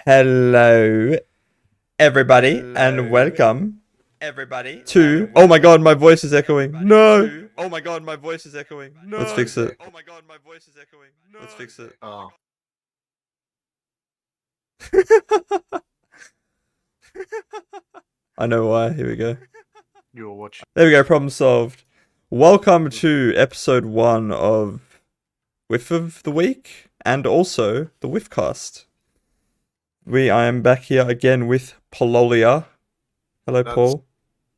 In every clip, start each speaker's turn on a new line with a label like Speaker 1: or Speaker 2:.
Speaker 1: Hello, everybody, and welcome to. Oh my god, my voice is echoing. No. Oh my god, my voice is echoing. No. Let's fix it. Oh my god, my voice is echoing. No. Let's fix it.
Speaker 2: Oh.
Speaker 1: I know why. Here we go.
Speaker 2: You were watching.
Speaker 1: There we go. Problem solved. Welcome to episode 1 of Whiff of the Week and also the Whiffcast. I am back here again with Pololia. Hello, Paul.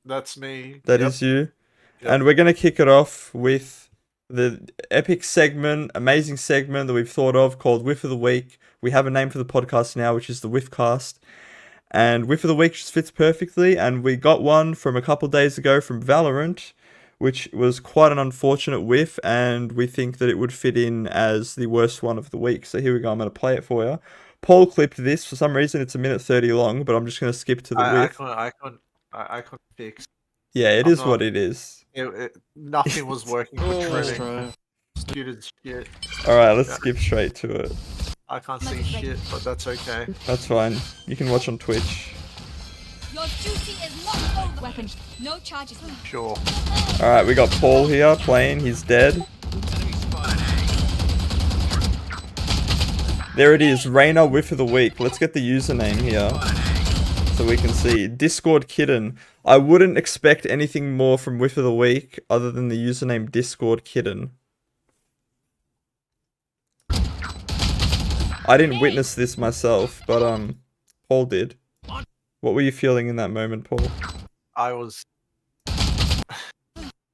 Speaker 2: That's me.
Speaker 1: That is you.
Speaker 2: Yep.
Speaker 1: And we're going to kick it off with the epic segment, amazing segment that we've thought of called Whiff of the Week. We have a name for the podcast now, which is the Whiffcast. And Whiff of the Week just fits perfectly. And we got one from a couple days ago from Valorant, which was quite an unfortunate whiff. And we think that it would fit in as the worst one of the week. So here we go. I'm going to play it for you. Paul clipped this. For some reason, it's 1:30 long, but I'm just going to skip to the whiff.
Speaker 2: I couldn't fix.
Speaker 1: Yeah, it is what it is.
Speaker 2: Nothing was working for trimming. Stupid shit.
Speaker 1: Alright, let's skip straight to it.
Speaker 2: I can't see shit, but that's okay.
Speaker 1: That's fine. You can watch on Twitch.
Speaker 3: Your duty is not over. Weapon. No charges left.
Speaker 2: Sure.
Speaker 1: Alright, we got Paul here playing. He's dead. There it is. Reina Whiff of the Week. Let's get the username here so we can see. Discord Kitten. I wouldn't expect anything more from Whiff of the Week other than the username Discord Kitten. I didn't witness this myself, but Paul did. What were you feeling in that moment, Paul?
Speaker 2: I was.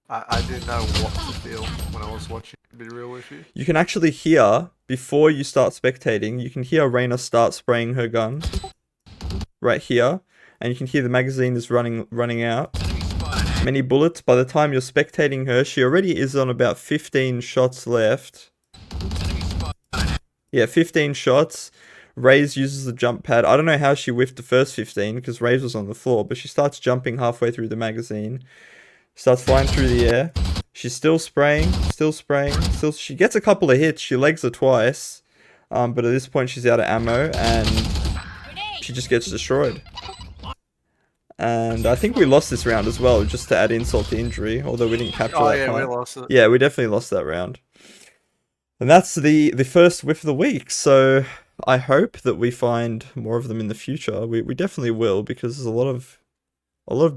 Speaker 2: I didn't know what to feel when I was watching, to be real with you.
Speaker 1: You can actually hear, before you start spectating, you can hear Reina start spraying her gun. Right here. And you can hear the magazine is running out. Many bullets. By the time you're spectating her, she already is on about 15 shots left. Yeah, 15 shots. Raze uses the jump pad. I don't know how she whiffed the first 15 because Raze was on the floor, but she starts jumping halfway through the magazine. Starts flying through the air. She's still spraying. She gets a couple of hits. She legs her twice. But at this point she's out of ammo and she just gets destroyed. And I think we lost this round as well, just to add insult to injury, although we didn't capture that part.
Speaker 2: We lost it.
Speaker 1: Yeah, we definitely lost that round. And that's the first whiff of the week, so I hope that we find more of them in the future. We definitely will, because there's a lot of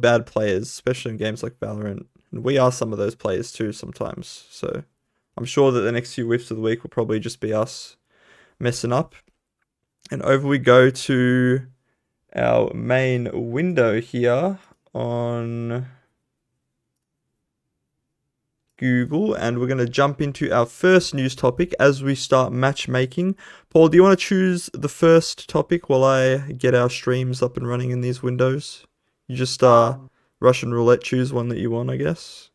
Speaker 1: bad players, especially in games like Valorant. And we are some of those players too sometimes. So I'm sure that the next few whiffs of the week will probably just be us messing up. And over we go to our main window here on Google, and we're going to jump into our first news topic as we start matchmaking. Paul, do you want to choose the first topic while I get our streams up and running in these windows? You just Russian roulette, choose one that you want, I guess.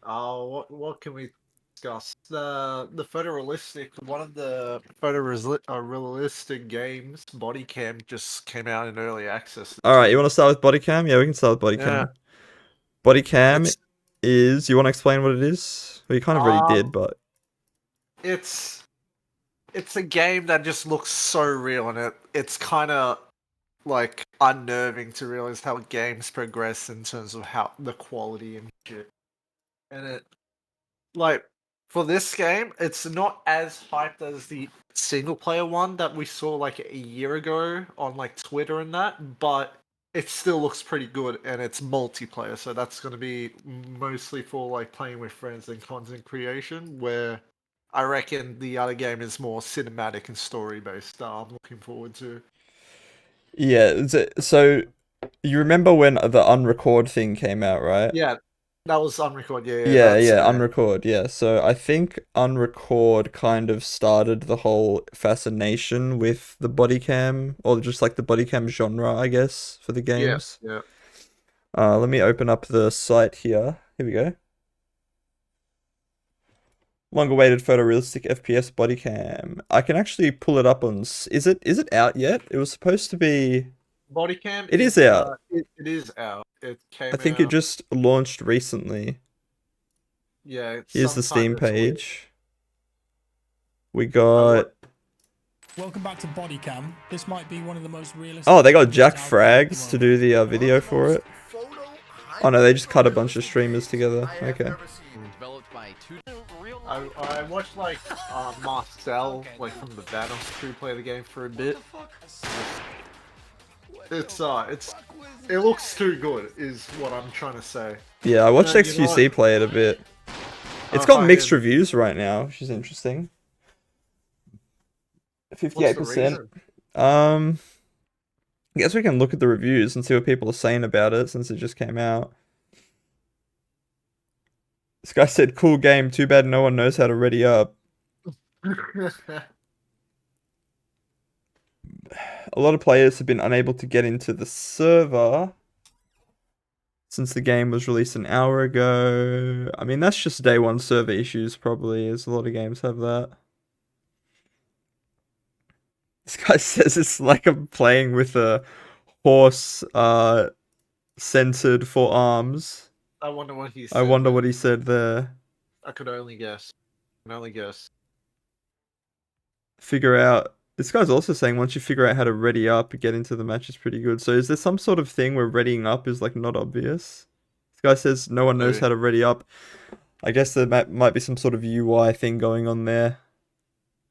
Speaker 2: What can we discuss? The photorealistic, one of the photorealistic games, Bodycam, just came out in early access.
Speaker 1: Alright, you want to start with Bodycam? Yeah, we can start with Bodycam.
Speaker 2: Yeah.
Speaker 1: Bodycam is, you want to explain what it is? Well, you kind of already did, but
Speaker 2: it's a game that just looks so real, and it's kind of like unnerving to realize how games progress in terms of how the quality and shit. And it, like, for this game, it's not as hyped as the single player one that we saw like a year ago on like Twitter and that, but it still looks pretty good, and it's multiplayer, so that's going to be mostly for like playing with friends and content creation, where I reckon the other game is more cinematic and story based. I'm looking forward to.
Speaker 1: yeah, so you remember when the unrecord thing came out, right?
Speaker 2: Yeah, that was Unrecord.
Speaker 1: Yeah, Unrecord. Yeah, so I think Unrecord kind of started the whole fascination with the Bodycam, or just like the Bodycam genre, I guess, for the games.
Speaker 2: Yeah.
Speaker 1: Let me open up the site here. Here we go. Longer-awaited photorealistic FPS Bodycam. I can actually pull it up on. Is it out yet? It was supposed to be.
Speaker 2: Bodycam.
Speaker 1: It is out.
Speaker 2: It is out. It came out.
Speaker 1: I think it just launched recently.
Speaker 2: Yeah.
Speaker 1: Here's the Steam page. We got
Speaker 4: Welcome back to Bodycam. This might be one of the most realistic.
Speaker 1: Oh, they got Jack
Speaker 4: videos out there at the
Speaker 1: Frags to do the video for it. Oh no, they just cut a bunch of streamers together. Okay.
Speaker 5: Developed by two.
Speaker 2: I watched like Marcel, like from the Battles crew, play the game for a bit. It looks too good, is what I'm trying to say.
Speaker 1: Yeah, I watched
Speaker 2: You
Speaker 1: XQC play it a bit. It's
Speaker 2: Oh,
Speaker 1: got mixed
Speaker 2: fucking-
Speaker 1: reviews right now, which is interesting.
Speaker 2: What's the
Speaker 1: 58%.
Speaker 2: reason?
Speaker 1: I guess we can look at the reviews and see what people are saying about it since it just came out. This guy said, cool game, too bad no one knows how to ready up. A lot of players have been unable to get into the server since the game was released an hour ago. I mean, that's just day one server issues probably, as a lot of games have that. This guy says it's like I'm playing with a horse centered for arms.
Speaker 2: I wonder what he said.
Speaker 1: I wonder what he said there.
Speaker 2: I could only guess. I can only guess.
Speaker 1: Figure out. This guy's also saying once you figure out how to ready up, get into the match is pretty good. So is there some sort of thing where readying up is like not obvious? This guy says no one knows
Speaker 2: Maybe.
Speaker 1: how to ready up. I guess there might be some sort of UI thing going on there.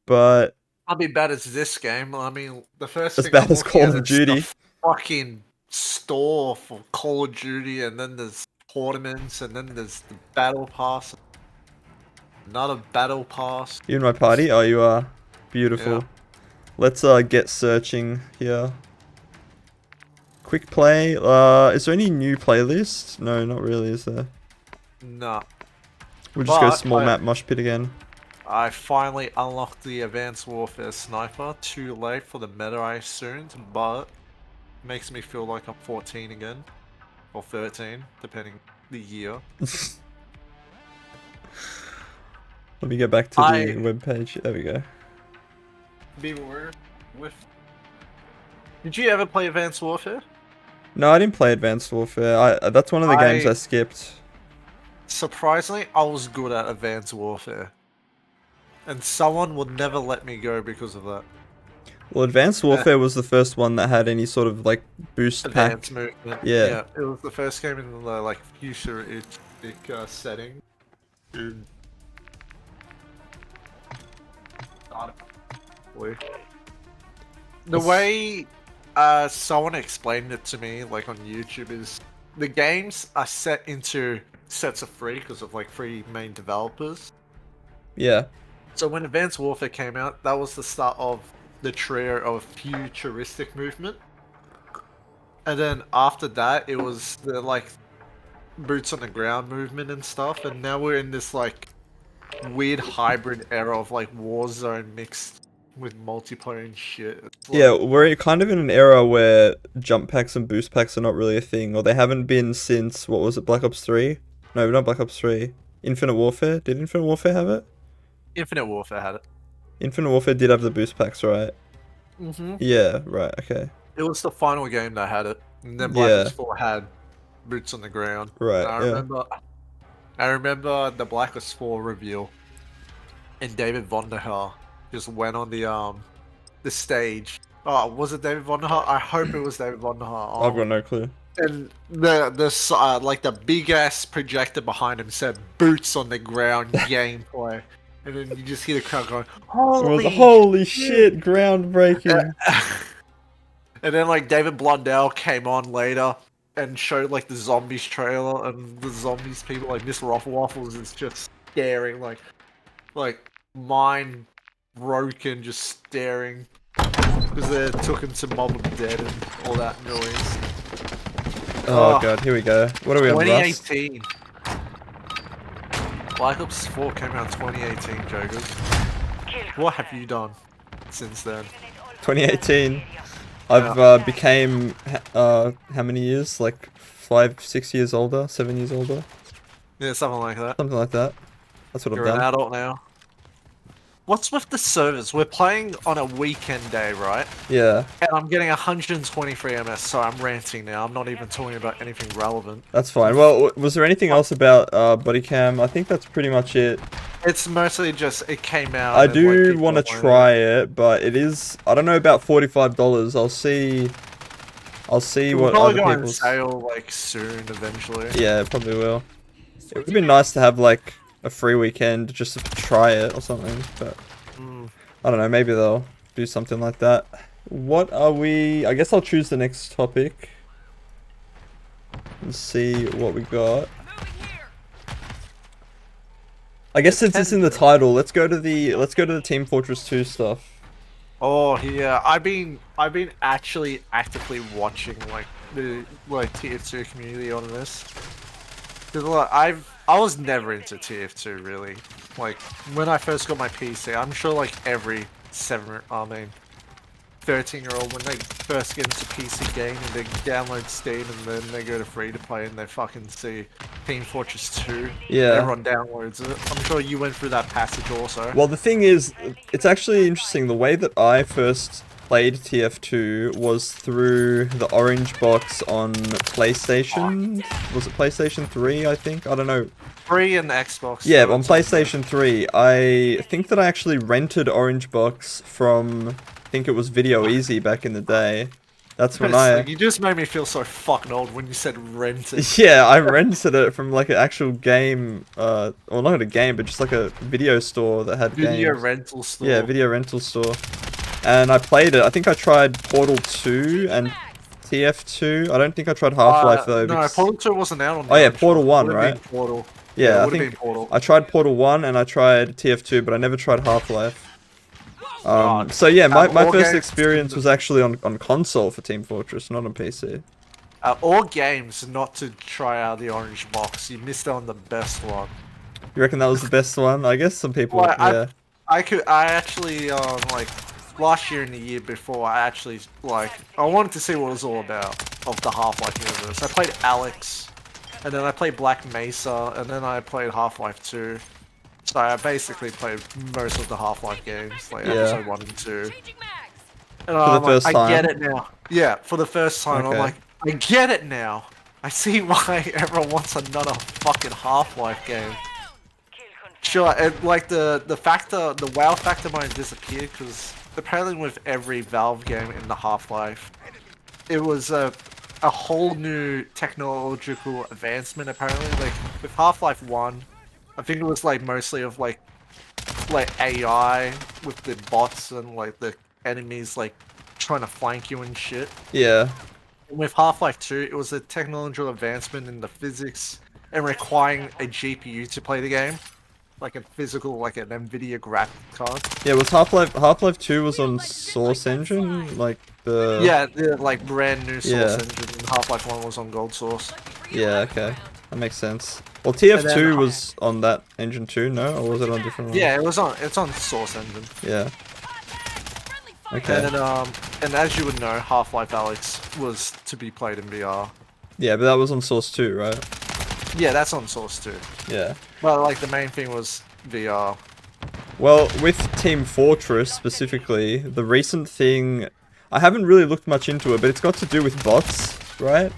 Speaker 1: But
Speaker 2: I'll be bad as this game. I mean, the first
Speaker 1: as
Speaker 2: thing
Speaker 1: bad
Speaker 2: I'm
Speaker 1: as
Speaker 2: looking
Speaker 1: Call
Speaker 2: at
Speaker 1: of
Speaker 2: is the
Speaker 1: Duty.
Speaker 2: fucking store for Call of Duty, and then there's tournaments, and then there's the battle pass. Another battle pass.
Speaker 1: You in my party? Oh, you are. Beautiful.
Speaker 2: Yeah.
Speaker 1: Let's get searching here. Quick play. Is there any new playlist? No, not really, is there?
Speaker 2: Nah.
Speaker 1: We'll just go
Speaker 2: But
Speaker 1: small
Speaker 2: I-
Speaker 1: map mosh pit again.
Speaker 2: I finally unlocked the Advanced Warfare Sniper. Too late for the meta, I assumed, but makes me feel like I'm 14 again. Or 13, depending the year.
Speaker 1: Let me get back to
Speaker 2: I-
Speaker 1: the webpage. There we go.
Speaker 2: Beware. Whiff. Did you ever play Advanced Warfare?
Speaker 1: No, I didn't play Advanced Warfare. That's one of the games
Speaker 2: I-
Speaker 1: I skipped.
Speaker 2: Surprisingly, I was good at Advanced Warfare. And someone would never let me go because of that.
Speaker 1: Well, Advanced Warfare was the first one that had any sort of like boost pack.
Speaker 2: Advanced movement.
Speaker 1: Yeah.
Speaker 2: It was the first game in the like futuristic setting. Dude. The way someone explained it to me, like on YouTube, is the games are set into sets of three because of like three main developers.
Speaker 1: Yeah.
Speaker 2: So when Advanced Warfare came out, that was the start of the trio of futuristic movement. And then after that, it was the like boots on the ground movement and stuff. And now we're in this like weird hybrid era of like Warzone mixed with multiplayer and shit. It's like-
Speaker 1: Yeah, we're kind of in an era where jump packs and boost packs are not really a thing, or they haven't been since, what was it, Black Ops 3? No, not Black Ops 3. Infinite Warfare? Did Infinite Warfare have it?
Speaker 2: Infinite Warfare had it.
Speaker 1: Infinite Warfare did have the boost packs, right?
Speaker 2: Mm-hmm.
Speaker 1: Yeah, right, okay.
Speaker 2: It was the final game that had it. And then Black
Speaker 1: Yeah.
Speaker 2: Ops 4 had boots on the ground.
Speaker 1: Right,
Speaker 2: And
Speaker 1: yeah.
Speaker 2: I remember the Black Ops 4 reveal, and David Vonderhaar just went on the stage. Oh, was it David Vonderhaar? I hope it was David Vonderhaar.
Speaker 1: I've got no clue.
Speaker 2: And the like the big ass projector behind him said "boots on the ground" gameplay, and then you just hear the crowd going,
Speaker 1: It was,
Speaker 2: "Holy!"
Speaker 1: holy shit, groundbreaking.
Speaker 2: And then like David Blundell came on later and showed like the zombies trailer, and the zombies people like Miss Waffles is just staring like mind broken, just staring because they took him to Mob of Dead and all that noise.
Speaker 1: Oh
Speaker 2: Oh.
Speaker 1: god, here we go. What are we on, Rust?
Speaker 2: 2018. Black Ops 4 came out 2018, Jokers. What have you done since then?
Speaker 1: 2018. I've became, how many years? Like 5, 6 years older? 7 years older?
Speaker 2: Yeah, something like that.
Speaker 1: Something like that. That's what
Speaker 2: You're
Speaker 1: I've
Speaker 2: an
Speaker 1: done.
Speaker 2: adult now. what's with the servers? We're playing on a weekend day, right?
Speaker 1: Yeah,
Speaker 2: And I'm getting 123 ms, so I'm ranting now. I'm not even talking about anything relevant.
Speaker 1: that's fine. Well, was there anything else about Bodycam? I think that's pretty much it.
Speaker 2: It's mostly just it came out.
Speaker 1: I
Speaker 2: and, like,
Speaker 1: do
Speaker 2: people
Speaker 1: want to
Speaker 2: are wanting
Speaker 1: try it, but it is, I don't know, about $45. I'll see
Speaker 2: It will
Speaker 1: what
Speaker 2: probably
Speaker 1: other
Speaker 2: go on
Speaker 1: people's.
Speaker 2: sale like soon, eventually.
Speaker 1: Yeah, it probably will. It would have been nice to have like a free weekend just to try it or something, but I don't know, maybe they'll do something like that. What are we? I guess I'll choose the next topic and see what we got. I guess since it's in the title, let's go to the Team Fortress 2 stuff.
Speaker 2: Oh yeah, I've been actually actively watching like the TF2 community on this. Cause like I was never into TF2 really. Like when I first got my PC, I'm sure like every 13-year-old when they first get into PC gaming, they download Steam and then they go to free to play and they fucking see Team Fortress 2.
Speaker 1: Yeah.
Speaker 2: Everyone downloads it. I'm sure you went through that passage also.
Speaker 1: Well, the thing is, it's actually interesting. The way that I first played TF2 was through the orange box on PlayStation. Was it PlayStation 3, I think? I don't know.
Speaker 2: 3 and Xbox.
Speaker 1: Yeah,
Speaker 2: so
Speaker 1: on
Speaker 2: it's
Speaker 1: PlayStation 3. I think that I actually rented Orange Box from, I think it was Video Easy back in the day. That's when
Speaker 2: like, you just made me feel so fucking old when you said rented.
Speaker 1: Yeah, I rented it from like an actual game, well not a game, but just like a video store that had
Speaker 2: Video
Speaker 1: games.
Speaker 2: rental store.
Speaker 1: Yeah, video rental store. And I played it. I think I tried Portal 2 and TF2. I don't think I tried Half-Life though.
Speaker 2: No,
Speaker 1: Because...
Speaker 2: Portal 2 wasn't out on the
Speaker 1: Oh yeah,
Speaker 2: Orange
Speaker 1: Portal
Speaker 2: one.
Speaker 1: 1,
Speaker 2: Would've been
Speaker 1: right?
Speaker 2: Portal.
Speaker 1: Yeah, I
Speaker 2: would've
Speaker 1: think
Speaker 2: been Portal.
Speaker 1: I tried Portal 1 and I tried TF2, but I never tried Half-Life.
Speaker 2: God.
Speaker 1: So yeah, my
Speaker 2: All
Speaker 1: first
Speaker 2: games-
Speaker 1: experience was actually on console for Team Fortress, not on PC.
Speaker 2: All games not to try out the Orange Box. You missed out on the best one.
Speaker 1: You reckon that was the best one? I guess some people,
Speaker 2: Well,
Speaker 1: yeah.
Speaker 2: I actually like last year and the year before I actually like I wanted to see what it was all about of the Half-Life universe. I played Alex, and then I played Black Mesa, and then I played Half-Life 2. So I basically played most of the Half-Life games, like
Speaker 1: Yeah.
Speaker 2: episode 1 and 2. And
Speaker 1: the
Speaker 2: I'm
Speaker 1: first
Speaker 2: like, I get
Speaker 1: time?
Speaker 2: it now. Yeah, for the first time,
Speaker 1: Okay.
Speaker 2: I'm like, I get it now. I see why everyone wants another fucking Half-Life game. Sure, and like the wow factor might have disappeared because apparently with every Valve game in the Half-Life, it was a whole new technological advancement. Apparently, like with Half-Life 1, I think it was like mostly of like AI with the bots and like the enemies like trying to flank you and shit.
Speaker 1: Yeah.
Speaker 2: And with Half-Life 2, it was a technological advancement in the physics and requiring a GPU to play the game. Like a physical, like an NVIDIA graphic card.
Speaker 1: Yeah, was Half-Life 2 was on Source Engine? Like the...
Speaker 2: Yeah, the like brand new Source
Speaker 1: Yeah.
Speaker 2: engine. And Half-Life 1 was on Gold Source.
Speaker 1: Yeah, okay. That makes sense. Well, TF2
Speaker 2: then-
Speaker 1: was on that engine too, no? Or was it on a different one?
Speaker 2: Yeah, it's on Source engine.
Speaker 1: Yeah. Okay.
Speaker 2: And then, and as you would know, Half-Life Alex was to be played in VR.
Speaker 1: Yeah, but that was on Source 2, right?
Speaker 2: Yeah, that's on Source too.
Speaker 1: Yeah.
Speaker 2: But like the main thing was VR.
Speaker 1: Well, with Team Fortress specifically, the recent thing... I haven't really looked much into it, but it's got to do with bots, right?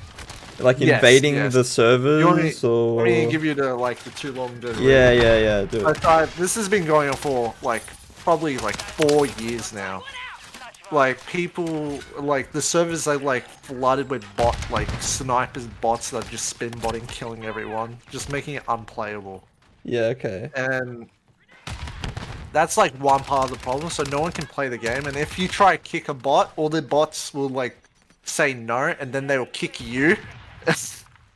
Speaker 1: Like
Speaker 2: Yes,
Speaker 1: invading
Speaker 2: yes.
Speaker 1: the servers, or...
Speaker 2: Let me give you the too long.
Speaker 1: Yeah, do it.
Speaker 2: This has been going on for like probably like 4 years now. Like people, like the servers are like flooded with snipers bots that are just spin botting, killing everyone, just making it unplayable.
Speaker 1: Yeah, okay.
Speaker 2: And that's like one part of the problem. So no one can play the game, and if you try to kick a bot, all the bots will like say no, and then they will kick you.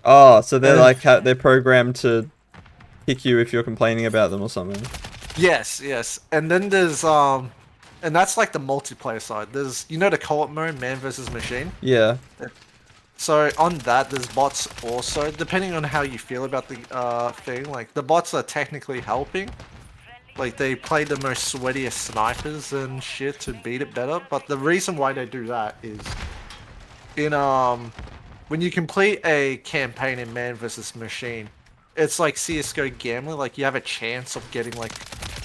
Speaker 1: Oh, so they're like, they're programmed to kick you if you're complaining about them or something.
Speaker 2: Yes, and then there's and that's like the multiplayer side. There's the co-op mode, man versus machine.
Speaker 1: Yeah.
Speaker 2: So on that, there's bots also. Depending on how you feel about the thing, like the bots are technically helping. Like they play the most sweatiest snipers and shit to beat it better. But the reason why they do that is in when you complete a campaign in man versus machine, it's like CS:GO gambling. Like you have a chance of getting like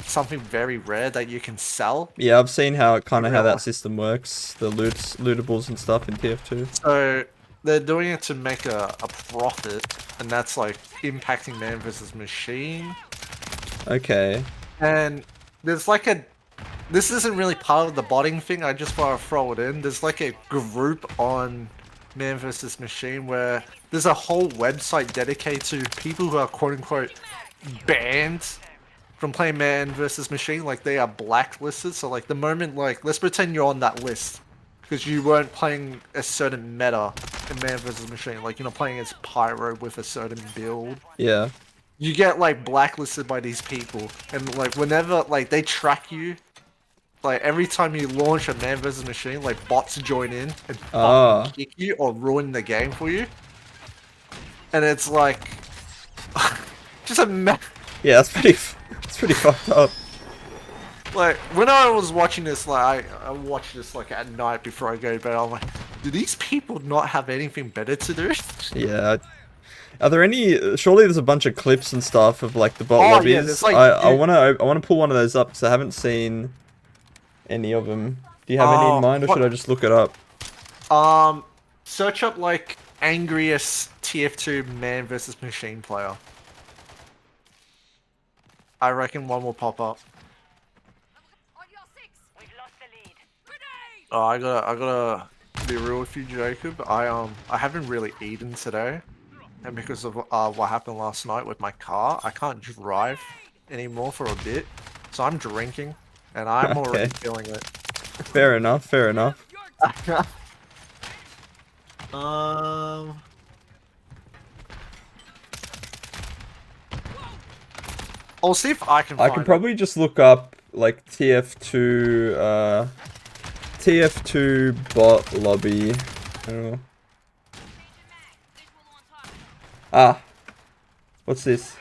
Speaker 2: something very rare that you can sell.
Speaker 1: Yeah, I've seen how how
Speaker 2: real
Speaker 1: that
Speaker 2: life.
Speaker 1: system works. The lootables and stuff in TF2.
Speaker 2: So they're doing it to make a profit, and that's like impacting man versus machine.
Speaker 1: Okay.
Speaker 2: And there's like a, this isn't really part of the botting thing. I just want to throw it in. There's like a group on Man vs Machine where there's a whole website dedicated to people who are quote unquote banned from playing Man vs Machine. Like they are blacklisted. So like the moment, like let's pretend you're on that list because you weren't playing a certain meta in Man vs Machine. Like you're not playing as Pyro with a certain build.
Speaker 1: Yeah.
Speaker 2: You get like blacklisted by these people, and like whenever like they track you, like every time you launch a Man vs Machine, like bots join in and fucking kick you or ruin the game for you. And it's like just a
Speaker 1: Yeah, that's pretty fucked up.
Speaker 2: like when I was watching this, like I watched this like at night before I go to bed. I'm like, do these people not have anything better to do?
Speaker 1: Yeah. Are there any? Surely there's a bunch of clips and stuff of like the bot
Speaker 2: Oh,
Speaker 1: lobbies.
Speaker 2: yeah, there's, like,
Speaker 1: I wanna pull one of those up because I haven't seen any of them. Do you have any in mind, or should I just look it up?
Speaker 2: Search up like angriest TF2 Man vs Machine player. I reckon one will pop up.
Speaker 3: On your six. We've lost the lead. Grenade!
Speaker 2: Oh, I gotta be real with you, Jacob. I haven't really eaten today, and because of what happened last night with my car, I can't drive anymore for a bit. So I'm drinking, and I'm already feeling it.
Speaker 1: Fair enough. Fair enough.
Speaker 2: I'll see if I can.
Speaker 1: I can probably just look up like TF2 TF2 bot lobby. I don't know. Ah. What's this?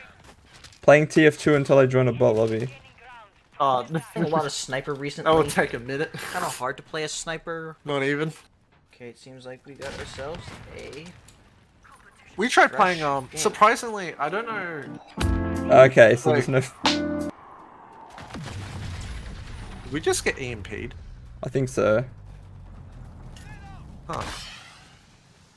Speaker 1: Playing TF2 until I join a bot lobby.
Speaker 2: Oh,
Speaker 6: A lot of sniper recently.
Speaker 2: that will take a minute.
Speaker 6: Kind of hard to play a sniper.
Speaker 2: Not even.
Speaker 6: Okay, it seems like we got ourselves a.
Speaker 2: We tried
Speaker 6: Fresh
Speaker 2: playing.
Speaker 6: game.
Speaker 2: Surprisingly, I don't know.
Speaker 1: Okay, so there's no.
Speaker 2: Did we just get EMP'd?
Speaker 1: I think so.
Speaker 2: Huh.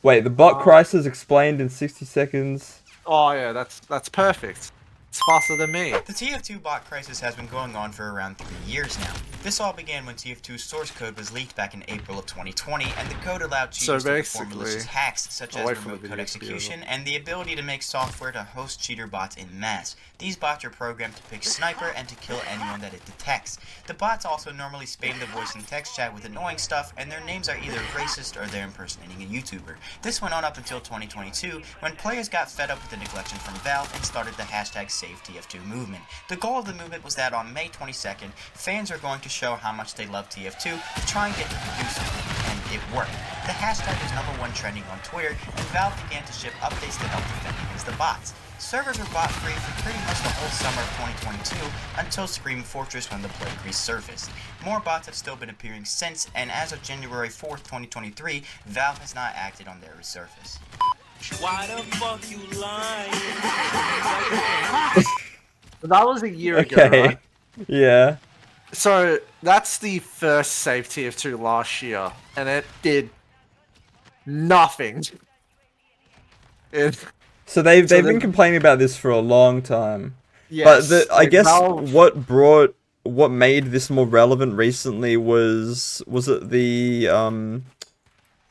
Speaker 1: Wait, the bot crisis explained in 60 seconds.
Speaker 2: Oh yeah, that's perfect. It's faster than me.
Speaker 7: The TF2 bot crisis has been going on for around 3 years now. This all began when TF2's source code was leaked back in April of 2020, and the code allowed cheaters to perform malicious hacks such as remote code execution and the ability to make software to host cheater bots in mass. These bots are programmed to pick sniper and to kill anyone that it detects. The bots also normally spam the voice and text chat with annoying stuff, and their names are either racist or they're impersonating a YouTuber. This went on up until 2022, when players got fed up with the neglection from Valve and started the hashtag SaveTF2 movement. The goal of the movement was that on May 22nd, fans are going to show how much they love TF2 to try and get them to do something, and it worked. The hashtag was #1 trending on Twitter, and Valve began to ship updates to help defend against the bots. Servers were bot free for pretty much the whole summer of 2022 until Scream Fortress when the plague resurfaced. More bots have still been appearing since, and as of January 4th, 2023, Valve has not acted on their resurface.
Speaker 8: Why the fuck you lying?
Speaker 2: That was a year ago,
Speaker 1: Okay.
Speaker 2: right?
Speaker 1: Yeah.
Speaker 2: So that's the first save TF2 last year, and it did nothing.
Speaker 1: So they've
Speaker 2: then-
Speaker 1: been complaining about this for a long time.
Speaker 2: Yes,
Speaker 1: But I
Speaker 2: like
Speaker 1: guess
Speaker 2: Valve-
Speaker 1: what made this more relevant recently was it the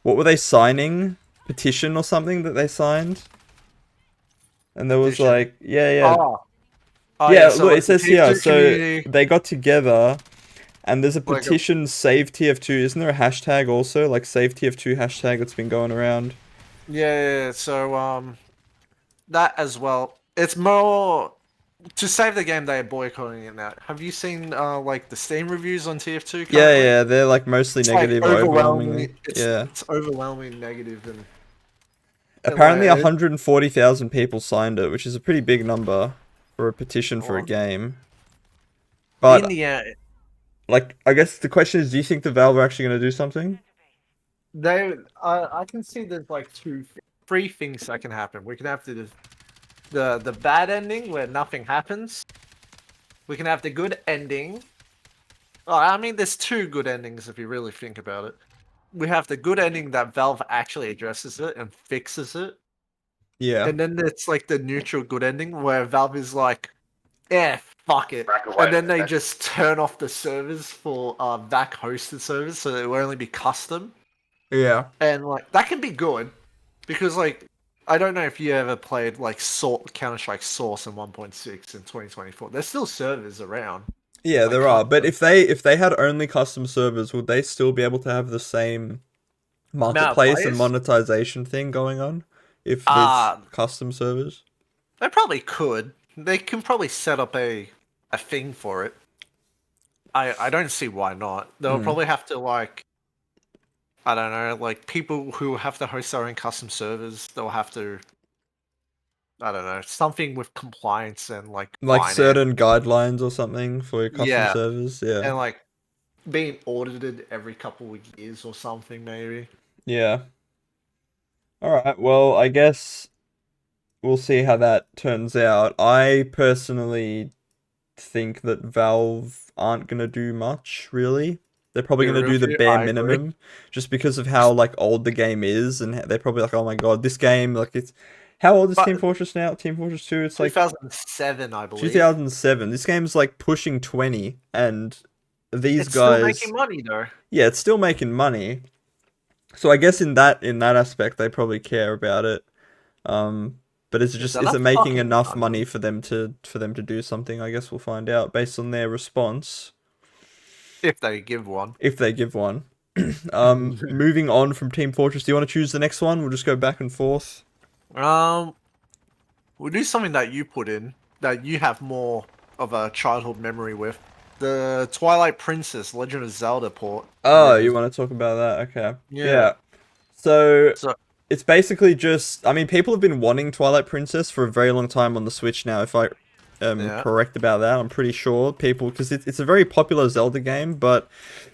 Speaker 1: what were they signing? Petition or something that they signed? And there was
Speaker 2: Petition?
Speaker 1: like yeah.
Speaker 2: Oh,
Speaker 1: yeah,
Speaker 2: so
Speaker 1: look,
Speaker 2: like
Speaker 1: it says
Speaker 2: the
Speaker 1: here,
Speaker 2: TF2
Speaker 1: so
Speaker 2: community-
Speaker 1: they got together and there's a
Speaker 2: Like a-
Speaker 1: petition save TF2. Isn't there a hashtag also, like save TF2 hashtag that's been going around?
Speaker 2: Yeah, so that as well. It's more to save the game. They are boycotting it now. Have you seen like the Steam reviews on TF2?
Speaker 1: Yeah,
Speaker 2: currently?
Speaker 1: yeah, they're like mostly
Speaker 2: It's
Speaker 1: negative
Speaker 2: like
Speaker 1: or overwhelmingly.
Speaker 2: It's,
Speaker 1: Yeah.
Speaker 2: it's overwhelming negative and
Speaker 1: Apparently
Speaker 2: like,
Speaker 1: 140,000 people signed it, which is a pretty big number for a petition for a
Speaker 2: Oh.
Speaker 1: game. But
Speaker 2: in the end,
Speaker 1: like, I guess the question is, do you think the Valve are actually going to do something?
Speaker 2: I can see there's like three things that can happen. We can have the bad ending where nothing happens, We can have the good ending. Oh, I mean, there's two good endings if you really think about it. We have the good ending that Valve actually addresses it and fixes it.
Speaker 1: Yeah.
Speaker 2: And then it's like the neutral good ending where Valve is like, yeah, fuck it. And then they just turn off the servers for VAC hosted servers so it will only be custom.
Speaker 1: Yeah.
Speaker 2: And like that can be good because like I don't know if you ever played like Counter-Strike Source in 1.6 in 2024. There's still servers around.
Speaker 1: Yeah,
Speaker 2: Like,
Speaker 1: there are. But if they had only custom servers, would they still be able to have the same marketplace and
Speaker 2: players?
Speaker 1: monetization thing going on if there's custom servers?
Speaker 2: They probably could. They can probably set up a thing for it. I don't see why not. They'll probably have to like I don't know, like people who have to host their own custom servers, they'll have to I don't know, something with compliance and like finance.
Speaker 1: Certain guidelines or something for your custom servers. Yeah.
Speaker 2: And like being audited every couple of years or something maybe.
Speaker 1: Yeah. Alright, well, I guess we'll see how that turns out. I personally think that Valve aren't going to do much, really. They're probably going to do the bare minimum, just because of how, like, old the game is, and they're probably like, oh my god, this game, like, it's... How old is Team Fortress now? Team Fortress 2? It's like...
Speaker 2: 2007, I believe.
Speaker 1: 2007. This game's, like, pushing 20, and these
Speaker 2: it's
Speaker 1: guys...
Speaker 2: It's still making money, though.
Speaker 1: Yeah, it's still making money. So I guess in that aspect, they probably care about it. But is it making enough money for them to do something? I guess we'll find out based on their response.
Speaker 2: If they give one.
Speaker 1: If they give one. Moving on from Team Fortress, do you want to choose the next one? We'll just go back and forth.
Speaker 2: We'll do something that you put in that you have more of a childhood memory with. The Twilight Princess, Legend of Zelda port.
Speaker 1: Oh, you want to talk about that? Okay. Yeah. So it's basically just... I mean, people have been wanting Twilight Princess for a very long time on the Switch now, if I am correct about that. I'm pretty sure people... Because it's a very popular Zelda game, but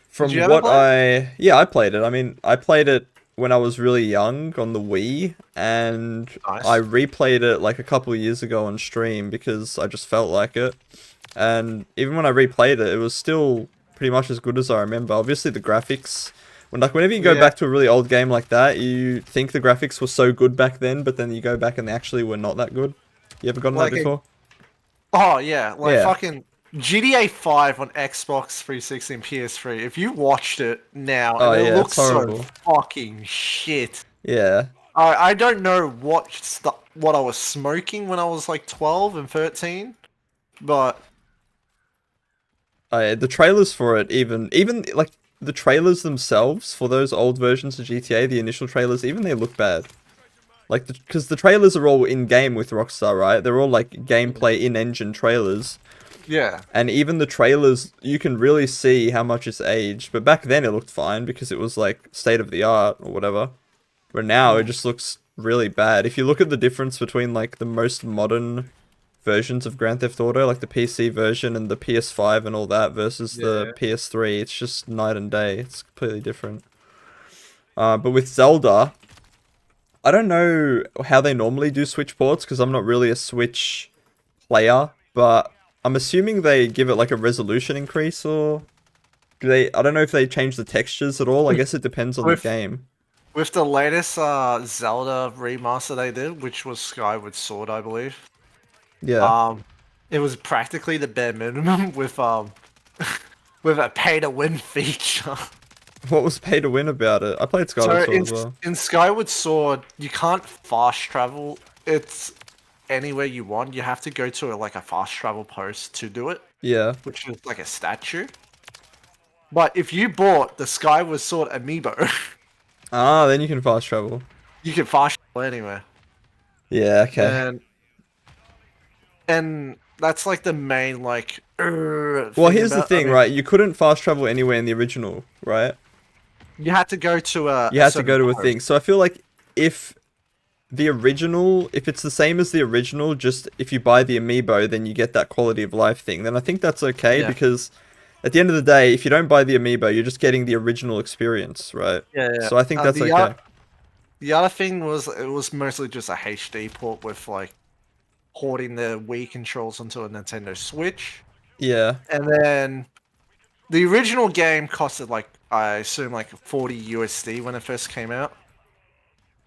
Speaker 1: from what I... Yeah, I played it. I mean, I played it when I was really young on the Wii, and I replayed it like a couple of years ago on stream because I just felt like it. And even when I replayed it, it was still pretty much as good as I remember. Obviously, the graphics... Whenever you go back to a really old game like that, you think the graphics were so good back then, but then you go back and they actually were not that good. You ever gotten that before?
Speaker 2: Oh, yeah. Fucking GTA 5 on Xbox 360 and PS3. If you watched it now, it looks so fucking shit.
Speaker 1: Yeah.
Speaker 2: I don't know what I was smoking when I was like 12 and 13, but...
Speaker 1: the trailers for it, even like... The trailers themselves for those old versions of GTA, the initial trailers, even they look bad. Like, because the trailers are all in-game with Rockstar, right? They're all, like, gameplay in-engine trailers.
Speaker 2: Yeah.
Speaker 1: And even the trailers, you can really see how much it's aged. But back then it looked fine because it was, like, state-of-the-art or whatever. But now it just looks really bad. If you look at the difference between, like, the most modern versions of Grand Theft Auto, like the PC version and the PS5 and all that versus the PS3, it's just night and day. It's completely different. But with Zelda, I don't know how they normally do Switch ports because I'm not really a Switch player, but I'm assuming they give it like a resolution increase, or I don't know if they change the textures at all. I guess it depends on the game.
Speaker 2: With the latest Zelda remaster they did, which was Skyward Sword, I believe.
Speaker 1: Yeah.
Speaker 2: It was practically the bare minimum with with a pay to win feature.
Speaker 1: What was pay to win about it? I played Skyward Sword as well.
Speaker 2: In Skyward Sword, you can't fast travel. It's anywhere you want. You have to go to a fast travel post to do it.
Speaker 1: Yeah.
Speaker 2: Which is like a statue. But if you bought the Skyward Sword amiibo,
Speaker 1: then you can fast travel.
Speaker 2: You can fast travel anywhere.
Speaker 1: Yeah. Okay.
Speaker 2: And that's like the main well,
Speaker 1: here's the thing, right? You couldn't fast travel anywhere in the original, right?
Speaker 2: You had to go to a...
Speaker 1: You had to go to a thing. So I feel like if it's the same as the original, just if you buy the amiibo, then you get that quality of life thing, then I think that's okay, because at the end of the day, if you don't buy the amiibo, you're just getting the original experience, right?
Speaker 2: Yeah.
Speaker 1: So I think that's okay.
Speaker 2: The other thing was, it was mostly just a HD port with, porting the Wii controls onto a Nintendo Switch.
Speaker 1: Yeah.
Speaker 2: And then the original game costed like, I assume like 40 USD when it first came out.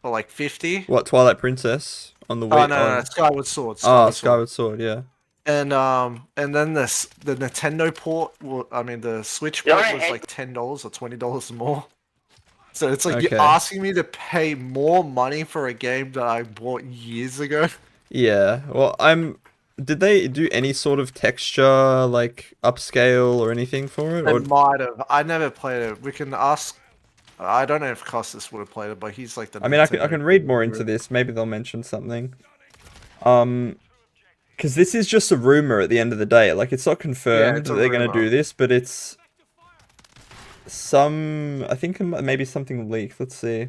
Speaker 2: Or like 50.
Speaker 1: What, Twilight Princess on the
Speaker 2: Oh
Speaker 1: Wii?
Speaker 2: no, Skyward Sword.
Speaker 1: Oh,
Speaker 2: Skyward Sword.
Speaker 1: Skyward Sword, yeah.
Speaker 2: And then the Nintendo port, I mean the Switch port was like $10 or $20 more. So it's like
Speaker 1: Okay.
Speaker 2: you're asking me to pay more money for a game that I bought years ago.
Speaker 1: Yeah. Well, did they do any sort of texture, like upscale or anything for it?
Speaker 2: They
Speaker 1: Or
Speaker 2: might have. I never played it. We can ask. I don't know if Costas would have played it, but he's like the.
Speaker 1: I mean, I can
Speaker 2: Nintendo
Speaker 1: read more
Speaker 2: guru.
Speaker 1: into this. Maybe they'll mention something. Because this is just a rumor at the end of the day. Like, it's not confirmed
Speaker 2: it's
Speaker 1: that
Speaker 2: a
Speaker 1: they're going to
Speaker 2: rumor.
Speaker 1: do this, but it's I think maybe something leaked. Let's see.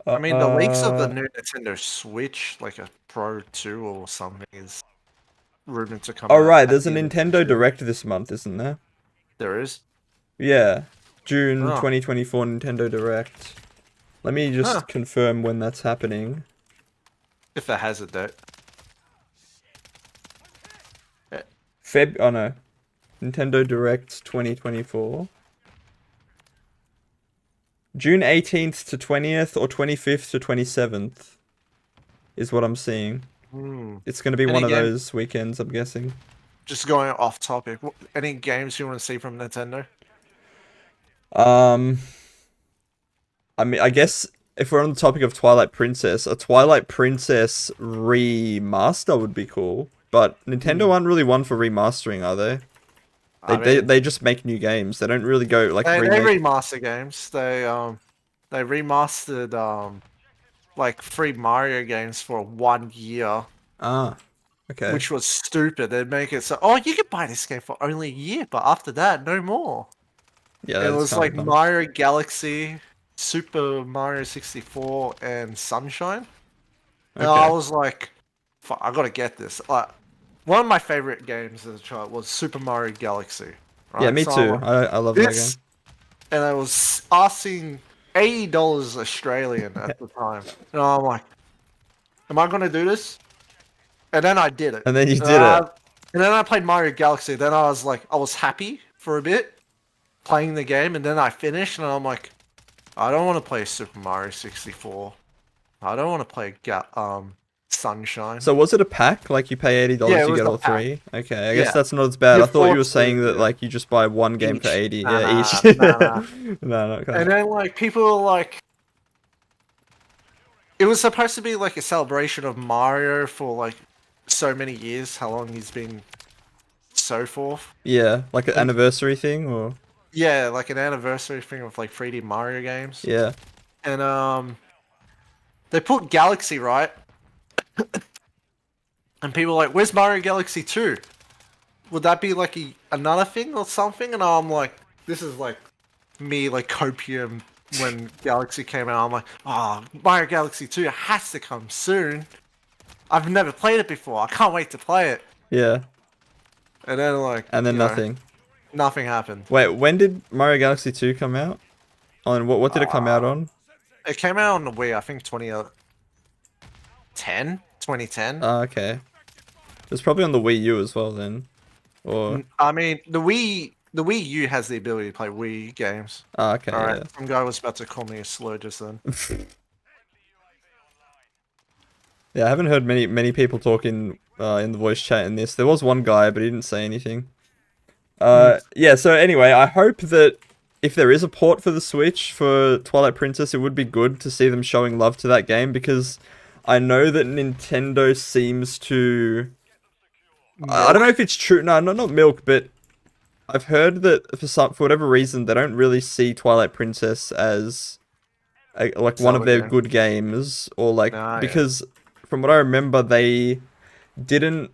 Speaker 2: I mean, the leaks of the new Nintendo Switch, like a Pro 2 or something, is rumored to come
Speaker 1: Oh,
Speaker 2: out.
Speaker 1: right.
Speaker 2: at
Speaker 1: There's a
Speaker 2: the end of
Speaker 1: Nintendo
Speaker 2: this year.
Speaker 1: Direct this month, isn't there?
Speaker 2: There is.
Speaker 1: Yeah. June
Speaker 2: Oh.
Speaker 1: 2024 Nintendo Direct. Let me just
Speaker 2: Huh.
Speaker 1: confirm when that's happening.
Speaker 2: If it has a date.
Speaker 1: Oh no. Nintendo Direct 2024. June 18th to 20th or 25th to 27th is what I'm seeing. It's going to be
Speaker 2: Any
Speaker 1: one of
Speaker 2: game-
Speaker 1: those weekends, I'm guessing.
Speaker 2: Just going off topic. Any games you want to see from Nintendo?
Speaker 1: I mean, I guess if we're on the topic of Twilight Princess, a Twilight Princess remaster would be cool. But Nintendo aren't really one for remastering, are they? They just make new games. They don't really go like
Speaker 2: They
Speaker 1: remake.
Speaker 2: remaster games. They remastered like 3 Mario games for 1 year,
Speaker 1: Ah, okay.
Speaker 2: which was stupid. They'd make it so, oh, you can buy this game for only a year, but after that, no more.
Speaker 1: Yeah,
Speaker 2: It
Speaker 1: that's
Speaker 2: was
Speaker 1: kinda
Speaker 2: like
Speaker 1: dumb.
Speaker 2: Mario Galaxy, Super Mario 64, and Sunshine. And I
Speaker 1: Okay.
Speaker 2: was like, fuck, I gotta get this. Like, one of my favorite games as a child was Super Mario Galaxy. Right?
Speaker 1: Yeah, me
Speaker 2: So I'm
Speaker 1: too.
Speaker 2: like,
Speaker 1: I love that game.
Speaker 2: this, and I was asking $80 Australian at the time. And I'm like, am I gonna do this? And then I did it.
Speaker 1: And then you did it.
Speaker 2: And then I played Mario Galaxy. Then I was like, I was happy for a bit playing the game, and then I finished, and I'm like, I don't want to play Super Mario 64. I don't want to play Sunshine.
Speaker 1: So was it a pack? Like you pay $80,
Speaker 2: Yeah, it
Speaker 1: you
Speaker 2: was
Speaker 1: get
Speaker 2: a
Speaker 1: all
Speaker 2: pack.
Speaker 1: 3? Okay, I guess
Speaker 2: Yeah.
Speaker 1: that's not as bad.
Speaker 2: You're
Speaker 1: I thought you were
Speaker 2: forced
Speaker 1: saying
Speaker 2: to,
Speaker 1: that
Speaker 2: yeah.
Speaker 1: like you just buy one game for
Speaker 2: Each.
Speaker 1: 80.
Speaker 2: Nah,
Speaker 1: Yeah, each.
Speaker 2: nah.
Speaker 1: No, not kind
Speaker 2: And then like people were like, it was supposed to be like a celebration of Mario for like so many years, how long he's been so forth.
Speaker 1: Yeah, like an anniversary thing or
Speaker 2: Yeah, like an anniversary thing of like 3D Mario games.
Speaker 1: yeah.
Speaker 2: And they put Galaxy, right? And people were like, where's Mario Galaxy 2? Would that be like another thing or something? And I'm like, this is like me like copium when Galaxy came out. I'm like, oh, Mario Galaxy 2 has to come soon. I've never played it before. I can't wait to play it.
Speaker 1: Yeah.
Speaker 2: And then like,
Speaker 1: And then
Speaker 2: you know,
Speaker 1: nothing.
Speaker 2: nothing happened.
Speaker 1: Wait, when did Mario Galaxy 2 come out? On what did it come out on?
Speaker 2: It came out on the Wii, I think 2010.
Speaker 1: Okay. It was probably on the Wii U as well then. Or
Speaker 2: I mean, the Wii U has the ability to play Wii games.
Speaker 1: okay,
Speaker 2: All right,
Speaker 1: yeah.
Speaker 2: some guy was about to call me a slur just then.
Speaker 1: Yeah, I haven't heard many people talking in the voice chat in this. There was one guy, but he didn't say anything. Yeah, so anyway, I hope that if there is a port for the Switch for Twilight Princess, it would be good to see them showing love to that game because I know that Nintendo seems to... I don't know if it's true. No, not milk, but I've heard that for whatever reason, they don't really see Twilight Princess as like one of their good games or like because from what I remember, they didn't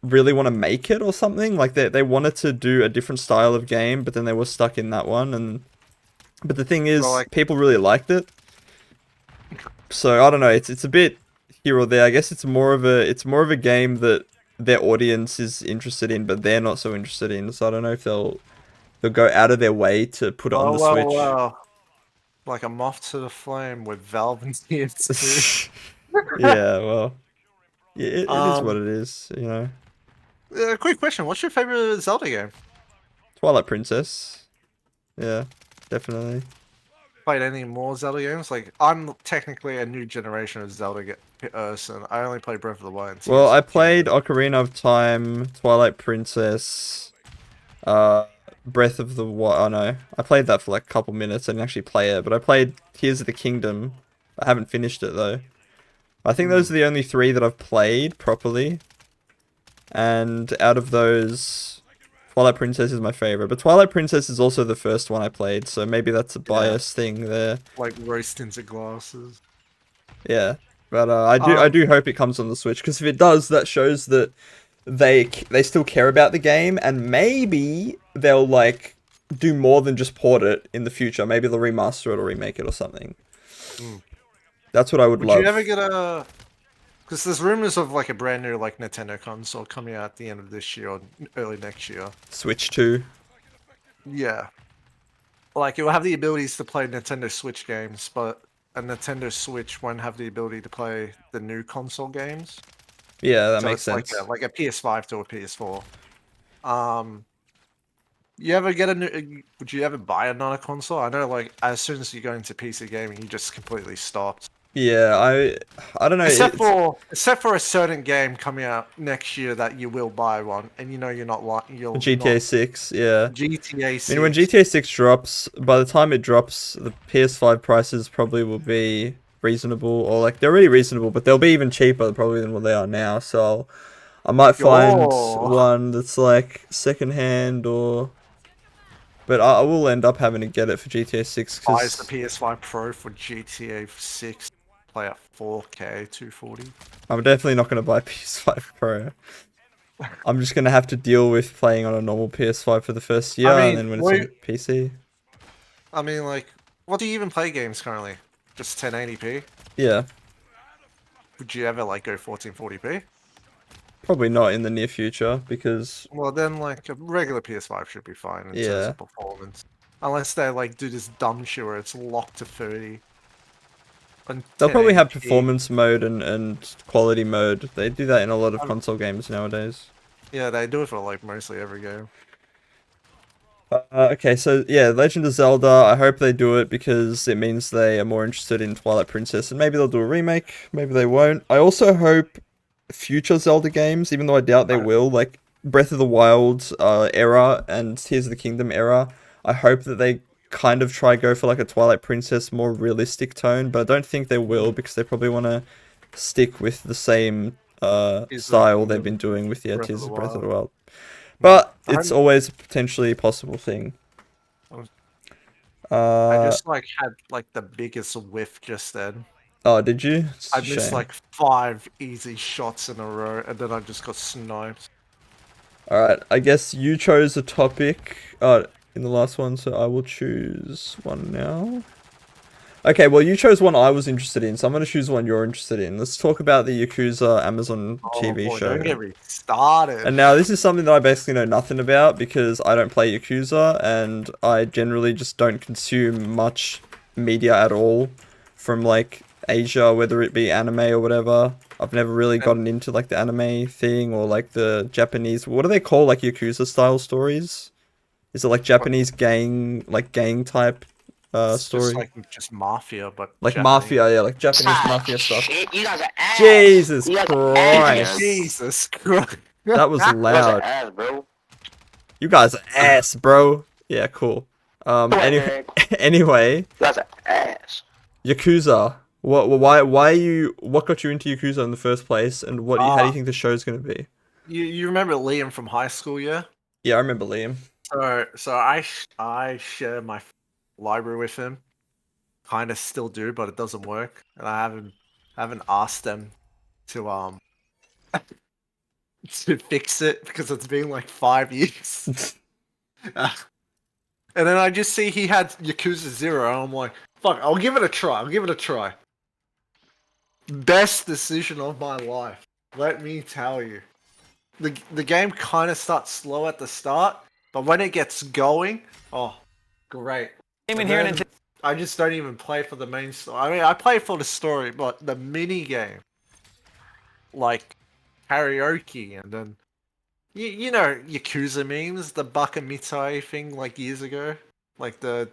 Speaker 1: really want to make it or something. Like they wanted to do a different style of game, but then they were stuck in that one. But the thing is, people really liked it. So I don't know. It's a bit here or there. I guess it's more of a game that their audience is interested in, but they're not so interested in. So I don't know if they'll go out of their way to put it on the Switch.
Speaker 2: Like a moth to the flame with Valve and TF2.
Speaker 1: Yeah, well, yeah, it is what it is, you know.
Speaker 2: Quick question: what's your favorite Zelda game?
Speaker 1: Twilight Princess. Yeah, definitely.
Speaker 2: Played any more Zelda games? Like, I'm technically a new generation of Zelda person. I only play Breath of the Wild. And
Speaker 1: Well,
Speaker 2: Tears
Speaker 1: I
Speaker 2: of the
Speaker 1: played
Speaker 2: Kingdom.
Speaker 1: Ocarina of Time, Twilight Princess, Breath of the Wild. Oh no, I played that for like a couple minutes. I didn't actually play it, but I played Tears of the Kingdom. I haven't finished it though. I think those are the only 3 that I've played properly. And out of those, Twilight Princess is my favorite. But Twilight Princess is also the first one I played, so maybe that's a bias thing there.
Speaker 2: Like rose-tinted glasses.
Speaker 1: Yeah, but I do hope it comes on the Switch, because if it does, that shows that they still care about the game, and maybe they'll like do more than just port it in the future. Maybe they'll remaster it or remake it or something. That's what I would love.
Speaker 2: Would you ever get a? Because there's rumors of like a brand new like Nintendo console coming out at the end of this year or early next year.
Speaker 1: Switch 2.
Speaker 2: Yeah. Like it will have the abilities to play Nintendo Switch games, but a Nintendo Switch won't have the ability to play the new console games.
Speaker 1: Yeah, that
Speaker 2: So
Speaker 1: makes
Speaker 2: it's
Speaker 1: sense.
Speaker 2: like a PS5 to a PS4. You ever get a new? Would you ever buy another console? I know, like as soon as you go into PC gaming, you just completely stopped.
Speaker 1: Yeah, I don't know.
Speaker 2: Except for a certain game coming out next year that you will buy one, and you know you're not like you'll
Speaker 1: GTA 6, yeah.
Speaker 2: GTA 6.
Speaker 1: I mean, when GTA 6 drops, by the time it drops, the PS5 prices probably will be reasonable, or like they're already reasonable, but they'll be even cheaper probably than what they are now. So I might find one that's like secondhand, or but I will end up having to get it for GTA 6
Speaker 2: buys the
Speaker 1: because
Speaker 2: PS5 Pro for GTA 6, play at 4K 240.
Speaker 1: I'm definitely not going to buy PS5 Pro. I'm just going to have to deal with playing on a normal PS5 for the first year, and then when it's on PC.
Speaker 2: I mean, like, what do you even play games currently? Just 1080p?
Speaker 1: Yeah.
Speaker 2: Would you ever like go 1440p?
Speaker 1: Probably not in the near future, because
Speaker 2: Well, then like a regular PS5 should be fine in terms
Speaker 1: yeah,
Speaker 2: of performance, unless they like do this dumb shit where it's locked to 30. And
Speaker 1: they'll probably have
Speaker 2: 1080p.
Speaker 1: performance mode and quality mode. They do that in a lot of console games nowadays.
Speaker 2: Yeah, they do it for like mostly every game.
Speaker 1: Okay, so yeah, Legend of Zelda, I hope they do it because it means they are more interested in Twilight Princess, and maybe they'll do a remake, maybe they won't. I also hope future Zelda games, even though I doubt they will, like Breath of the Wild era and Tears of the Kingdom era, I hope that they kind of try go for like a Twilight Princess more realistic tone, but I don't think they will because they probably want to stick with the same style they've been doing with Tears of Breath of the Wild. But it's always a potentially possible thing.
Speaker 2: I just like had like the biggest whiff just then.
Speaker 1: Oh, did you?
Speaker 2: I missed like 5 easy shots in a row, and then I just got sniped.
Speaker 1: Alright, I guess you chose a topic in the last one, so I will choose one now. Okay, well, you chose one I was interested in, so I'm going to choose one you're interested in. Let's talk about the Yakuza Amazon TV show.
Speaker 2: Don't get me started.
Speaker 1: And now, this is something that I basically know nothing about because I don't play Yakuza, and I generally just don't consume much media at all from, like, Asia, whether it be anime or whatever. I've never really gotten into, like, the anime thing or, like, the Japanese... What do they call, like, Yakuza-style stories? Is it, like, Japanese gang type... story.
Speaker 2: Just mafia, but
Speaker 1: like
Speaker 2: Japanese.
Speaker 1: Mafia, yeah, like Japanese mafia stuff.
Speaker 9: Shit, you guys are ass.
Speaker 1: Jesus
Speaker 9: you
Speaker 1: Christ!
Speaker 2: Jesus Christ!
Speaker 1: That was loud.
Speaker 9: Ass, bro.
Speaker 1: You guys are ass, bro. Yeah, cool. Anyway,
Speaker 9: You guys are ass.
Speaker 1: Yakuza. What got you into Yakuza in the first place, and how do you think the show's gonna be?
Speaker 2: You remember Liam from high school, yeah?
Speaker 1: Yeah, I remember Liam.
Speaker 2: So I share my library with him. Kind of still do, but it doesn't work, and I haven't asked them to to fix it because it's been like 5 years. And then I just see he had Yakuza 0, and I'm like, fuck, I'll give it a try. Best decision of my life. Let me tell you. The game kind of starts slow at the start, but when it gets going, oh, great. I just don't even play for the main story. I mean, I play for the story, but the mini game, like karaoke, and then You know Yakuza memes, the Baka Mitai thing like years ago, like the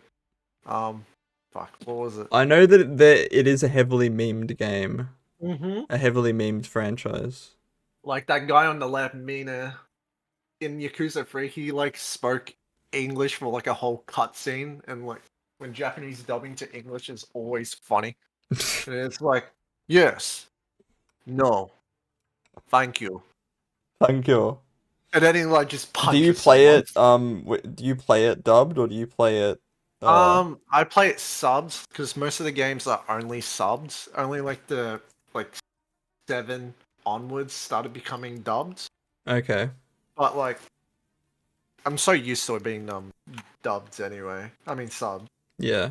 Speaker 2: fuck, what was it?
Speaker 1: I know that it is a heavily memed game,
Speaker 2: Mm-hmm.
Speaker 1: a heavily memed franchise.
Speaker 2: Like that guy on the left, Mina, in Yakuza 3, he like spoke English for like a whole cutscene, and like when Japanese dubbing to English is always funny. And it's like, yes, no, thank you.
Speaker 1: Thank you.
Speaker 2: And then he like just punches.
Speaker 1: Do you play
Speaker 2: someone.
Speaker 1: it? Do you play it dubbed or do you play it?
Speaker 2: I play it subs because most of the games are only subs. Only like the 7 onwards started becoming dubbed.
Speaker 1: Okay.
Speaker 2: But like, I'm so used to it being dubbed anyway. I mean subbed.
Speaker 1: Yeah.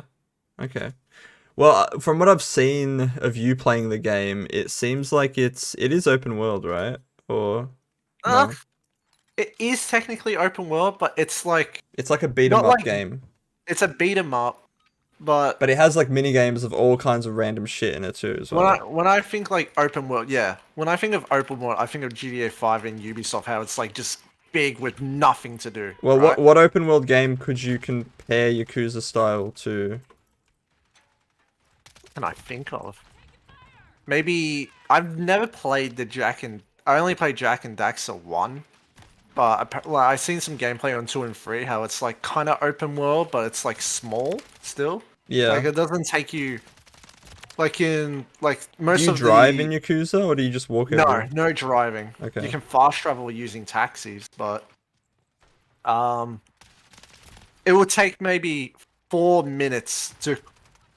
Speaker 1: Okay. Well, from what I've seen of you playing the game, it seems like it is open world, right? Or no?
Speaker 2: It is technically open world, but it's like
Speaker 1: It's like a beat 'em
Speaker 2: not
Speaker 1: up
Speaker 2: like-
Speaker 1: game.
Speaker 2: it's a beat 'em up, but
Speaker 1: it has like mini games of all kinds of random shit in it too as well.
Speaker 2: when I think like open world, yeah. When I think of open world, I think of GTA 5 and Ubisoft, how it's like just big with nothing to do.
Speaker 1: Well,
Speaker 2: right?
Speaker 1: what open world game could you compare Yakuza style to?
Speaker 2: Can I think of? Maybe I've never played I only played Jack and Daxter 1, but I've seen some gameplay on 2 and 3. How it's like kind of open world, but it's like small still.
Speaker 1: Yeah.
Speaker 2: Like it doesn't take you like in like most
Speaker 1: Do you
Speaker 2: of
Speaker 1: drive
Speaker 2: the...
Speaker 1: in Yakuza or do you just walk
Speaker 2: No,
Speaker 1: everywhere?
Speaker 2: no driving.
Speaker 1: Okay.
Speaker 2: You can fast travel using taxis, but it will take maybe 4 minutes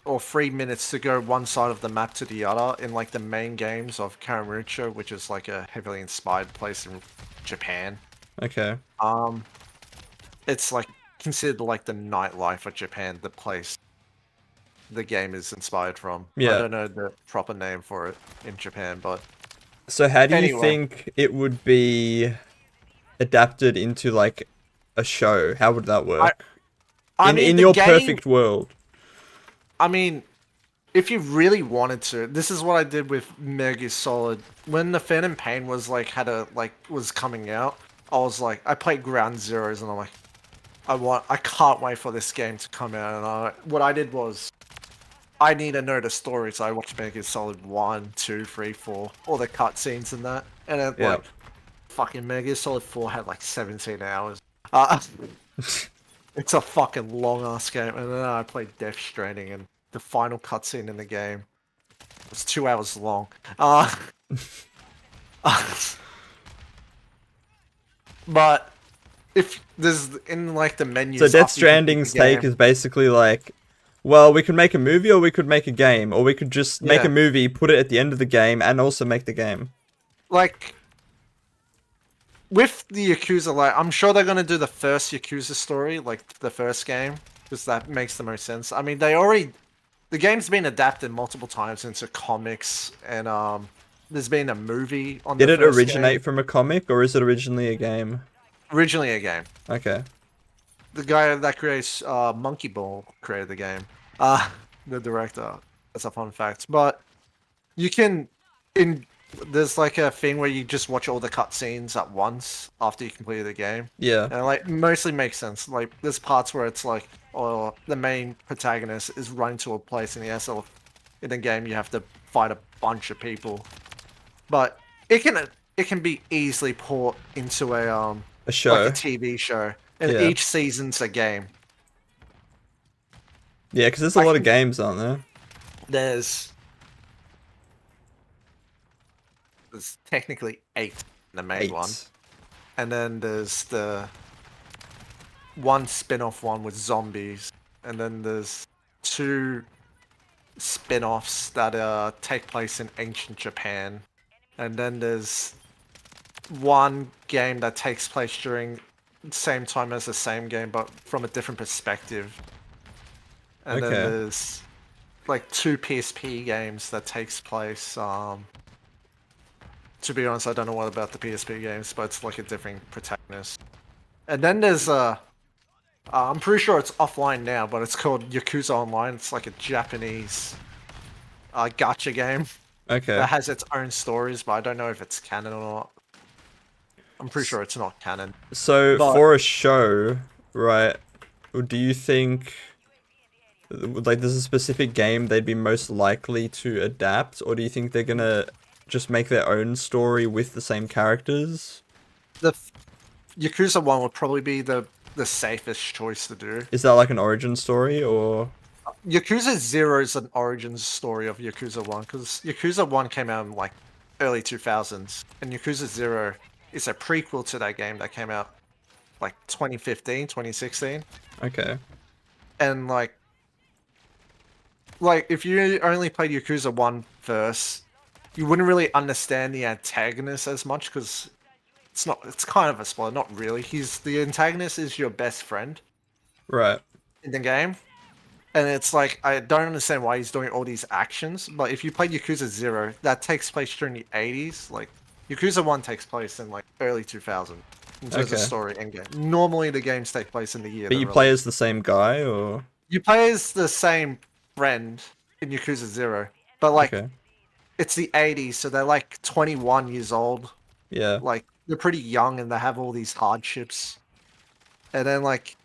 Speaker 2: or 3 minutes to go one side of the map to the other in like the main games of Kamurocho, which is like a heavily inspired place in Japan.
Speaker 1: Okay.
Speaker 2: It's like considered like the nightlife of Japan, the place the game is inspired from.
Speaker 1: Yeah.
Speaker 2: I don't know the proper name for it in Japan, but
Speaker 1: So how do you
Speaker 2: Anyway.
Speaker 1: think it would be adapted into like a show? How would that work?
Speaker 2: I mean,
Speaker 1: in
Speaker 2: the
Speaker 1: your
Speaker 2: game-
Speaker 1: perfect world.
Speaker 2: I mean, if you really wanted to, this is what I did with Metal Gear Solid. When the Phantom Pain was like was coming out, I was like, I played Ground Zeroes, and I'm like, I can't wait for this game to come out. And what I did was, I need to know the story, so I watched Metal Gear Solid 1, 2, 3, 4, all the cutscenes and that, and then
Speaker 1: Yeah.
Speaker 2: like, fucking Metal Gear Solid 4 had like 17 hours. It's a fucking long ass game, and then I played Death Stranding, and the final cutscene in the game was 2 hours long. But if there's in like the menus,
Speaker 1: So Death
Speaker 2: after you complete
Speaker 1: Stranding's
Speaker 2: the
Speaker 1: take
Speaker 2: game-
Speaker 1: is basically like, well, we could make a movie or we could make a game, or we could just make
Speaker 2: Yeah.
Speaker 1: a movie, put it at the end of the game, and also make the game.
Speaker 2: like with the Yakuza, like I'm sure they're gonna do the first Yakuza story, like the first game, because that makes the most sense. I mean, the game's been adapted multiple times into comics, and there's been a movie on.
Speaker 1: Did
Speaker 2: the
Speaker 1: it
Speaker 2: first
Speaker 1: originate
Speaker 2: game.
Speaker 1: from a comic, or is it originally a game?
Speaker 2: Originally a game.
Speaker 1: Okay.
Speaker 2: The guy that creates Monkey Ball created the game. The director. That's a fun fact. But you can there's like a thing where you just watch all the cutscenes at once after you complete the game.
Speaker 1: Yeah.
Speaker 2: And it, like mostly makes sense. Like there's parts where it's like, oh, the main protagonist is running to a place in the game you have to fight a bunch of people. But it can be easily put into a
Speaker 1: show.
Speaker 2: like a TV show. And
Speaker 1: Yeah.
Speaker 2: each season's a game.
Speaker 1: Yeah, because there's a lot of games, aren't there?
Speaker 2: There's technically 8 in the main one. And then there's the one spin-off one with zombies. And then there's 2 spin-offs that take place in ancient Japan. And then there's one game that takes place during the same time as the same game, but from a different perspective. And then
Speaker 1: Okay.
Speaker 2: there's like 2 PSP games that takes place. To be honest, I don't know what about the PSP games, but it's like a different protagonist. And then there's I'm pretty sure it's offline now, but it's called Yakuza Online. It's like a Japanese gacha game
Speaker 1: Okay.
Speaker 2: that has its own stories, but I don't know if it's canon or not. I'm pretty sure it's not canon.
Speaker 1: So
Speaker 2: But-
Speaker 1: for a show, right? Do you think like there's a specific game they'd be most likely to adapt, or do you think they're gonna just make their own story with the same characters?
Speaker 2: The Yakuza 1 would probably be the safest choice to do.
Speaker 1: Is that like an origin story, or?
Speaker 2: Yakuza 0 is an origin story of Yakuza 1, because Yakuza 1 came out in like early 2000s, and Yakuza 0 is a prequel to that game that came out like 2015, 2016.
Speaker 1: Okay.
Speaker 2: And like if you only played Yakuza 1 first, you wouldn't really understand the antagonist as much, because it's kind of a spoiler, not really. The antagonist is your best friend
Speaker 1: Right.
Speaker 2: in the game. And it's like, I don't understand why he's doing all these actions, but if you played Yakuza 0, that takes place during the 80s. Like, Yakuza 1 takes place in like early 2000 in terms of story and game. Normally the games take place in the year.
Speaker 1: But you play as the same guy, or?
Speaker 2: You play as the same friend in Yakuza 0, but like,
Speaker 1: Okay.
Speaker 2: it's the 80s, so they're like 21 years old.
Speaker 1: Yeah.
Speaker 2: Like, they're pretty young and they have all these hardships. And then like,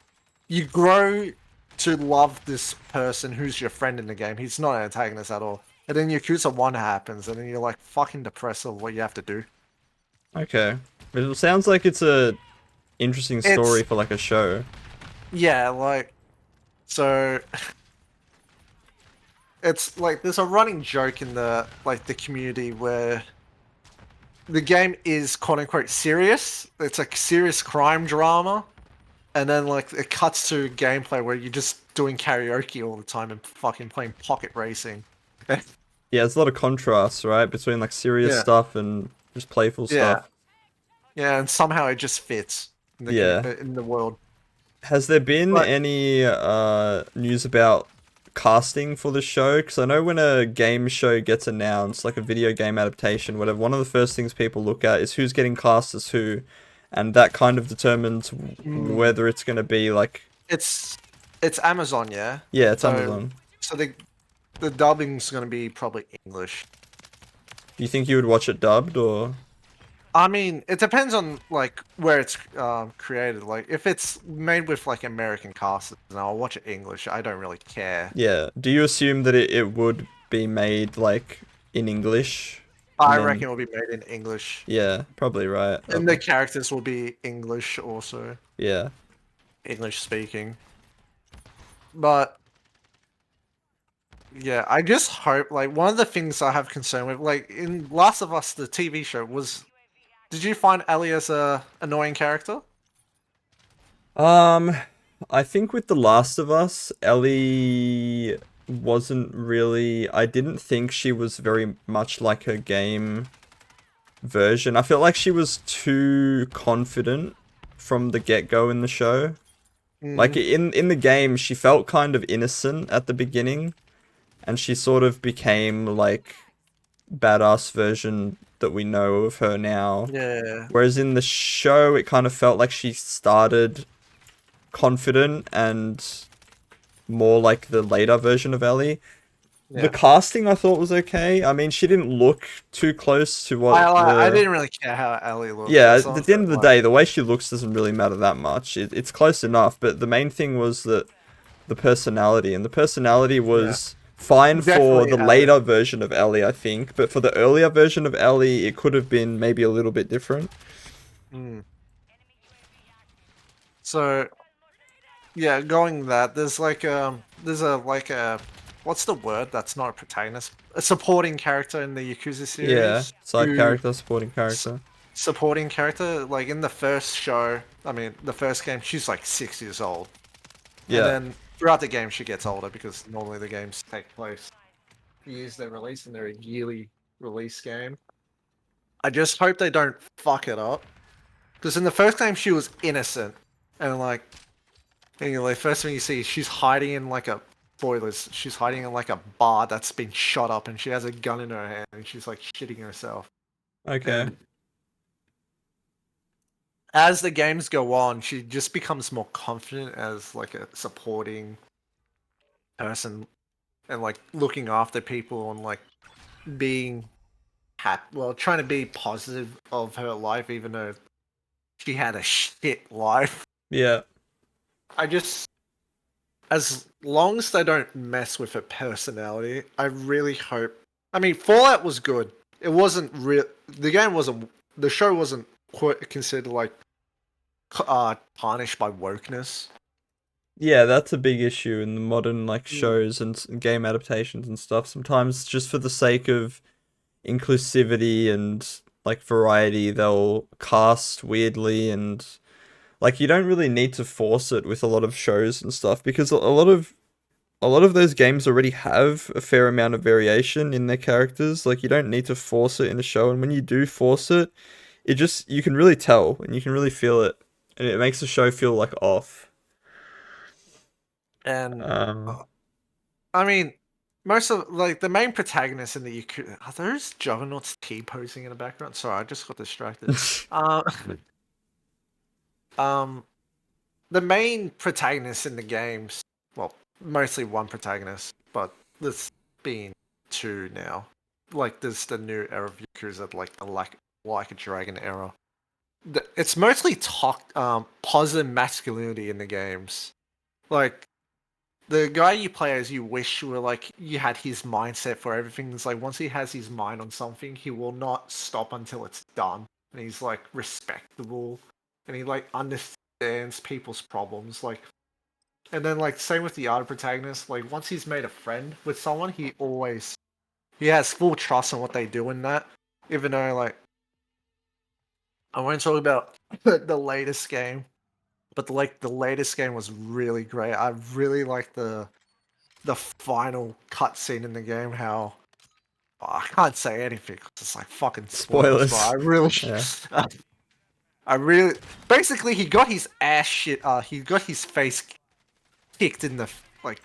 Speaker 2: you grow to love this person who's your friend in the game. He's not an antagonist at all. And then Yakuza 1 happens, and then you're like fucking depressed of what you have to do.
Speaker 1: Okay. But it sounds like it's a interesting story for like a show.
Speaker 2: Yeah, like, so it's like there's a running joke in the community where the game is quote unquote serious. It's like serious crime drama. And then, like, it cuts to gameplay where you're just doing karaoke all the time and fucking playing pocket racing.
Speaker 1: Yeah, there's a lot of contrast, right? Between, like, serious stuff and just playful stuff.
Speaker 2: Yeah, and somehow it just fits in the world.
Speaker 1: Has there been any news about casting for the show? Because I know when a game show gets announced, like a video game adaptation, whatever, one of the first things people look at is who's getting cast as who. And that kind of determines whether it's going to be like...
Speaker 2: It's Amazon, yeah?
Speaker 1: Yeah, it's Amazon.
Speaker 2: So the dubbing's going to be probably English.
Speaker 1: Do you think you would watch it dubbed, or...?
Speaker 2: I mean, it depends on, like, where it's created. Like, if it's made with, like, American cast, then I'll watch it English. I don't really care.
Speaker 1: Yeah. Do you assume that it would be made, like, in English?
Speaker 2: I reckon it will be made in English.
Speaker 1: Yeah, probably right.
Speaker 2: And the characters will be English also.
Speaker 1: Yeah.
Speaker 2: English speaking. But yeah, I just hope, like, one of the things I have concern with, like, in Last of Us, the TV show, did you find Ellie as a annoying character?
Speaker 1: I think with The Last of Us, Ellie wasn't really... I didn't think she was very much like her game version. I felt like she was too confident from the get-go in the show. Like, in the game, she felt kind of innocent at the beginning, and she sort of became, like, badass version that we know of her now.
Speaker 2: Yeah.
Speaker 1: Whereas in the show, it kind of felt like she started confident and more like the later version of Ellie. Yeah. The casting I thought was okay. I mean, she didn't look too close to what
Speaker 2: I didn't really care how Ellie looked.
Speaker 1: Yeah, at the end of the day, the way she looks doesn't really matter that much. It's close enough, but the main thing was that the personality, and the personality was fine for the later version of Ellie, I think, but for the earlier version of Ellie, it could have been maybe a little bit different.
Speaker 2: So yeah, going that, there's a what's the word that's not a protagonist? A supporting character in the Yakuza series.
Speaker 1: Yeah, side character, supporting character.
Speaker 2: Supporting character, like in the first show, I mean, the first game, she's like 6 years old. Yeah. And then throughout the game, she gets older because normally the games take place years they're released and they're a yearly release game. I just hope they don't fuck it up. Because in the first game, she was innocent. And like, anyway, first thing you see, she's hiding in like a spoilers. She's hiding in like a bar that's been shot up, and she has a gun in her hand, and she's like shitting herself.
Speaker 1: Okay.
Speaker 2: And as the games go on, she just becomes more confident as like a supporting person, and like looking after people and like being trying to be positive of her life, even though she had a shit life.
Speaker 1: Yeah.
Speaker 2: As long as they don't mess with her personality, I really hope. I mean, Fallout was good. It wasn't real. The game wasn't. The show wasn't considered like tarnished by wokeness.
Speaker 1: Yeah, that's a big issue in the modern like shows and game adaptations and stuff. Sometimes just for the sake of inclusivity and like variety, they'll cast weirdly, and like you don't really need to force it with a lot of shows and stuff, because a lot of those games already have a fair amount of variation in their characters. Like you don't need to force it in a show, and when you do force it, you can really tell and you can really feel it, and it makes the show feel like off.
Speaker 2: And I mean, most of like the main protagonists in the Yakuza. Are those juggernauts T-posing in the background? Sorry, I just got distracted. The main protagonists in the games, well, mostly one protagonist, but there's been two now. Like there's the new era of Yakuza, like the like a Dragon era. It's mostly positive masculinity in the games. Like the guy you play as, you wish you were like you had his mindset for everything. It's like once he has his mind on something, he will not stop until it's done. And he's like respectable, and he like understands people's problems. Like, and then like same with the other protagonist. Like once he's made a friend with someone, he has full trust in what they do in that. Even though like I won't talk about the latest game. But the latest game was really great. I really like the final cutscene in the game. How I can't say anything because it's like fucking spoilers. But I really, I really, basically he got his ass shit. He got his face kicked in the like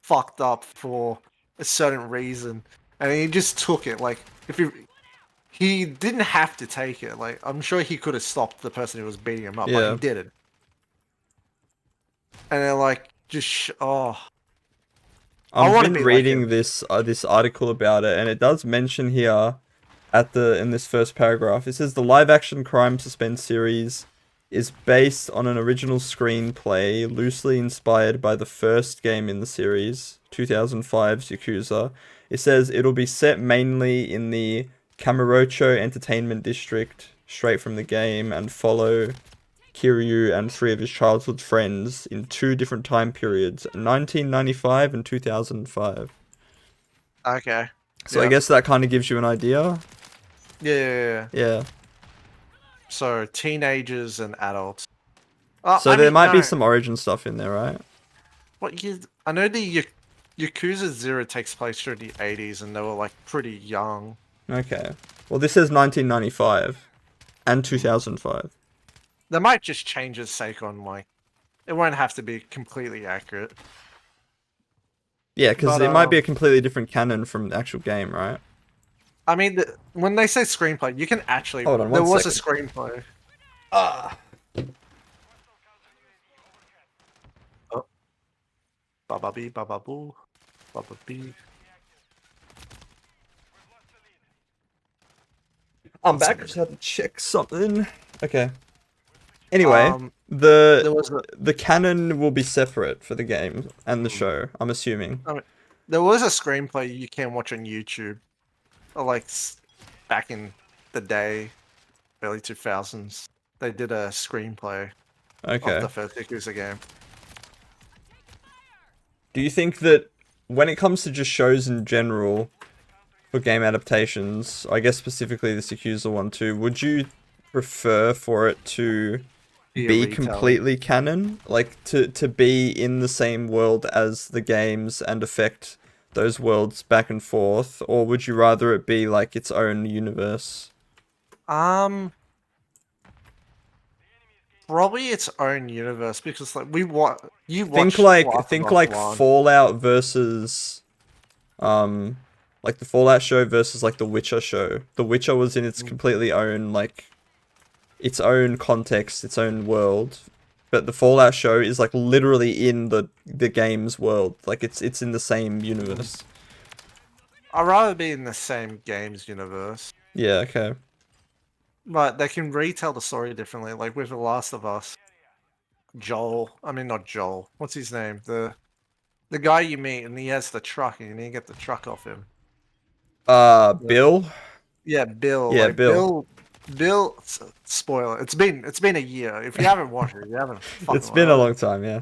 Speaker 2: fucked up for a certain reason, and he just took it. Like if he didn't have to take it. Like I'm sure he could have stopped the person who was beating him up, but he didn't. And they're like, I've been
Speaker 1: reading this article about it, and it does mention here in this first paragraph. It says the live-action crime suspense series is based on an original screenplay loosely inspired by the first game in the series, 2005's Yakuza. It says it'll be set mainly in the Kamurocho Entertainment District, straight from the game, and follow Kiryu and three of his childhood friends in two different time periods, 1995 and 2005.
Speaker 2: Okay.
Speaker 1: So I guess that kind of gives you an idea.
Speaker 2: Yeah. So teenagers and adults.
Speaker 1: So there might be some origin stuff in there, right?
Speaker 2: I know the Yakuza 0 takes place through the 80s, and they were like pretty young.
Speaker 1: Okay. Well, this says 1995 and 2005.
Speaker 2: They might just change its sake on, like, it won't have to be completely accurate.
Speaker 1: Yeah, because it might be a completely different canon from the actual game, right?
Speaker 2: I mean, when they say screenplay, you can actually...
Speaker 1: Hold on,
Speaker 2: there was a screenplay. Oh. Ba-ba-bee, ba-ba-boo, ba-ba-bee.
Speaker 1: I'm back. I just had to check something. Okay. Anyway, the canon will be separate for the game and the show, I'm assuming.
Speaker 2: I mean, there was a screenplay you can watch on YouTube, like back in the day, early 2000s. They did a screenplay of the first Yakuza game.
Speaker 1: Do you think that when it comes to just shows in general for game adaptations, I guess specifically this Yakuza one too, would you prefer for it to be completely canon, like to be in the same world as the games and affect those worlds back and forth, or would you rather it be like its own universe?
Speaker 2: Probably its own universe, because like
Speaker 1: think like Fallout versus like the Fallout show versus like the Witcher show. The Witcher was in its completely own like its own context, its own world, but the Fallout show is like literally in the game's world. Like it's in the same universe.
Speaker 2: I'd rather be in the same game's universe.
Speaker 1: Yeah, okay.
Speaker 2: but they can retell the story differently. Like with The Last of Us, not Joel. What's his name? The guy you meet and he has the truck and you get the truck off him.
Speaker 1: Bill?
Speaker 2: Yeah, Bill.
Speaker 1: Yeah,
Speaker 2: Like
Speaker 1: Bill.
Speaker 2: Bill. Spoiler. It's been a year. If you haven't watched it, you haven't.
Speaker 1: It's been a long time, yeah.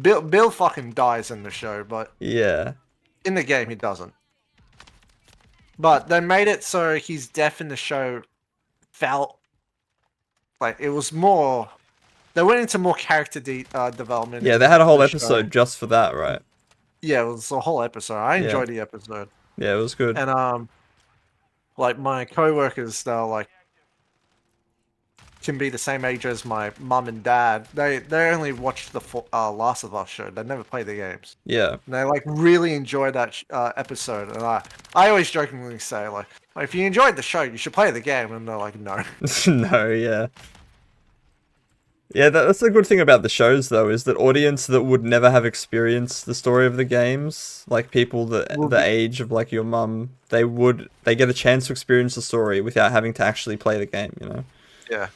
Speaker 2: Bill fucking dies in the show, but
Speaker 1: Yeah.
Speaker 2: in the game he doesn't. But they made it so his death in the show felt like it was more. They went into more character development.
Speaker 1: Yeah, they had a whole episode just for that, right?
Speaker 2: Yeah, it was a whole episode. I enjoyed the episode.
Speaker 1: Yeah, it was good.
Speaker 2: And like my coworkers, they're like can be the same age as my mum and dad. They only watched the Last of Us show. They never play the games.
Speaker 1: Yeah.
Speaker 2: And they like really enjoyed that episode. And I always jokingly say like, if you enjoyed the show, you should play the game. And they're like, no.
Speaker 1: No, yeah. Yeah, that's the good thing about the shows, though, is that audience that would never have experienced the story of the games, like people that the age of like your mum, they get a chance to experience the story without having to actually play the game, you know?
Speaker 2: Yeah.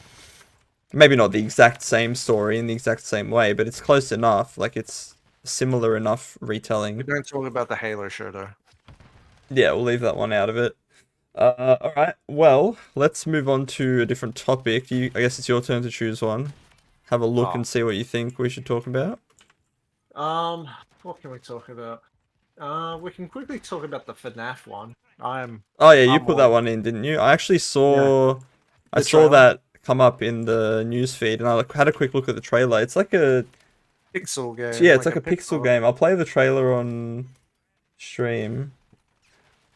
Speaker 1: Maybe not the exact same story in the exact same way, but it's close enough. Like, it's similar enough retelling.
Speaker 2: We don't talk about the Halo show, though.
Speaker 1: Yeah, we'll leave that one out of it. Alright, well, let's move on to a different topic. I guess it's your turn to choose one. Have a look and see what you think we should talk about.
Speaker 2: What can we talk about? We can quickly talk about the FNAF one.
Speaker 1: Oh yeah, you put that one in, didn't you? I actually saw... Yeah. I saw that come up in the news feed, and I had a quick look at the trailer. It's like a...
Speaker 2: pixel game.
Speaker 1: Yeah, it's like a pixel game. I'll play the trailer on stream.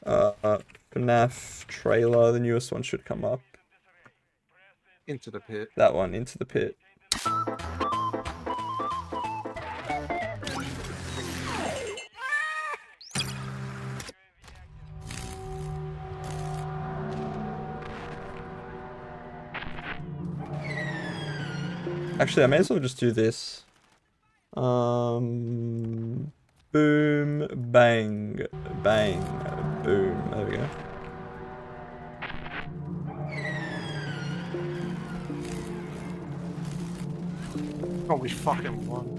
Speaker 1: FNAF trailer, the newest one should come up.
Speaker 2: Into the Pit.
Speaker 1: That one, Into the Pit. Actually, I may as well just do this. Boom, bang, bang, boom. There we go.
Speaker 2: Oh, we fucking won.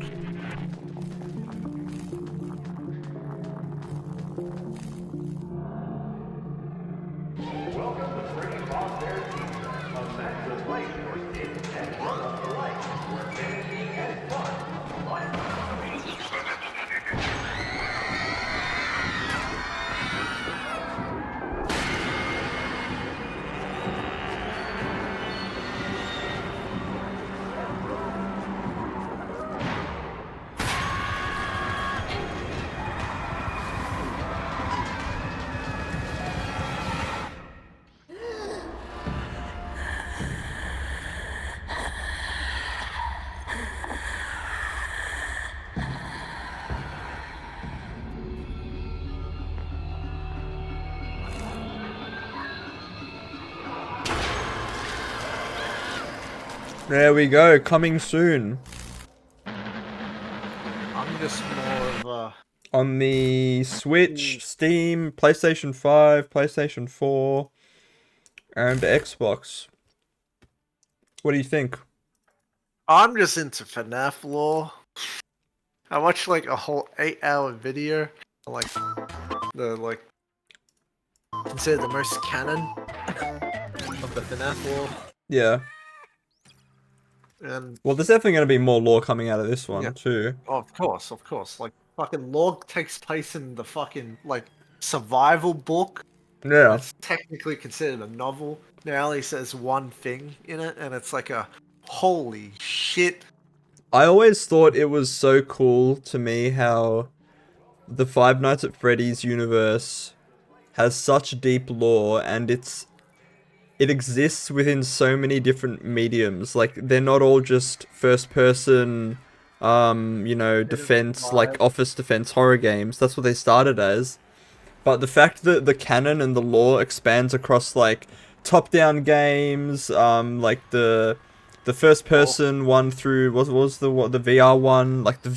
Speaker 1: There we go, coming soon.
Speaker 2: I'm just more of a...
Speaker 1: On the Switch, Steam, PlayStation 5, PlayStation 4, and Xbox. What do you think?
Speaker 2: I'm just into FNAF lore. I watched like a whole 8-hour video. Like, considered the most canon of the FNAF lore.
Speaker 1: Yeah.
Speaker 2: And
Speaker 1: well, there's definitely going to be more lore coming out of this one, too.
Speaker 2: Oh, of course. Like, fucking lore takes place in the fucking, like, survival book.
Speaker 1: Yeah.
Speaker 2: It's technically considered a novel. Now only says one thing in it, and it's like a holy shit.
Speaker 1: I always thought it was so cool to me how the Five Nights at Freddy's universe has such deep lore, and it exists within so many different mediums. Like, they're not all just first person, defense, like office defense horror games. That's what they started as. But the fact that the canon and the lore expands across, like, top-down games, like the first person one through, what was the VR one? Like the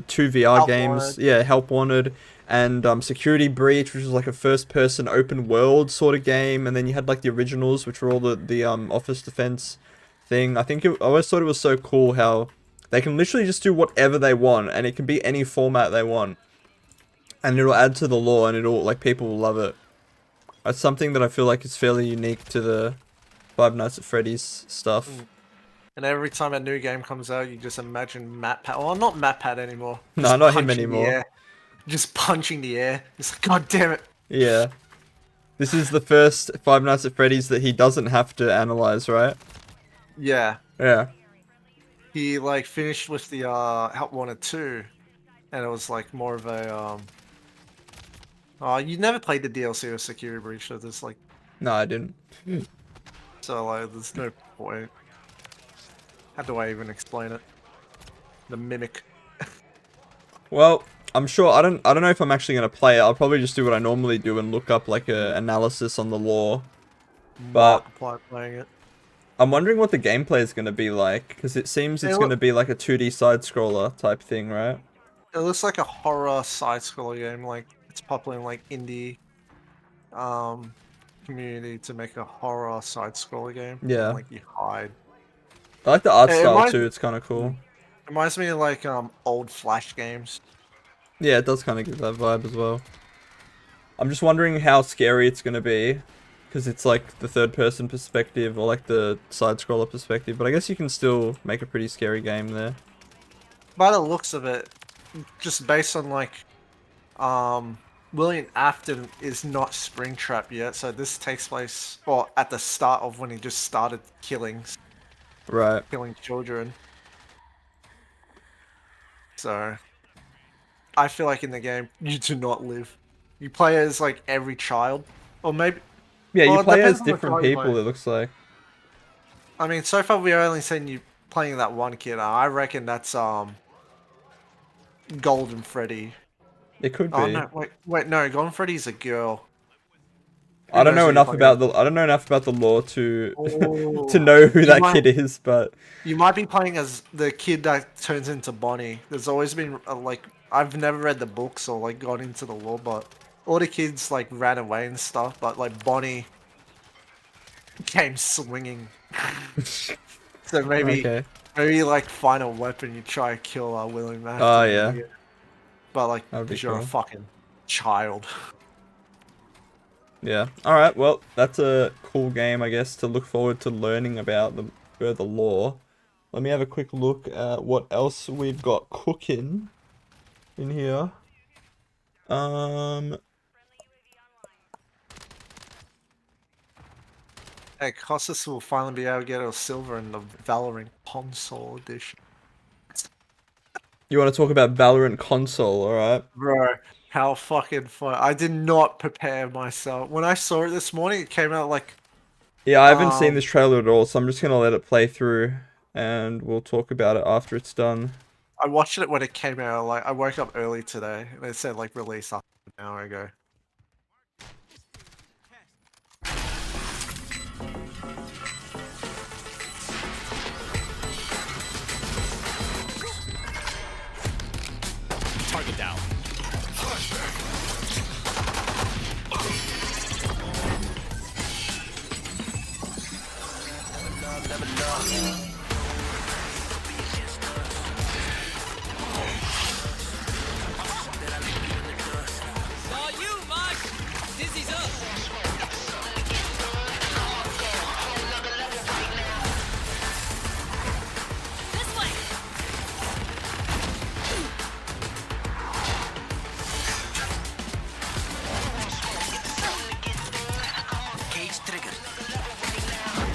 Speaker 1: two VR games. Yeah, Help Wanted. and Security Breach, which was like a first-person open world sort of game, and then you had like the originals, which were all the office defense thing. I always thought it was so cool how they can literally just do whatever they want, and it can be any format they want, and it'll add to the lore, and it'll like people will love it. That's something that I feel like is fairly unique to the Five Nights at Freddy's stuff.
Speaker 2: And every time a new game comes out, you just imagine MatPat. Well, not MatPat anymore.
Speaker 1: No, not him anymore.
Speaker 2: Just punching the air. It's like, God damn it.
Speaker 1: Yeah. This is the first Five Nights at Freddy's that he doesn't have to analyze, right?
Speaker 2: Yeah.
Speaker 1: Yeah.
Speaker 2: He like finished with the Help Wanted 2, and it was like more of a oh, you never played the DLC of Security Breach, so there's like
Speaker 1: No, I didn't.
Speaker 2: so like there's no point. How do I even explain it? The mimic.
Speaker 1: Well, I'm sure I don't know if I'm actually gonna play it. I'll probably just do what I normally do and look up like a analysis on the lore. But
Speaker 2: Playing it.
Speaker 1: I'm wondering what the gameplay is gonna be like, because it seems it's gonna be like a 2D side scroller type thing, right?
Speaker 2: It looks like a horror side scroller game. Like it's popular in like indie community to make a horror side scroller game.
Speaker 1: Yeah.
Speaker 2: And, like you hide.
Speaker 1: I like the art style too. It's kind of cool.
Speaker 2: It reminds me of like old Flash games.
Speaker 1: Yeah, it does kind of give that vibe as well. I'm just wondering how scary it's gonna be, because it's like the third person perspective or like the side scroller perspective, but I guess you can still make a pretty scary game there.
Speaker 2: By the looks of it, just based on like William Afton is not Springtrap yet, so this takes place at the start of when he just started killing children. So I feel like in the game you do not live. You play as like every child, or maybe.
Speaker 1: Yeah,
Speaker 2: well,
Speaker 1: you play as different people. It looks like.
Speaker 2: I mean, so far we've only seen you playing that one kid. I reckon that's Golden Freddy.
Speaker 1: It could be.
Speaker 2: Oh no! Wait, no. Golden Freddy's a girl.
Speaker 1: I don't know enough about the lore to to know who that kid is, but
Speaker 2: you might be playing as the kid that turns into Bonnie. There's always been like I've never read the books or like got into the lore, but all the kids like ran away and stuff. But like Bonnie came swinging, so maybe like final weapon you try to kill William Afton.
Speaker 1: Oh yeah.
Speaker 2: But like, because you're a fucking child.
Speaker 1: Yeah. Alright, well, that's a cool game, I guess, to look forward to learning about the further lore. Let me have a quick look at what else we've got cooking in here.
Speaker 2: Hey, Costas will finally be able to get a silver in the Valorant console edition.
Speaker 1: You want to talk about Valorant console, alright?
Speaker 2: Bro, how fucking fun. I did not prepare myself. When I saw it this morning, it came out like...
Speaker 1: Yeah, I haven't seen this trailer at all, so I'm just going to let it play through, and we'll talk about it after it's done.
Speaker 2: I watched it when it came out, like, I woke up early today, and it said, like, release up an hour ago.
Speaker 8: Target down.
Speaker 3: All you, Mark. Dizzy's up. This way.
Speaker 8: Cage trigger.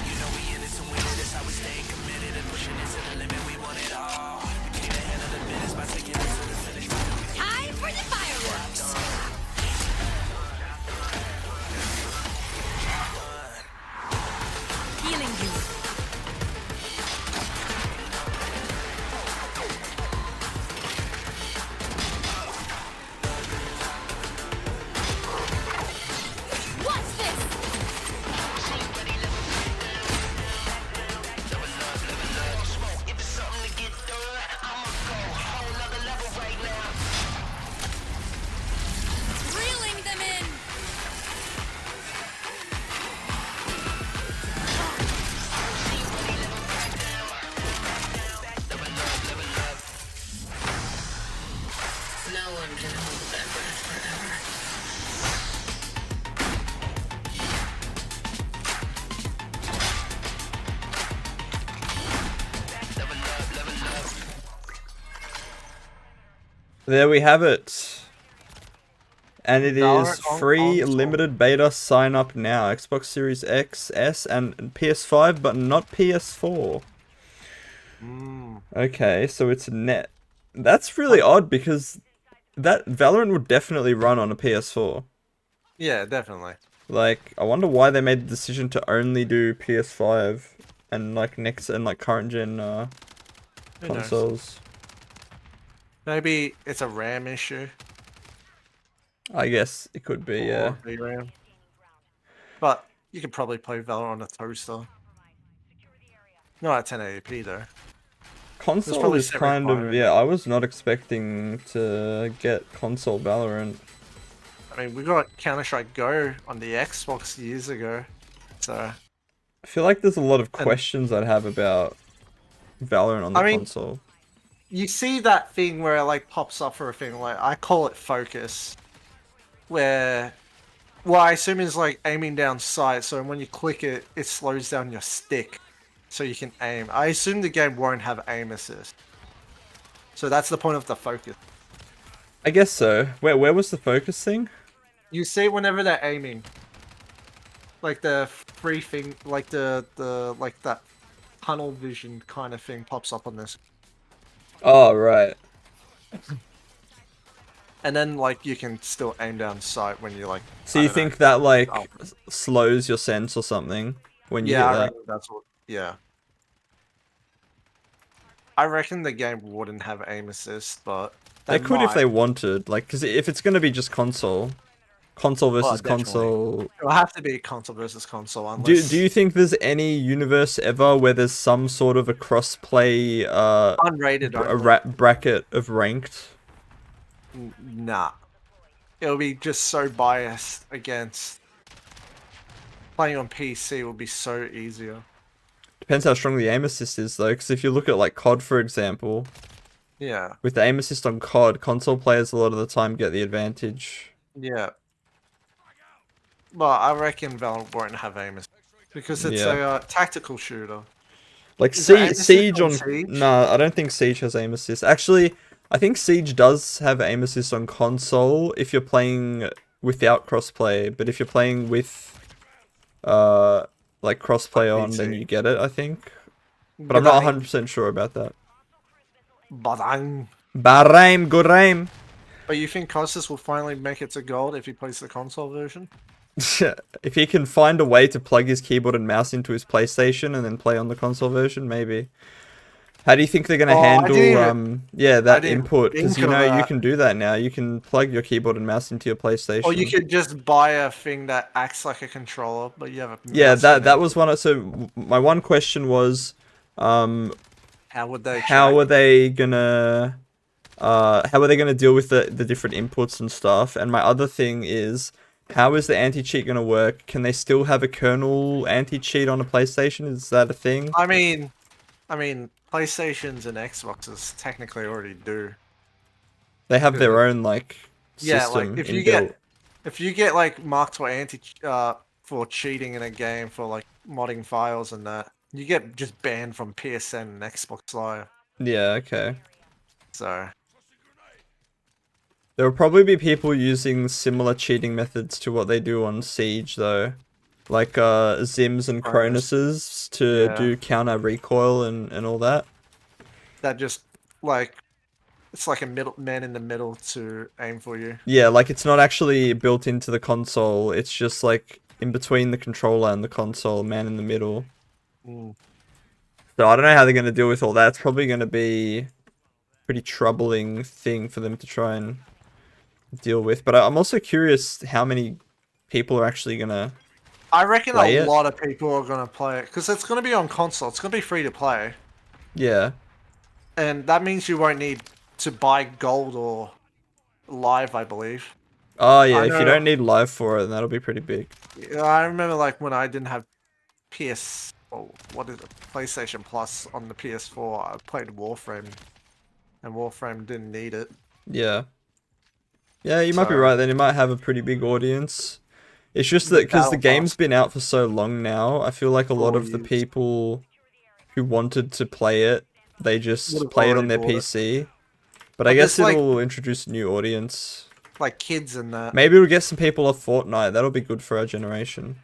Speaker 8: You know we in it to win it. That's how we stay committed and pushing it to the limit. We want it all. We came ahead of the business by taking it to the finish.
Speaker 3: Time for the fireworks.
Speaker 1: There we have it. And it
Speaker 2: Valorant
Speaker 1: is
Speaker 2: on
Speaker 1: free
Speaker 2: console.
Speaker 1: limited beta sign up now. Xbox Series X, S, and PS5, but not PS4. Okay, so it's net. That's really odd because that Valorant would definitely run on a PS4.
Speaker 2: Yeah, definitely.
Speaker 1: Like, I wonder why they made the decision to only do PS5 and like next and like current gen
Speaker 2: Who knows?
Speaker 1: consoles.
Speaker 2: Maybe it's a RAM issue.
Speaker 1: I guess it could be, yeah.
Speaker 2: Or VRAM. But you could probably play Valorant on a toaster. Not at 1080p though.
Speaker 1: Console
Speaker 2: probably
Speaker 1: is
Speaker 2: set
Speaker 1: kind of,
Speaker 2: requirement.
Speaker 1: yeah, I was not expecting to get console Valorant.
Speaker 2: I mean, we got Counter-Strike Go on the Xbox years ago. So,
Speaker 1: I feel like there's a lot of questions I'd have about Valorant on the
Speaker 2: I mean,
Speaker 1: console.
Speaker 2: you see that thing where it like pops up for a thing, like I call it focus. Where, well, I assume it's like aiming down sight, so when you click it, it slows down your stick so you can aim. I assume the game won't have aim assist. So that's the point of the focus.
Speaker 1: I guess so. Where was the focus thing?
Speaker 2: You see it whenever they're aiming. Like the free thing, like like that tunnel vision kind of thing pops up on this.
Speaker 1: Oh, right.
Speaker 2: And then like you can still aim down sight when you like.
Speaker 1: So you think that like slows your sense or something when you
Speaker 2: Yeah,
Speaker 1: hit
Speaker 2: I
Speaker 1: that?
Speaker 2: reckon that's what. Yeah. I reckon the game wouldn't have aim assist, but
Speaker 1: They could if
Speaker 2: might.
Speaker 1: they wanted, like, because if it's gonna be just console versus
Speaker 2: definitely.
Speaker 1: console.
Speaker 2: It'll have to be console versus console, unless
Speaker 1: Do you think there's any universe ever where there's some sort of a cross-play
Speaker 2: unrated only.
Speaker 1: bracket of ranked?
Speaker 2: Nah. It'll be just so biased against playing on PC will be so easier.
Speaker 1: Depends how strong the aim assist is though, because if you look at like COD for example,
Speaker 2: Yeah.
Speaker 1: with the aim assist on COD, console players a lot of the time get the advantage.
Speaker 2: Yeah. But I reckon Valorant won't have aim assist because it's a tactical shooter.
Speaker 1: Like
Speaker 2: Is there aim assist
Speaker 1: Siege
Speaker 2: on
Speaker 1: on
Speaker 2: Siege?
Speaker 1: no, I don't think Siege has aim assist. Actually, I think Siege does have aim assist on console if you're playing without crossplay, but if you're playing with like crossplay on, then you get it, I think. But I'm not 100% sure about that.
Speaker 2: Badang.
Speaker 1: Bahrain, good aim.
Speaker 2: But you think Costas will finally make it to gold if he plays the console version?
Speaker 1: If he can find a way to plug his keyboard and mouse into his PlayStation and then play on the console version, maybe. How do you think they're gonna handle that input? Because you know you can do that now. You can plug your keyboard and mouse into your PlayStation.
Speaker 2: Or you could just buy a thing that acts like a controller, but you have a
Speaker 1: yeah.
Speaker 2: mouse in
Speaker 1: That
Speaker 2: it.
Speaker 1: was one. So my one question was,
Speaker 2: How would they?
Speaker 1: how are they gonna deal with the different inputs and stuff? And my other thing is, how is the anti-cheat gonna work? Can they still have a kernel anti-cheat on a PlayStation? Is that a thing?
Speaker 2: I mean, PlayStations and Xboxes technically already do.
Speaker 1: They have their own like
Speaker 2: Yeah,
Speaker 1: system
Speaker 2: like
Speaker 1: inbuilt.
Speaker 2: if you get like marked for for cheating in a game for like modding files and that, you get just banned from PSN and Xbox Live.
Speaker 1: Yeah, okay.
Speaker 2: So
Speaker 1: There will probably be people using similar cheating methods to what they do on Siege, though. Like, Zims and Cronuses to do counter recoil and all that.
Speaker 2: that just like it's like a man in the middle to aim for you.
Speaker 1: Yeah, like, it's not actually built into the console. It's just, like, in between the controller and the console, man in the middle.
Speaker 2: Mm.
Speaker 1: So I don't know how they're going to deal with all that. It's probably going to be a pretty troubling thing for them to try and deal with. But I'm also curious how many people are actually going to
Speaker 2: I reckon
Speaker 1: play
Speaker 2: a
Speaker 1: it.
Speaker 2: lot of people are going to play it because it's going to be on console. It's going to be free to play.
Speaker 1: Yeah.
Speaker 2: And that means you won't need to buy gold or live, I believe.
Speaker 1: Oh, yeah, if you don't need live for it, then that'll be pretty big.
Speaker 2: Yeah, I remember like when I didn't have PlayStation Plus on the PS4, I played Warframe. And Warframe didn't need it.
Speaker 1: Yeah. Yeah, you might be right then. It might have a pretty big audience. It's just that because the game's been out for so long now, I feel like a lot of the people who wanted to play it, they just play it on their PC. But I
Speaker 2: But
Speaker 1: guess
Speaker 2: there's, like-
Speaker 1: it'll introduce a new audience.
Speaker 2: Like kids and that.
Speaker 1: Maybe we'll get some people off Fortnite. That'll be good for our generation.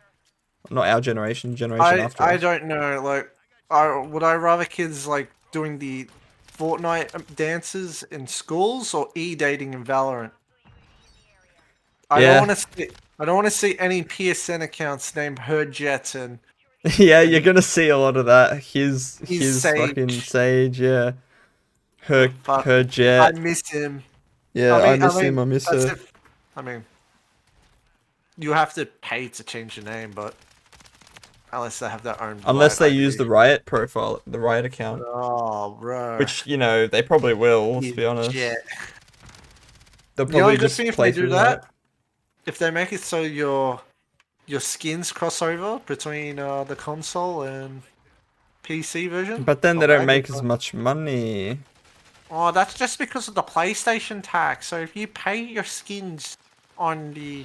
Speaker 1: Not our generation, generation after.
Speaker 2: I don't know. Like, would I rather kids like doing the Fortnite dances in schools or dating in Valorant? I
Speaker 1: Yeah.
Speaker 2: don't want to see. I don't want to see any PSN accounts named Herjet and
Speaker 1: Yeah, you're gonna see a lot of that. His
Speaker 2: Sage.
Speaker 1: fucking Sage, yeah. Her
Speaker 2: fuck.
Speaker 1: her
Speaker 2: I
Speaker 1: Jet.
Speaker 2: miss him.
Speaker 1: Yeah, I miss him. I miss
Speaker 2: that's
Speaker 1: her.
Speaker 2: if- I mean, you have to pay to change your name, but unless they have their own.
Speaker 1: Unless they
Speaker 2: Riot
Speaker 1: use
Speaker 2: ID.
Speaker 1: the Riot profile, the Riot account,
Speaker 2: Oh, bro.
Speaker 1: which they probably will. Let's be honest.
Speaker 2: Yeah.
Speaker 1: They'll
Speaker 2: You know
Speaker 1: probably
Speaker 2: a good
Speaker 1: just
Speaker 2: thing if
Speaker 1: play
Speaker 2: they do
Speaker 1: through
Speaker 2: that?
Speaker 1: Riot.
Speaker 2: If they make it so your skins cross over between the console and PC version.
Speaker 1: But then they
Speaker 2: Okay,
Speaker 1: don't make
Speaker 2: good
Speaker 1: as
Speaker 2: point.
Speaker 1: much money.
Speaker 2: Oh, that's just because of the PlayStation tax. So if you pay your skins on the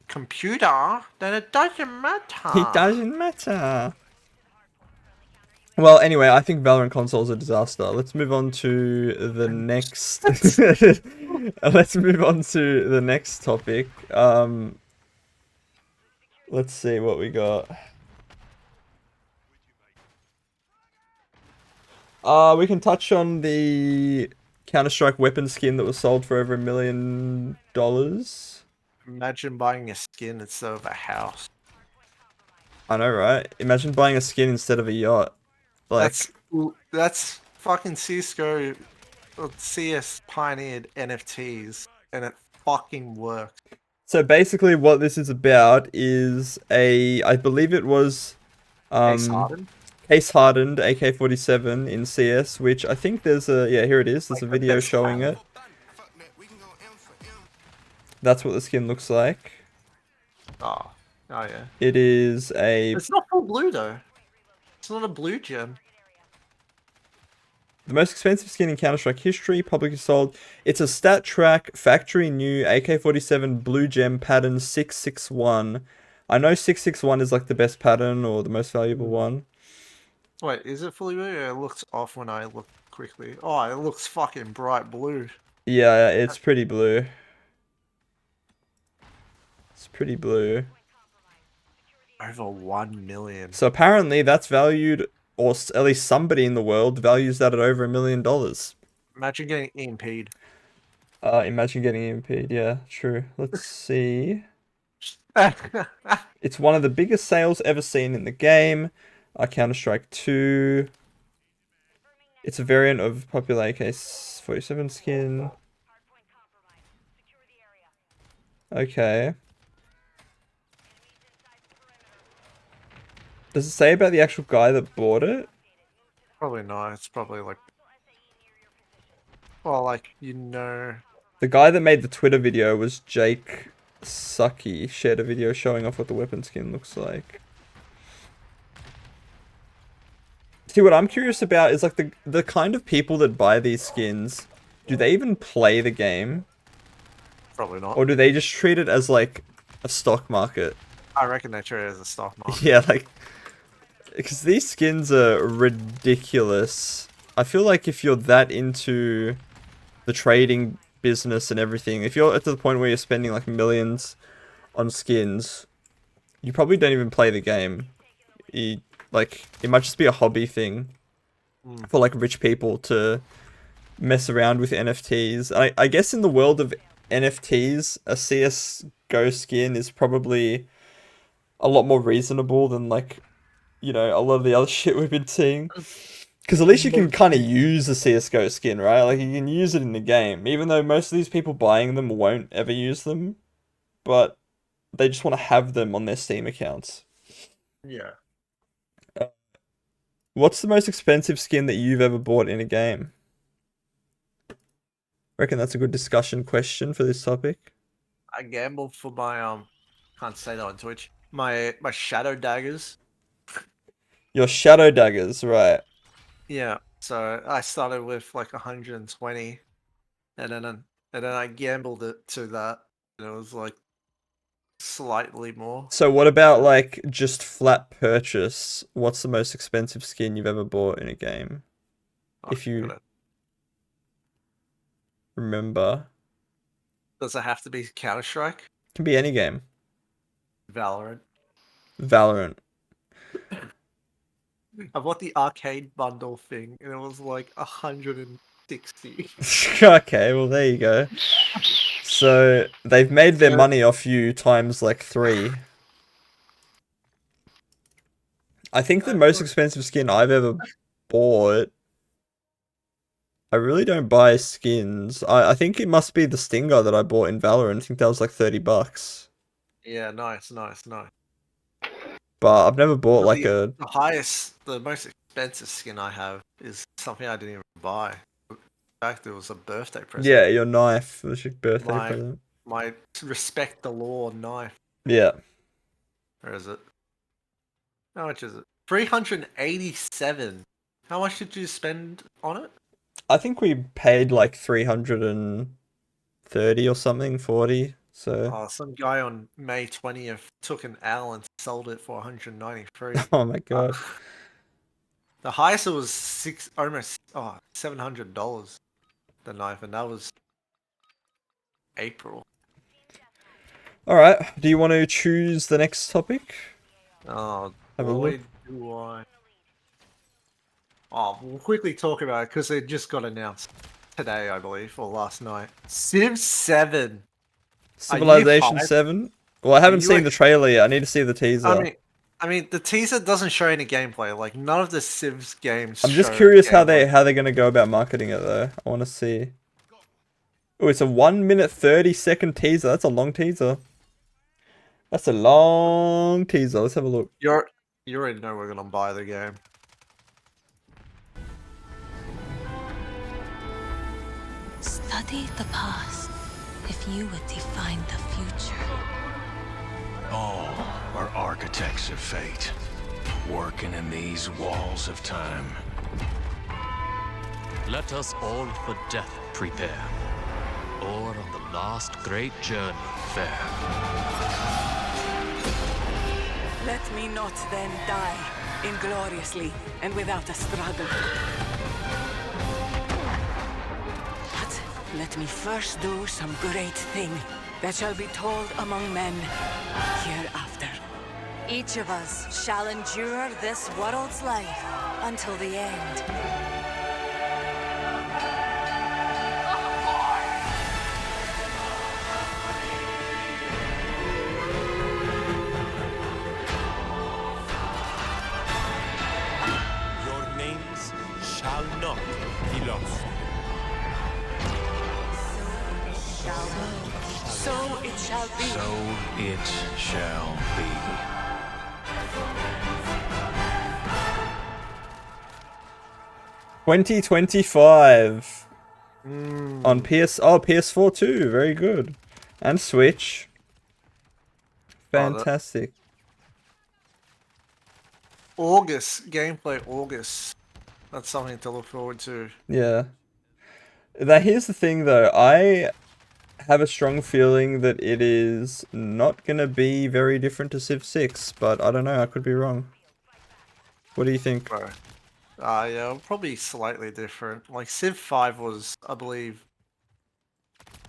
Speaker 2: computer, then it doesn't matter.
Speaker 1: It doesn't matter. Well, anyway, I think Valorant console is a disaster. Let's move on to the next. Let's move on to the next topic. Let's see what we got. We can touch on the Counter-Strike weapon skin that was sold for over $1 million.
Speaker 2: Imagine buying a skin instead of a house.
Speaker 1: I know, right? Imagine buying a skin instead of a yacht. Like,
Speaker 2: That's fucking Cisco. CS pioneered NFTs, and it fucking worked.
Speaker 1: so basically, what this is about is I believe it was,
Speaker 2: Case hardened.
Speaker 1: case hardened AK-47 in CS, which I think there's here it is. There's a
Speaker 2: Like the
Speaker 1: video
Speaker 2: best
Speaker 1: showing
Speaker 2: hammer.
Speaker 1: it. That's what the skin looks like.
Speaker 2: Oh yeah.
Speaker 1: It is a
Speaker 2: It's not full blue though. It's not a blue gem.
Speaker 1: the most expensive skin in Counter-Strike history, publicly sold. It's a StatTrak factory new AK-47 blue gem pattern 661. I know 661 is like the best pattern or the most valuable one.
Speaker 2: Wait, is it fully blue? Yeah, it looks off when I look quickly. Oh, it looks fucking bright blue.
Speaker 1: Yeah, it's pretty blue. It's pretty blue.
Speaker 2: Over 1 million.
Speaker 1: So apparently that's valued, or at least somebody in the world values that at over $1 million.
Speaker 2: Imagine getting EMP'd.
Speaker 1: Imagine getting EMP'd. Yeah, true. Let's see. It's one of the biggest sales ever seen in the game. Counter-Strike 2. It's a variant of popular AK-47 skin. Okay. Does it say about the actual guy that bought it?
Speaker 2: Probably not. It's probably like. Well, like, you know.
Speaker 1: The guy that made the Twitter video was Jake Sucky. Shared a video showing off what the weapon skin looks like. See, what I'm curious about is like the kind of people that buy these skins. Do they even play the game?
Speaker 2: Probably not.
Speaker 1: Or do they just treat it as like a stock market?
Speaker 2: I reckon they treat it as a stock market.
Speaker 1: Yeah, like, because these skins are ridiculous. I feel like if you're that into the trading business and everything, if you're at the point where you're spending like millions on skins, you probably don't even play the game. Like, it might just be a hobby thing for like rich people to mess around with NFTs. I guess in the world of NFTs, a CS:GO skin is probably a lot more reasonable than like, a lot of the other shit we've been seeing. Because at least you can kind of use a CS:GO skin, right? Like, you can use it in the game, even though most of these people buying them won't ever use them, but they just want to have them on their Steam accounts.
Speaker 2: Yeah.
Speaker 1: What's the most expensive skin that you've ever bought in a game? Reckon that's a good discussion question for this topic.
Speaker 2: I gambled for my can't say that on Twitch. My shadow daggers.
Speaker 1: Your shadow daggers, right?
Speaker 2: Yeah. So I started with like 120, and then I gambled it to that, and it was like slightly more.
Speaker 1: So what about like just flat purchase? What's the most expensive skin you've ever bought in a game?
Speaker 2: Oh,
Speaker 1: If you-
Speaker 2: got it.
Speaker 1: remember.
Speaker 2: Does it have to be Counter-Strike?
Speaker 1: Can be any game.
Speaker 2: Valorant.
Speaker 1: Valorant.
Speaker 2: I bought the arcade bundle thing, and it was like 160.
Speaker 1: Okay, well there you go. So they've made their money off you times like 3. I think the most expensive skin I've ever bought. I really don't buy skins. I think it must be the Stinger that I bought in Valorant. I think that was like $30.
Speaker 2: Yeah, nice.
Speaker 1: But I've never bought like
Speaker 2: The most expensive skin I have is something I didn't even buy. In fact, it was a birthday present.
Speaker 1: Yeah, your knife. It was your birthday present.
Speaker 2: My Respect the Law knife.
Speaker 1: Yeah.
Speaker 2: Where is it? How much is it? 387. How much did you spend on it?
Speaker 1: I think we paid like 330 or something, 40. So.
Speaker 2: Some guy on May 20th took an L and sold it for 193.
Speaker 1: Oh my god.
Speaker 2: The highest it was $700. The knife, and that was April.
Speaker 1: All right. Do you want to choose the next topic?
Speaker 2: Oh,
Speaker 1: Have a look.
Speaker 2: do I? Oh, we'll quickly talk about it because it just got announced today, I believe, or last night. Civ 7.
Speaker 1: Civilization 7? Well, I haven't seen the trailer yet. I need to see the teaser.
Speaker 2: I mean, the teaser doesn't show any gameplay. Like, none of the Civ's games
Speaker 1: I'm just
Speaker 2: show
Speaker 1: curious how
Speaker 2: gameplay.
Speaker 1: they're going to go about marketing it, though. I want to see. Oh, it's a 1 minute 30-second teaser. That's a long teaser. Let's have a look.
Speaker 2: You already know we're gonna buy the game.
Speaker 3: Study the past if you would define the future.
Speaker 8: All are architects of fate, working in these walls of time.
Speaker 10: Let us all for death prepare, or on the last great journey fare.
Speaker 11: Let me not then die ingloriously and without a struggle. But let me first do some great thing that shall be told among men hereafter.
Speaker 3: Each of us shall endure this world's life until the end.
Speaker 10: Shall not be lost.
Speaker 11: So it shall be.
Speaker 8: So it shall be.
Speaker 1: $20.25 on PS4 too. Very good, and Switch. Fantastic.
Speaker 2: Gameplay August. That's something to look forward to.
Speaker 1: Yeah. Here's the thing though, I have a strong feeling that it is not gonna be very different to Civ 6, but I don't know, I could be wrong. What do you think?
Speaker 2: Yeah, probably slightly different. Like Civ 5 was, I believe,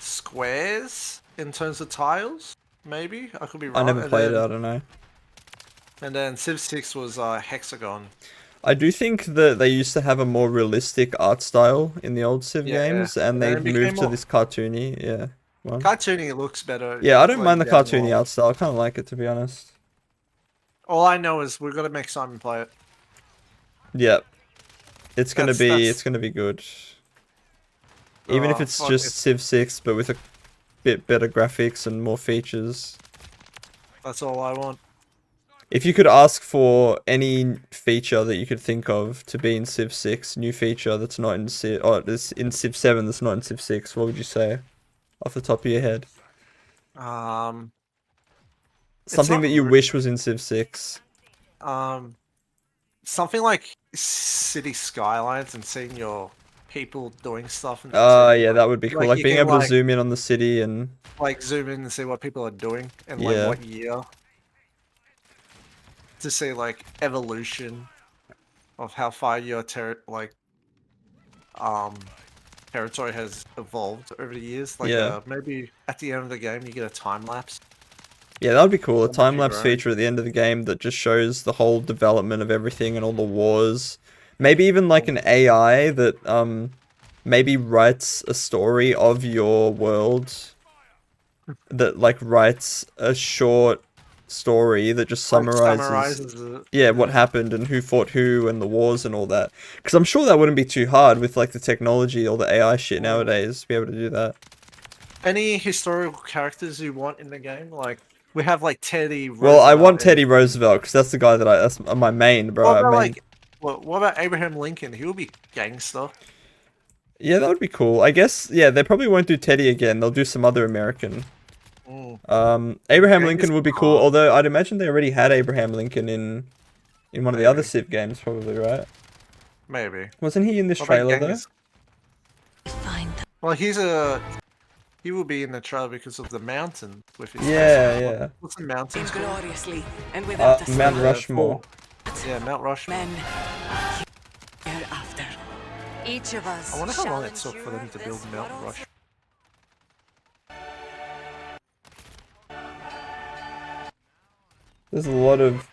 Speaker 2: squares in terms of tiles, maybe? I could be wrong.
Speaker 1: I never played it, I don't know.
Speaker 2: And then Civ 6 was hexagon.
Speaker 1: I do think that they used to have a more realistic art style in the old Civ games, and they've moved to this cartoony, one.
Speaker 2: Cartoony looks better.
Speaker 1: Yeah, I don't mind the cartoony art style. I kind of like it, to be honest.
Speaker 2: All I know is we're gonna make Simon play it.
Speaker 1: Yep, it's gonna be good. Even if it's just Civ 6, but with a bit better graphics and more features.
Speaker 2: That's all I want.
Speaker 1: If you could ask for any feature that you could think of to be in Civ 6, new feature that's not in Civ, in Civ 7 that's not in Civ 6, what would you say, off the top of your head? Something that you wish was in Civ 6.
Speaker 2: Something like city skylines and seeing your people doing stuff.
Speaker 1: Yeah, that would be cool. Like being able to zoom in on the city and
Speaker 2: like zoom in and see what people are doing and like what year. To see like evolution of how far your territory has evolved over the years. Like,
Speaker 1: Yeah.
Speaker 2: maybe at the end of the game you get a time lapse.
Speaker 1: Yeah, that would be cool. A
Speaker 2: That'd be
Speaker 1: time-lapse
Speaker 2: right.
Speaker 1: feature at the end of the game that just shows the whole development of everything and all the wars. Maybe even like an AI that maybe writes a story of your world. That like writes a short story that just summarizes
Speaker 2: it.
Speaker 1: yeah, what happened and who fought who and the wars and all that. Because I'm sure that wouldn't be too hard with like the technology or the AI shit nowadays to be able to do that.
Speaker 2: Any historical characters you want in the game? Like, we have like Teddy.
Speaker 1: Well, I
Speaker 2: Roosevelt
Speaker 1: want
Speaker 2: and-
Speaker 1: Teddy Roosevelt because that's the guy that's my main, bro.
Speaker 2: What about,
Speaker 1: I mean,
Speaker 2: like, what about Abraham Lincoln? He will be gangster.
Speaker 1: yeah, that would be cool. I guess, yeah, they probably won't do Teddy again. They'll do some other American. Abraham
Speaker 2: Genghis
Speaker 1: Lincoln would be cool,
Speaker 2: Khan.
Speaker 1: although I'd imagine they already had Abraham Lincoln in one of the other Civ games, probably, right?
Speaker 2: Maybe.
Speaker 1: Wasn't he in this
Speaker 2: What about
Speaker 1: trailer, though?
Speaker 2: Genghis? Well, he will be in the trailer because of the mountain with his
Speaker 1: Yeah,
Speaker 2: face.
Speaker 1: yeah.
Speaker 2: What's the mountain called?
Speaker 11: Ingloriously and without a
Speaker 1: Mount
Speaker 11: smile.
Speaker 1: Rushmore.
Speaker 2: Yeah, Mount Rushmore.
Speaker 11: Men hereafter.
Speaker 3: Each of us
Speaker 2: I wonder how long it
Speaker 3: shall
Speaker 2: took for them
Speaker 3: endure
Speaker 2: to build
Speaker 3: this
Speaker 2: Mount
Speaker 3: world's
Speaker 2: Rushmore.
Speaker 1: There's a lot of,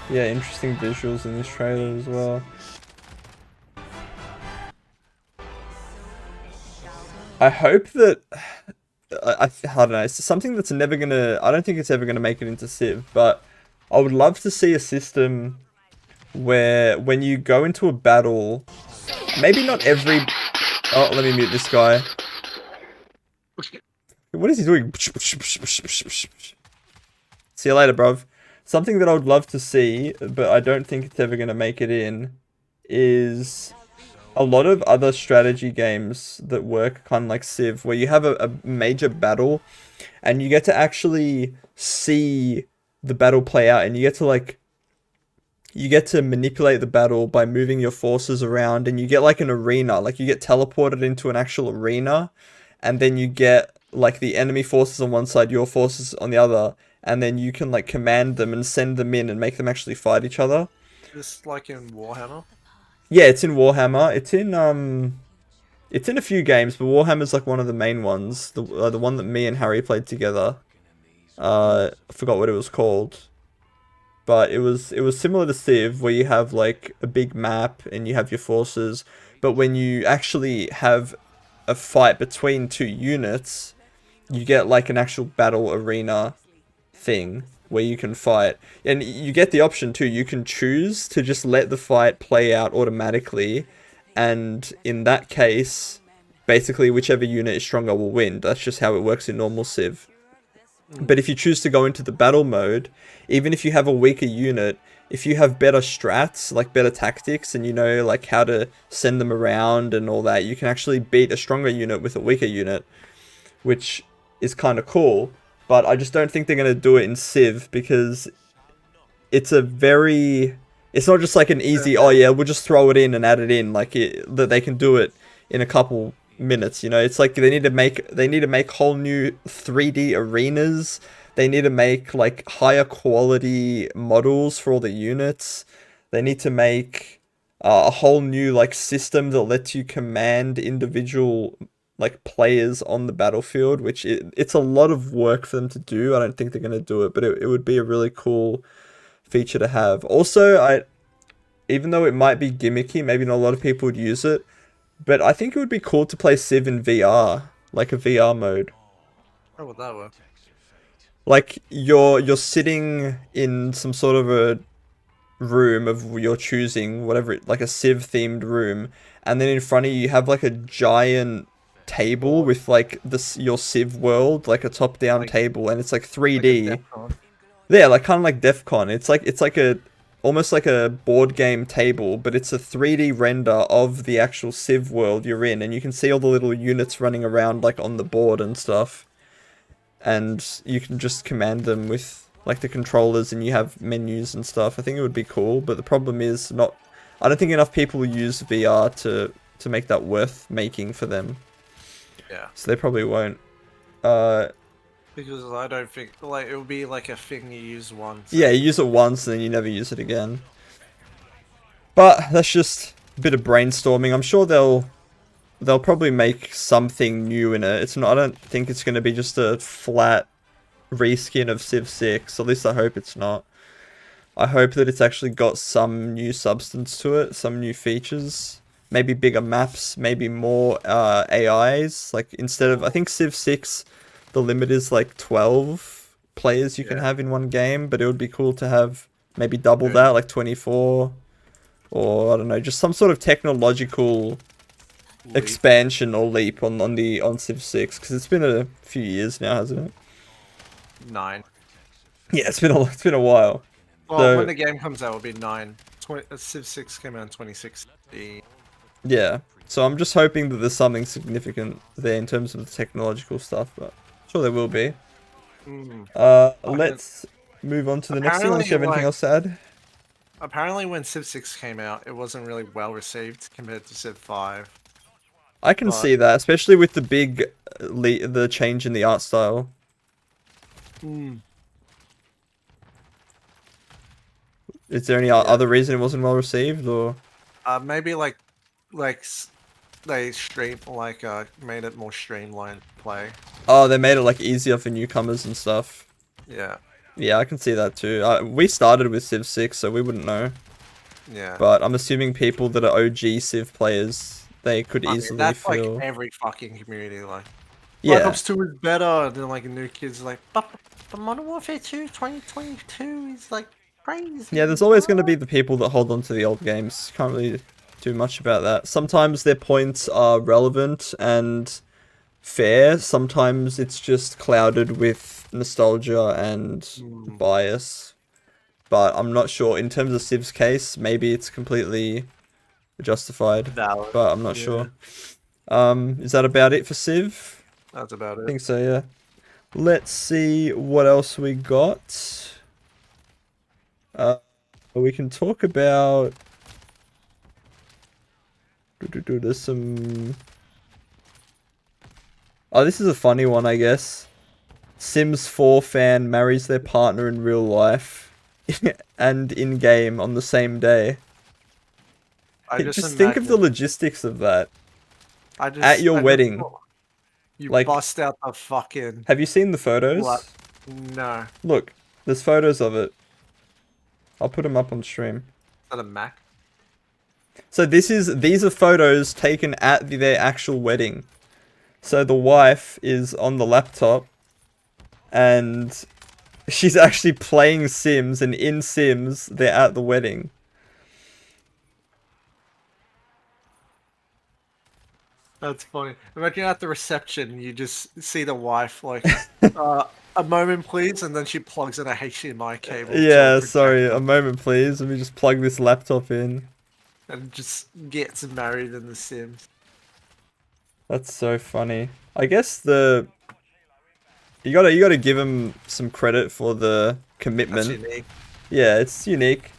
Speaker 1: yeah, interesting visuals in this trailer as well. I hope that, I don't know, it's something that's never gonna, I don't think it's ever gonna make it into Civ, but I would love to see a system where when you go into a battle, maybe not every, oh, let me mute this guy. What is he doing? See you later, bruv. Something that I would love to see, but I don't think it's ever going to make it in, is a lot of other strategy games that work kind of like Civ, where you have a major battle, and you get to actually see the battle play out, and you get to manipulate the battle by moving your forces around, and you get like an arena, like you get teleported into an actual arena, and then you get like the enemy forces on one side, your forces on the other, and then you can like command them and send them in and make them actually fight each other.
Speaker 2: Just like in Warhammer.
Speaker 1: Yeah, it's in Warhammer. It's in a few games, but Warhammer's like one of the main ones. The one that me and Harry played together. I forgot what it was called. But it was similar to Civ, where you have like a big map and you have your forces, but when you actually have a fight between two units, you get like an actual battle arena thing where you can fight, and you get the option too. You can choose to just let the fight play out automatically, and in that case, basically whichever unit is stronger will win. That's just how it works in normal Civ. But if you choose to go into the battle mode, even if you have a weaker unit, if you have better strats, like better tactics, and you know like how to send them around and all that, you can actually beat a stronger unit with a weaker unit, which is kind of cool. But I just don't think they're going to do it in Civ, because it's a very, it's not just like an easy, oh yeah, we'll just throw it in and add it in, like that they can do it in a couple minutes, you know. It's like they need to make whole new 3D arenas. They need to make like higher quality models for all the units. They need to make a whole new like system that lets you command individual like players on the battlefield, which it's a lot of work for them to do. I don't think they're going to do it, but it would be a really cool feature to have. Also, even though it might be gimmicky, maybe not a lot of people would use it, but I think it would be cool to play Civ in VR, like a VR mode.
Speaker 2: How would that work?
Speaker 1: Like you're sitting in some sort of a room of your choosing, whatever, like a Civ themed room, and then in front of you have like a giant table with like your Civ world, like a top down table, and it's like 3D. Yeah, like kind of like DEF CON. It's like a almost like a board game table, but it's a 3D render of the actual Civ world you're in, and you can see all the little units running around like on the board and stuff, and you can just command them with like the controllers, and you have menus and stuff. I think it would be cool, but the problem is I don't think enough people use VR to make that worth making for them.
Speaker 2: Yeah.
Speaker 1: So they probably won't.
Speaker 2: Because I don't think, like, it will be like a thing you use once.
Speaker 1: Yeah, you use it once and then you never use it again. But that's just a bit of brainstorming. I'm sure they'll they'll probably make something new in it. It's not. I don't think it's going to be just a flat reskin of Civ 6. At least I hope it's not. I hope that it's actually got some new substance to it, some new features, maybe bigger maps, maybe more AIs. Like instead of, I think Civ 6, the limit is like 12 players you can have in one game, but it would be cool to have maybe double that, like 24, or I don't know, just some sort of technological expansion or leap on Civ 6, because it's been a few years now, hasn't it?
Speaker 2: 9.
Speaker 1: Yeah, it's been a while.
Speaker 2: Well,
Speaker 1: So,
Speaker 2: when the game comes out, it'll be 9. Civ 6 came out in 2016.
Speaker 1: Yeah, so I'm just hoping that there's something significant there in terms of the technological stuff, but I'm sure there will be. Let's move on to the next thing, unless you have anything else to add.
Speaker 2: Apparently when Civ 6 came out, it wasn't really well received compared to Civ 5.
Speaker 1: I can see that, especially with the big, the change in the art style. Is there any other reason it wasn't well received, or?
Speaker 2: Maybe like they made it more streamlined to play.
Speaker 1: Oh, they made it like easier for newcomers and stuff.
Speaker 2: Yeah.
Speaker 1: Yeah, I can see that too. We started with Civ 6, so we wouldn't know.
Speaker 2: Yeah.
Speaker 1: But I'm assuming people that are OG Civ players, they could easily
Speaker 2: that's
Speaker 1: feel.
Speaker 2: Like every fucking community, like.
Speaker 1: Yeah.
Speaker 2: Black Ops 2 is better, and then like new kids like, but Modern Warfare 2 2022 is like crazy.
Speaker 1: Yeah, there's always going to be the people that hold on to the old games. Can't really do much about that. Sometimes their points are relevant and fair. Sometimes it's just clouded with nostalgia and bias. But I'm not sure. In terms of Civ's case, maybe it's completely justified.
Speaker 2: Valid.
Speaker 1: But I'm not sure. Is that about it for Civ?
Speaker 2: That's about it.
Speaker 1: I think so, yeah. Let's see what else we got. We can talk about... There's some... Oh, this is a funny one, I guess. Sims 4 fan marries their partner in real life and in-game on the same day. Just think of the logistics of that. At your wedding.
Speaker 2: You
Speaker 1: like,
Speaker 2: bust out the fucking...
Speaker 1: Have you seen the photos?
Speaker 2: No.
Speaker 1: Look, there's photos of it. I'll put them up on stream.
Speaker 2: Is that a Mac?
Speaker 1: So these are photos taken at their actual wedding. So the wife is on the laptop and she's actually playing Sims, and in Sims they're at the wedding.
Speaker 2: That's funny. Imagine at the reception, you just see the wife like, a moment please, and then she plugs in a HDMI cable.
Speaker 1: Yeah, sorry, a moment please. Let me just plug this laptop in.
Speaker 2: And just gets married in The Sims.
Speaker 1: That's so funny. I guess you gotta give him some credit for the commitment.
Speaker 2: That's unique.
Speaker 1: Yeah, it's unique.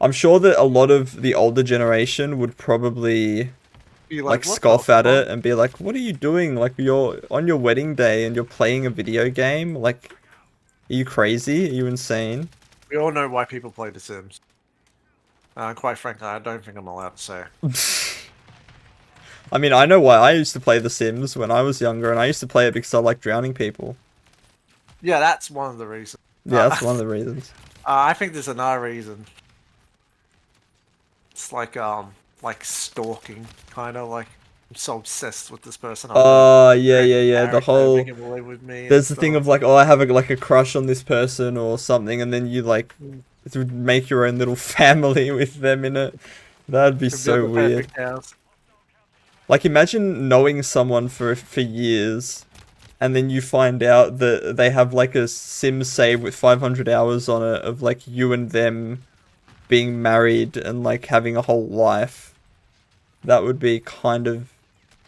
Speaker 1: I'm sure that a lot of the older generation would probably like scoff at it and be like, "What are you doing? Like, you're on your wedding day and you're playing a video game? Like, are you crazy? Are you insane?"
Speaker 2: We all know why people play The Sims. Quite frankly, I don't think I'm allowed to say.
Speaker 1: I mean, I know why I used to play The Sims when I was younger, and I used to play it because I like drowning people.
Speaker 2: Yeah, that's one of the reasons.
Speaker 1: Yeah, that's one of the reasons.
Speaker 2: I think there's another reason. It's like stalking, kind of like I'm so obsessed with this person.
Speaker 1: Oh, yeah. The whole there's the thing of like, oh, I have a crush on this person or something, and then you like make your own little family with them in it. That'd be so weird. Like, imagine knowing someone for years, and then you find out that they have like a sim save with 500 hours on it of like you and them being married and like having a whole life. That would be kind of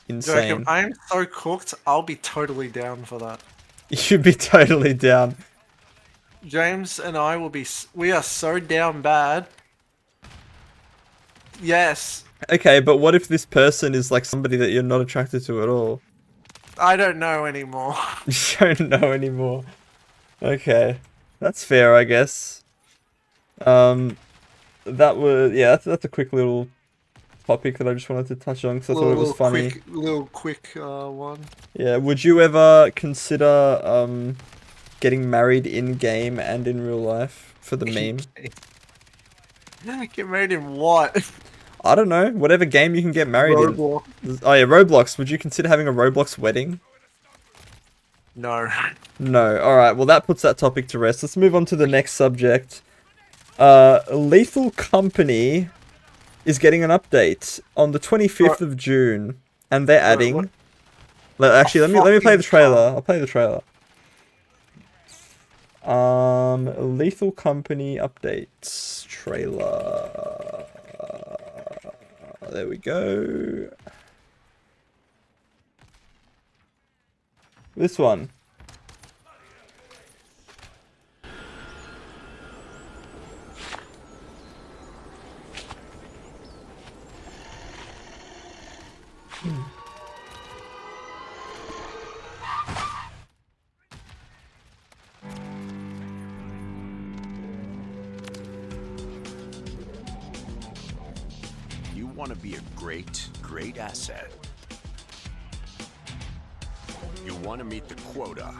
Speaker 1: insane.
Speaker 2: I'm so cooked. I'll be totally down for that.
Speaker 1: You'd be totally down.
Speaker 2: James and I will be. We are so down bad. Yes.
Speaker 1: Okay, but what if this person is like somebody that you're not attracted to at all?
Speaker 2: I don't know anymore.
Speaker 1: You don't know anymore. Okay, that's fair, I guess. That was that's a quick little topic that I just wanted to touch on because I thought it was funny.
Speaker 2: Quick one.
Speaker 1: Yeah, would you ever consider getting married in game and in real life for the meme?
Speaker 2: Get married in what?
Speaker 1: I don't know, whatever game you can get married
Speaker 2: Roblox.
Speaker 1: in. Oh yeah, Roblox. Would you consider having a Roblox wedding?
Speaker 2: No.
Speaker 1: No. Alright, well that puts that topic to rest. Let's move on to the next subject. Lethal Company is getting an update on the 25th of June, and they're adding... Actually, let me play the trailer. I'll play the trailer. Lethal Company updates trailer. There we go. This one.
Speaker 12: You want to be a great asset. You want to meet the quota.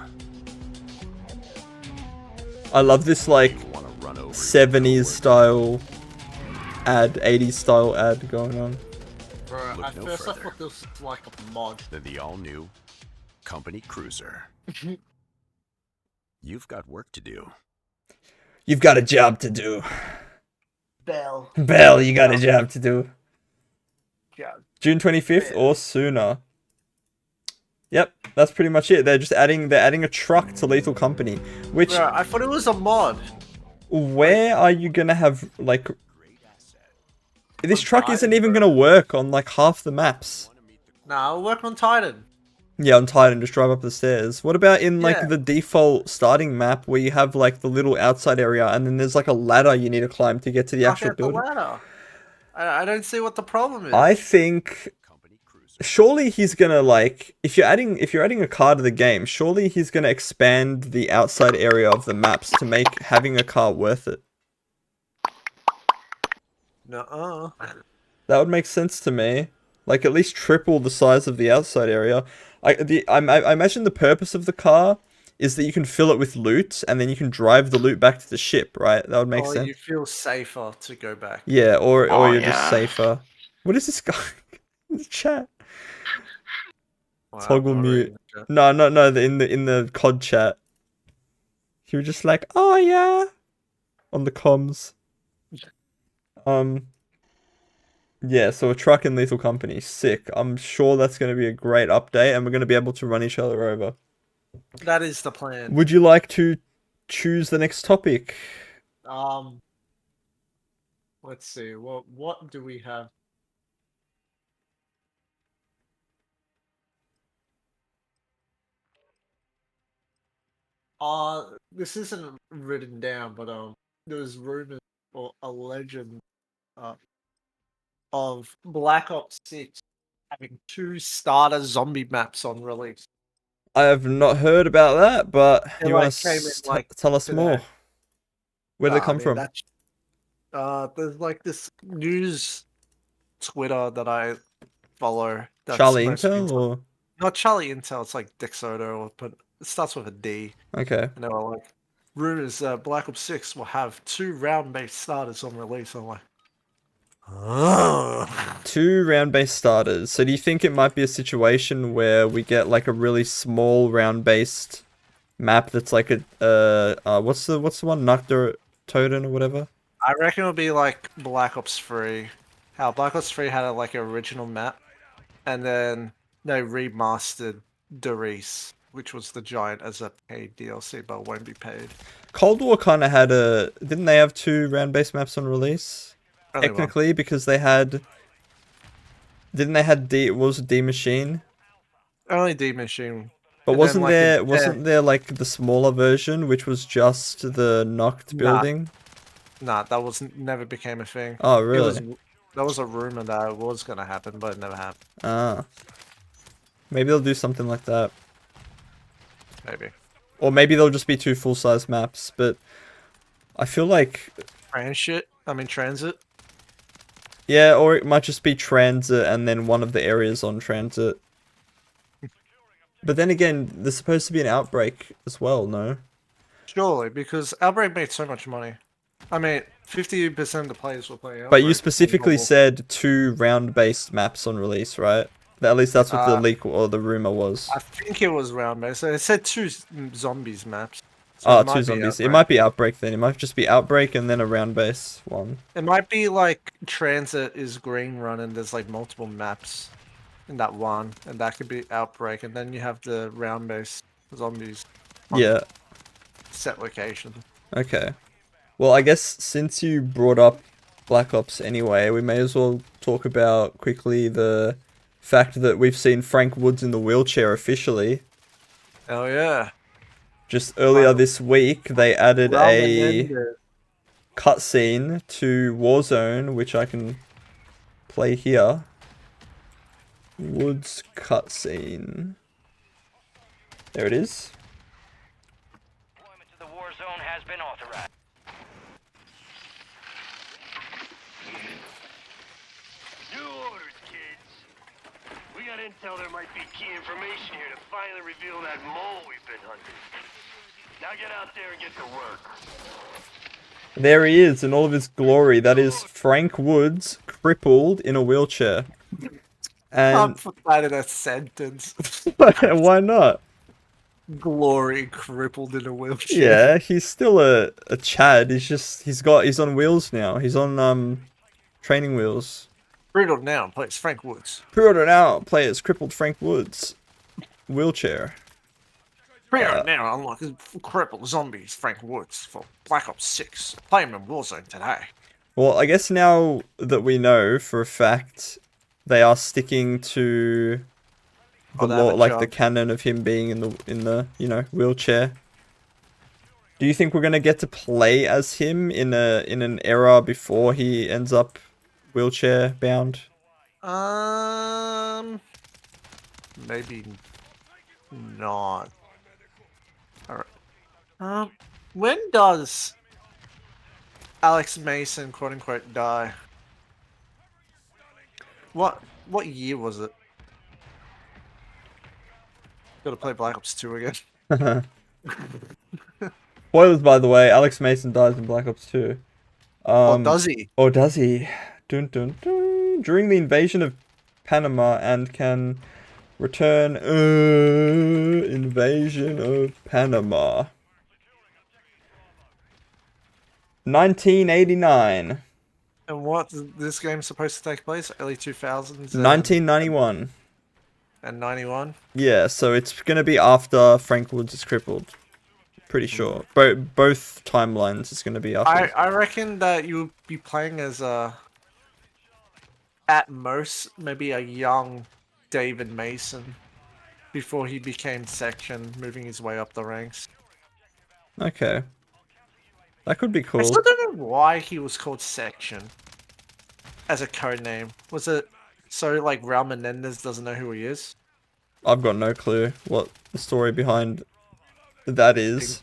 Speaker 1: I love this like 70s style ad, 80s style ad going on.
Speaker 2: Bro, at first I thought this was like a mod.
Speaker 12: Than the all-new company cruiser. You've got work to do.
Speaker 1: You've got a job to do.
Speaker 2: Bell,
Speaker 1: you got a job to do.
Speaker 2: Yeah.
Speaker 1: June 25th or sooner. Yep, that's pretty much it. They're adding a truck to Lethal Company, which
Speaker 2: Bro, I thought it was a mod.
Speaker 1: Where are you gonna have like this truck isn't even gonna work on like half the maps.
Speaker 2: Nah, I'll work on Titan.
Speaker 1: Yeah, on Titan, just drive up the stairs. What about in like
Speaker 2: Yeah.
Speaker 1: the default starting map where you have like the little outside area and then there's like a ladder you need to climb to get to the actual
Speaker 2: Get the
Speaker 1: building?
Speaker 2: ladder. I don't see what the problem is.
Speaker 1: I think surely he's gonna like if you're adding a car to the game, surely he's gonna expand the outside area of the maps to make having a car worth it.
Speaker 2: Nuh-uh.
Speaker 1: That would make sense to me. Like at least triple the size of the outside area. I imagine the purpose of the car is that you can fill it with loot and then you can drive the loot back to the ship, right? That would make sense.
Speaker 2: You feel safer to go back.
Speaker 1: Yeah, or you're just safer. What is this guy in the chat? Toggle mute. No, in the COD chat. He was just like, oh yeah, on the comms. Yeah, so a truck in Lethal Company, sick. I'm sure that's going to be a great update, and we're going to be able to run each other over.
Speaker 2: That is the plan.
Speaker 1: Would you like to choose the next topic?
Speaker 2: Let's see. What do we have? This isn't written down, but there was rumors or a legend of Black Ops 6 having 2 starter zombie maps on release.
Speaker 1: I have not heard about that, but
Speaker 2: It,
Speaker 1: you
Speaker 2: like,
Speaker 1: want to
Speaker 2: came in, like,
Speaker 1: tell us
Speaker 2: today.
Speaker 1: more. Where did it come from?
Speaker 2: There's like this news Twitter that I follow. That's
Speaker 1: Charlie
Speaker 2: mostly
Speaker 1: Intel or?
Speaker 2: Not Charlie Intel, it's like Dick Soto, but it starts with a D.
Speaker 1: Okay.
Speaker 2: And they were like, rumors that Black Ops 6 will have 2 round-based starters on release. I'm like,
Speaker 1: 2 round-based starters. So do you think it might be a situation where we get like a really small round-based map that's like a what's the one? Noctur Totem or whatever?
Speaker 2: I reckon it'll be like Black Ops 3. How Black Ops 3 had a like original map, and then they remastered Doris, which was the Giant, as a paid DLC, but it won't be paid.
Speaker 1: Cold War kind of had a... Didn't they have 2 round-based maps on release?
Speaker 2: Only
Speaker 1: Technically, because they had... Didn't they had D... What was it, D Machine?
Speaker 2: Only D Machine.
Speaker 1: But
Speaker 2: And
Speaker 1: wasn't
Speaker 2: then, like,
Speaker 1: wasn't there like the smaller version, which was just the Noct building?
Speaker 2: Nah, that never became a thing.
Speaker 1: Oh, really?
Speaker 2: That was a rumor that it was gonna happen, but it never happened.
Speaker 1: Ah. Maybe they'll do something like that.
Speaker 2: Maybe.
Speaker 1: Or maybe they'll just be 2 full-size maps, but I feel like...
Speaker 2: Transit?
Speaker 1: Yeah, or it might just be transit and then one of the areas on transit. But then again, there's supposed to be an outbreak as well, no?
Speaker 2: Surely, because Outbreak made so much money. I mean, 50% of the players were playing Outbreak.
Speaker 1: But you specifically said 2 round-based maps on release, right? At least that's what the leak or the rumor was.
Speaker 2: I think it was round-based. It said 2 zombies maps.
Speaker 1: So 2 zombies. It might be Outbreak then. It might just be Outbreak and then a round-based one.
Speaker 2: It might be like Transit is Green Run and there's like multiple maps in that one. And that could be Outbreak. And then you have the round-based zombies.
Speaker 1: Yeah.
Speaker 2: Set location.
Speaker 1: Okay. Well, I guess since you brought up Black Ops anyway, we may as well talk about quickly the fact that we've seen Frank Woods in the wheelchair officially.
Speaker 2: Oh yeah.
Speaker 1: Just earlier this week, they added a cutscene to Warzone, which I can play here. Woods cutscene. There it is.
Speaker 13: Deployment to the war zone has been authorized.
Speaker 14: New orders, kids. We got intel there might be key information here to finally reveal that mole we've been hunting. Now get out there and get to work.
Speaker 1: There he is in all of his glory. That is Frank Woods, crippled in a wheelchair. And
Speaker 2: I'll put that in a sentence.
Speaker 1: why not?
Speaker 2: Glory crippled in a wheelchair.
Speaker 1: Yeah, he's still a Chad. He's on wheels now. He's on training wheels.
Speaker 2: Pre-order now plays Frank Woods.
Speaker 1: Pre-order now plays crippled Frank Woods. Wheelchair.
Speaker 2: Pre-order now unlock crippled zombies Frank Woods for Black Ops 6. Play him in Warzone today.
Speaker 1: Well, I guess now that we know for a fact they are sticking to the law, like the canon of him being in the wheelchair. Do you think we're gonna get to play as him in an era before he ends up wheelchair bound?
Speaker 2: Maybe not. Alright. When does Alex Mason quote unquote die? What year was it? Gotta play Black Ops 2 again.
Speaker 1: Spoilers, by the way, Alex Mason dies in Black Ops 2.
Speaker 2: Or does he?
Speaker 1: Or does he? Dun, dun, dun. During the invasion of Panama and can return. Invasion of Panama. 1989.
Speaker 2: And what is this game supposed to take place? Early 2000s?
Speaker 1: 1991.
Speaker 2: And 91?
Speaker 1: Yeah, so it's gonna be after Frank Woods is crippled. Pretty sure. Both timelines is gonna be after.
Speaker 2: I reckon that you would be playing as at most, maybe a young David Mason before he became Section, moving his way up the ranks.
Speaker 1: Okay. That could be cool.
Speaker 2: I still don't know why he was called Section as a code name. Was it so like Raul Menendez doesn't know who he is?
Speaker 1: I've got no clue what the story behind that is.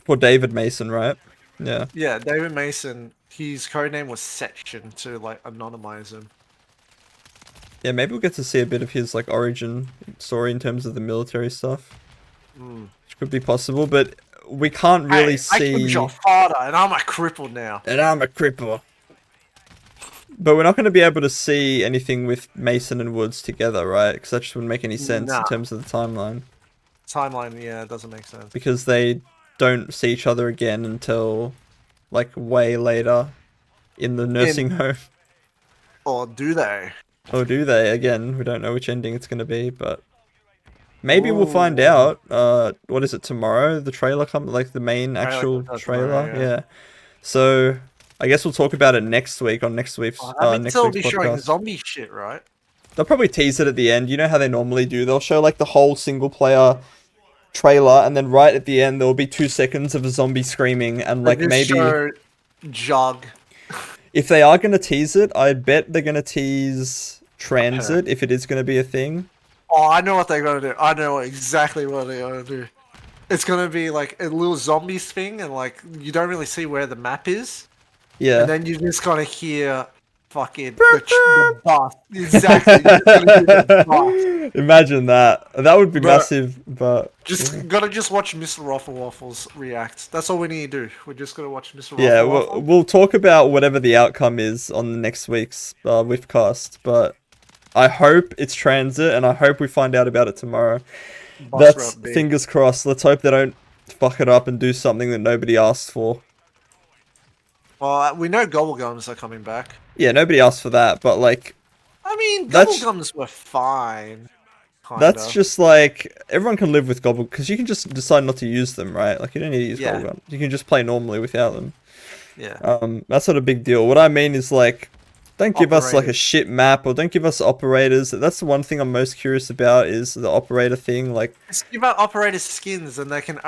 Speaker 1: For David Mason, right? Yeah.
Speaker 2: Yeah, David Mason, his code name was Section to like anonymize him.
Speaker 1: Yeah, maybe we'll get to see a bit of his like origin story in terms of the military stuff. Which could be possible, but we can't really see. I
Speaker 2: killed your father, and I'm a cripple now.
Speaker 1: And I'm a cripple. But we're not going to be able to see anything with Mason and Woods together, right? Because that just wouldn't make any sense in terms of the timeline.
Speaker 2: Timeline, yeah, it doesn't make sense.
Speaker 1: Because they don't see each other again until, like, way later in the nursing home.
Speaker 2: Or do they?
Speaker 1: Or do they? Again, we don't know which ending it's going to be, but maybe we'll find out. What is it, tomorrow? The trailer comes, like the main actual trailer? Yeah. So I guess we'll talk about it next week on next week's next week's
Speaker 2: be
Speaker 1: podcast.
Speaker 2: showing zombie shit, right?
Speaker 1: They'll probably tease it at the end. You know how they normally do. They'll show like the whole single player trailer, and then right at the end there will be 2 seconds of a zombie screaming, and like maybe
Speaker 2: show Jug.
Speaker 1: If they are gonna tease it, I bet they're gonna tease transit if it is gonna be a thing.
Speaker 2: Oh, I know what they're gonna do. I know exactly what they're gonna do. It's gonna be like a little zombies thing, and like you don't really see where the map is,
Speaker 1: Yeah.
Speaker 2: And then you just gotta hear fucking the bass. Exactly. You're gonna hear the bass.
Speaker 1: Imagine that. That would be
Speaker 2: Bro.
Speaker 1: massive, but
Speaker 2: Gotta just watch Mr. Ruffle Waffles react. That's all we need to do. We're just gonna watch Mr.
Speaker 1: yeah,
Speaker 2: Ruffle Waffle.
Speaker 1: we'll talk about whatever the outcome is on the next week's Whiffcast, but I hope it's transit, and I hope we find out about it tomorrow. That's fingers crossed. Let's hope they don't fuck it up and do something that nobody asked for.
Speaker 2: Well, we know Gobblegums are coming back.
Speaker 1: Yeah, nobody asked for that, but like...
Speaker 2: I mean, Gobblegums were fine. Kinda.
Speaker 1: That's just like... Everyone can live with Gobble... Because you can just decide not to use them, right? Like, you don't need to use Gobblegums. You can just play normally without them.
Speaker 2: Yeah.
Speaker 1: That's not a big deal. What I mean is like... Don't give us like a shit map, or don't give us operators. That's the one thing I'm most curious about, is the operator thing. Like,
Speaker 2: just give out operator skins, and they can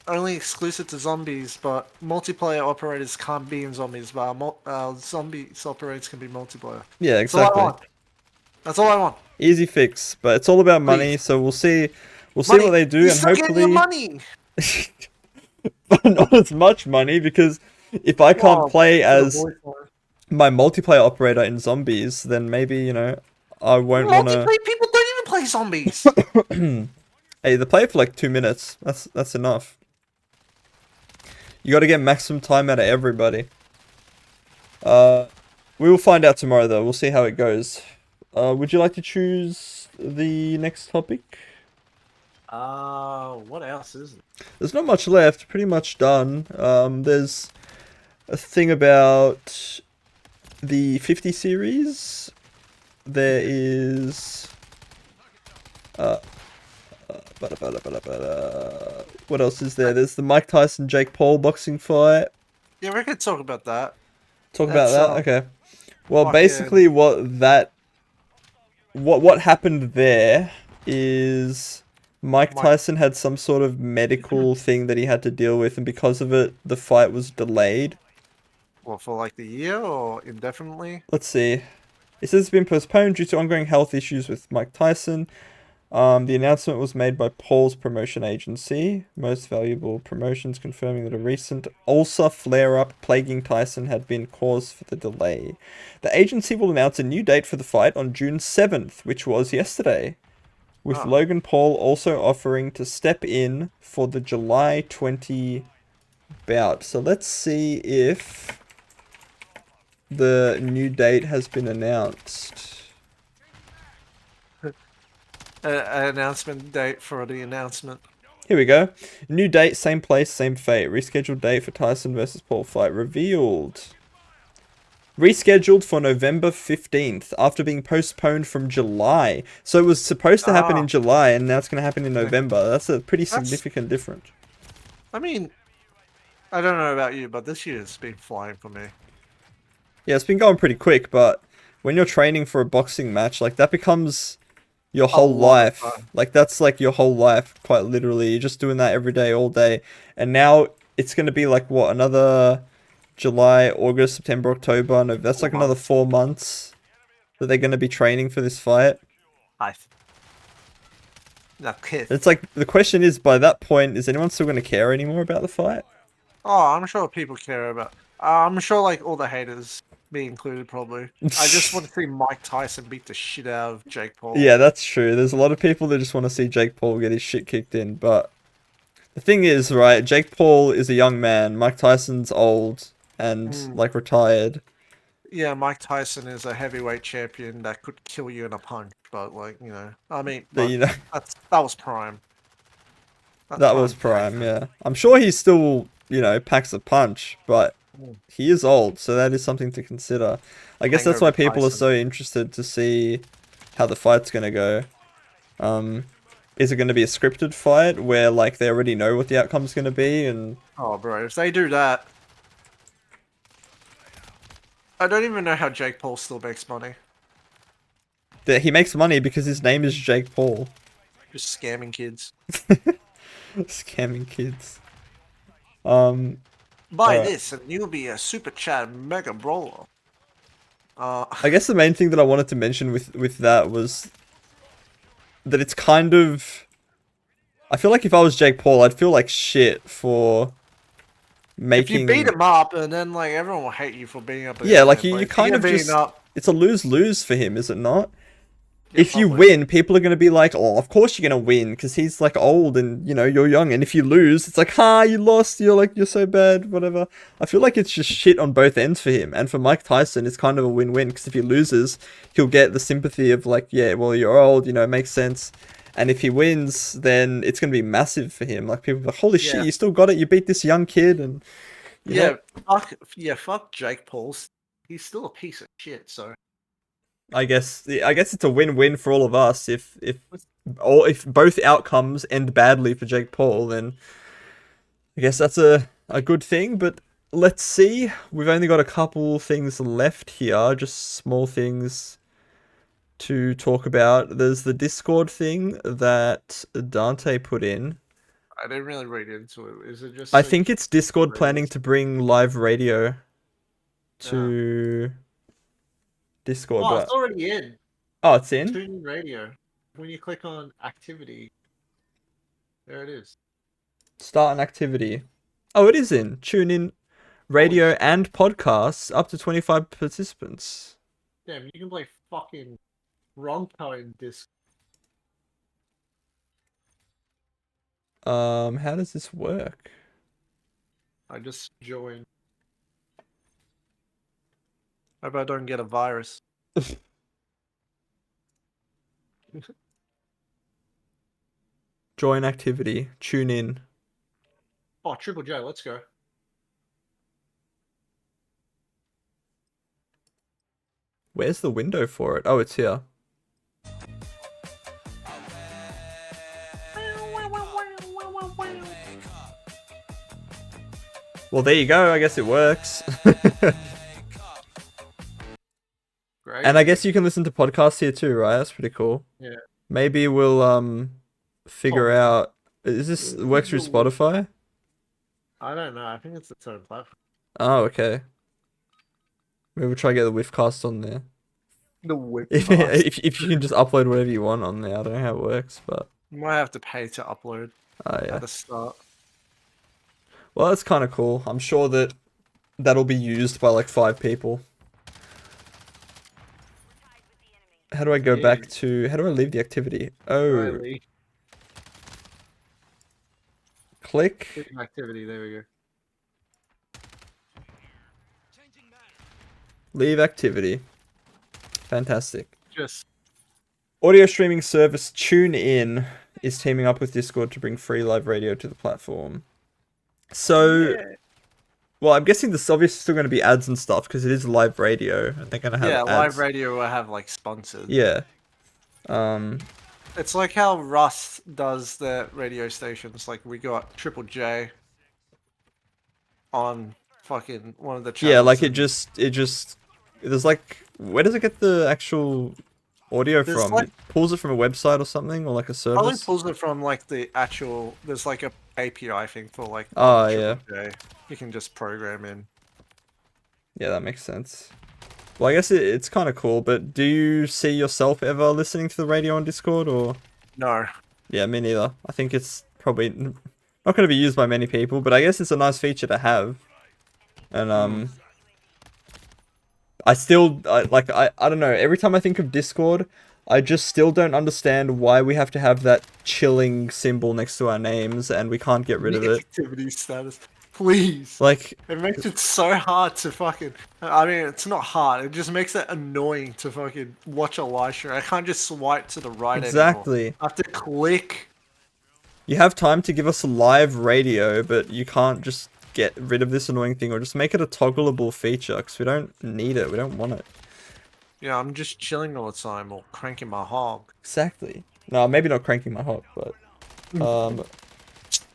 Speaker 2: only exclusive to zombies. But multiplayer operators can't be in zombies. But zombies operators can be multiplayer.
Speaker 1: Yeah, exactly.
Speaker 2: That's all I want.
Speaker 1: Easy fix, but it's all about money. So we'll see. We'll see what they do, and hopefully
Speaker 2: money.
Speaker 1: Not as much money, because if I can't play as my multiplayer operator in zombies, then maybe, you know, I won't want to...
Speaker 2: People don't even play zombies!
Speaker 1: Hey, they play for like 2 minutes. That's enough. You gotta get maximum time out of everybody. We will find out tomorrow, though. We'll see how it goes. Would you like to choose the next topic?
Speaker 2: What else is it?
Speaker 1: There's not much left. Pretty much done. There's a thing about... the 50 series. There is what else is there? There's the Mike Tyson Jake Paul boxing fight.
Speaker 2: Yeah, we could talk about that.
Speaker 1: Talk about that? Okay. Well, basically what happened there is Mike Tyson had some sort of medical thing that he had to deal with, and because of it, the fight was delayed.
Speaker 2: Well, for like the year or indefinitely?
Speaker 1: Let's see. It says it's been postponed due to ongoing health issues with Mike Tyson. The announcement was made by Paul's promotion agency, Most Valuable Promotions, confirming that a recent ulcer flare-up plaguing Tyson had been cause for the delay. The agency will announce a new date for the fight on June 7th, which was yesterday, with Logan Paul also offering to step in for the July 20 bout. So let's see if the new date has been announced.
Speaker 2: Announcement date for the announcement.
Speaker 1: Here we go. New date, same place, same fate. Rescheduled date for Tyson versus Paul fight revealed. Rescheduled for November 15th after being postponed from July. So it was supposed to happen in July, and now it's going to happen in November. That's a pretty significant difference.
Speaker 2: I mean, I don't know about you, but this year's been flying for me.
Speaker 1: Yeah, it's been going pretty quick, but when you're training for a boxing match, like, that becomes your whole life. Like, that's like your whole life, quite literally. You're just doing that every day, all day. And now it's going to be like, what, another July, August, September, October? No, that's like another 4 months that they're going to be training for this fight. It's like, the question is, by that point, is anyone still going to care anymore about the fight?
Speaker 2: Oh, I'm sure people care about... I'm sure, like, all the haters, me included, probably. I just want to see Mike Tyson beat the shit out of Jake Paul.
Speaker 1: Yeah, that's true. There's a lot of people that just want to see Jake Paul get his shit kicked in, but the thing is, right, Jake Paul is a young man. Mike Tyson's old and, like, retired.
Speaker 2: Yeah, Mike Tyson is a heavyweight champion that could kill you in a punch, but, like, you know, I mean, that was prime.
Speaker 1: That was prime, yeah. I'm sure he still, you know, packs a punch, but he is old, so that is something to consider. I guess that's why people are so interested to see how the fight's going to go. Is it going to be a scripted fight where, like, they already know what the outcome's going to be? And
Speaker 2: oh, bro, if they do that... I don't even know how Jake Paul still makes money.
Speaker 1: He makes money because his name is Jake Paul.
Speaker 2: Just scamming kids.
Speaker 1: Scamming kids.
Speaker 2: Buy this and you'll be a super chat mega brawler.
Speaker 1: I guess the main thing that I wanted to mention with that was that it's kind of... I feel like if I was Jake Paul, I'd feel like shit for making.
Speaker 2: If you beat him up, and then like everyone will hate you for beating up.
Speaker 1: Yeah, like
Speaker 2: him,
Speaker 1: you kind of just. It's a lose-lose for him, is it not?
Speaker 2: Yeah,
Speaker 1: if you win, people are going to be like, oh, of course you're going to win, because he's, like, old and, you know, you're young. And if you lose, it's like, you lost, you're so bad, whatever. I feel like it's just shit on both ends for him. And for Mike Tyson, it's kind of a win-win, because if he loses, he'll get the sympathy of, like, yeah, well, you're old, it makes sense. And if he wins, then it's going to be massive for him. Like, people are like, holy shit, you still got it, you beat this young kid, and...
Speaker 2: Fuck Jake Paul. He's still a piece of shit, so...
Speaker 1: I guess it's a win-win for all of us. If both outcomes end badly for Jake Paul, then I guess that's a good thing. But let's see. We've only got a couple things left here, just small things to talk about. There's the Discord thing that Dante put in.
Speaker 2: I didn't really read into it. Is it just?
Speaker 1: I think it's Discord planning to bring live radio to. Discord.
Speaker 2: Oh, it's already in.
Speaker 1: Oh, it's in?
Speaker 2: TuneIn Radio. When you click on activity, there it is.
Speaker 1: Start an activity. Oh, it is in. TuneIn Radio and podcasts, up to 25 participants.
Speaker 2: Damn, you can play fucking Ronco in Discord.
Speaker 1: How does this work?
Speaker 2: I just joined. Hope I don't get a virus.
Speaker 1: Join activity. Tune in.
Speaker 2: Oh, Triple J, let's go.
Speaker 1: Where's the window for it? Oh, it's here. Well, there you go. I guess it works.
Speaker 2: Great.
Speaker 1: And I guess you can listen to podcasts here too, right? That's pretty cool.
Speaker 2: Yeah.
Speaker 1: Maybe we'll figure out. Is this works through Spotify?
Speaker 2: I don't know. I think it's its own platform.
Speaker 1: Oh, okay. Maybe we'll try to get the Whiffcast on there.
Speaker 2: The Whiffcast.
Speaker 1: If you can just upload whatever you want on there, I don't know how it works, but
Speaker 2: you might have to pay to upload.
Speaker 1: Oh yeah.
Speaker 2: At the start.
Speaker 1: Well, that's kind of cool. I'm sure that'll be used by like 5 people. How do I go back to... How do I leave the activity? Oh. Click.
Speaker 2: Click activity, there we go.
Speaker 1: Leave activity. Fantastic.
Speaker 2: Just...
Speaker 1: Audio streaming service TuneIn is teaming up with Discord to bring free live radio to the platform. So... Yeah. Well, I'm guessing there's obviously still going to be ads and stuff because it is live radio and they're going to have ads.
Speaker 2: Live radio will have like sponsors.
Speaker 1: Yeah.
Speaker 2: It's like how Rust does their radio stations. Like we got Triple J on fucking one of the channels.
Speaker 1: Yeah, like it just there's like, where does it get the actual audio from? Like, it pulls it from a website or something, or like a service?
Speaker 2: Probably pulls it from like the actual. There's like a API thing for like.
Speaker 1: Oh yeah.
Speaker 2: J. You can just program in.
Speaker 1: Yeah, that makes sense. Well, I guess it's kind of cool, but do you see yourself ever listening to the radio on Discord, or?
Speaker 2: No.
Speaker 1: Yeah, me neither. I think it's probably not going to be used by many people, but I guess it's a nice feature to have. And I don't know, every time I think of Discord, I just still don't understand why we have to have that chilling symbol next to our names and we can't get rid of it.
Speaker 2: Activity status. Please.
Speaker 1: Like,
Speaker 2: it makes it so hard to fucking... I mean, it's not hard. It just makes it annoying to fucking watch a live stream. I can't just swipe to the right
Speaker 1: exactly.
Speaker 2: anymore. I have to click.
Speaker 1: You have time to give us a live radio, but you can't just get rid of this annoying thing or just make it a toggleable feature because we don't need it. We don't want it.
Speaker 2: Yeah, I'm just chilling all the time or cranking my hog.
Speaker 1: Exactly. No, maybe not cranking my hog, but...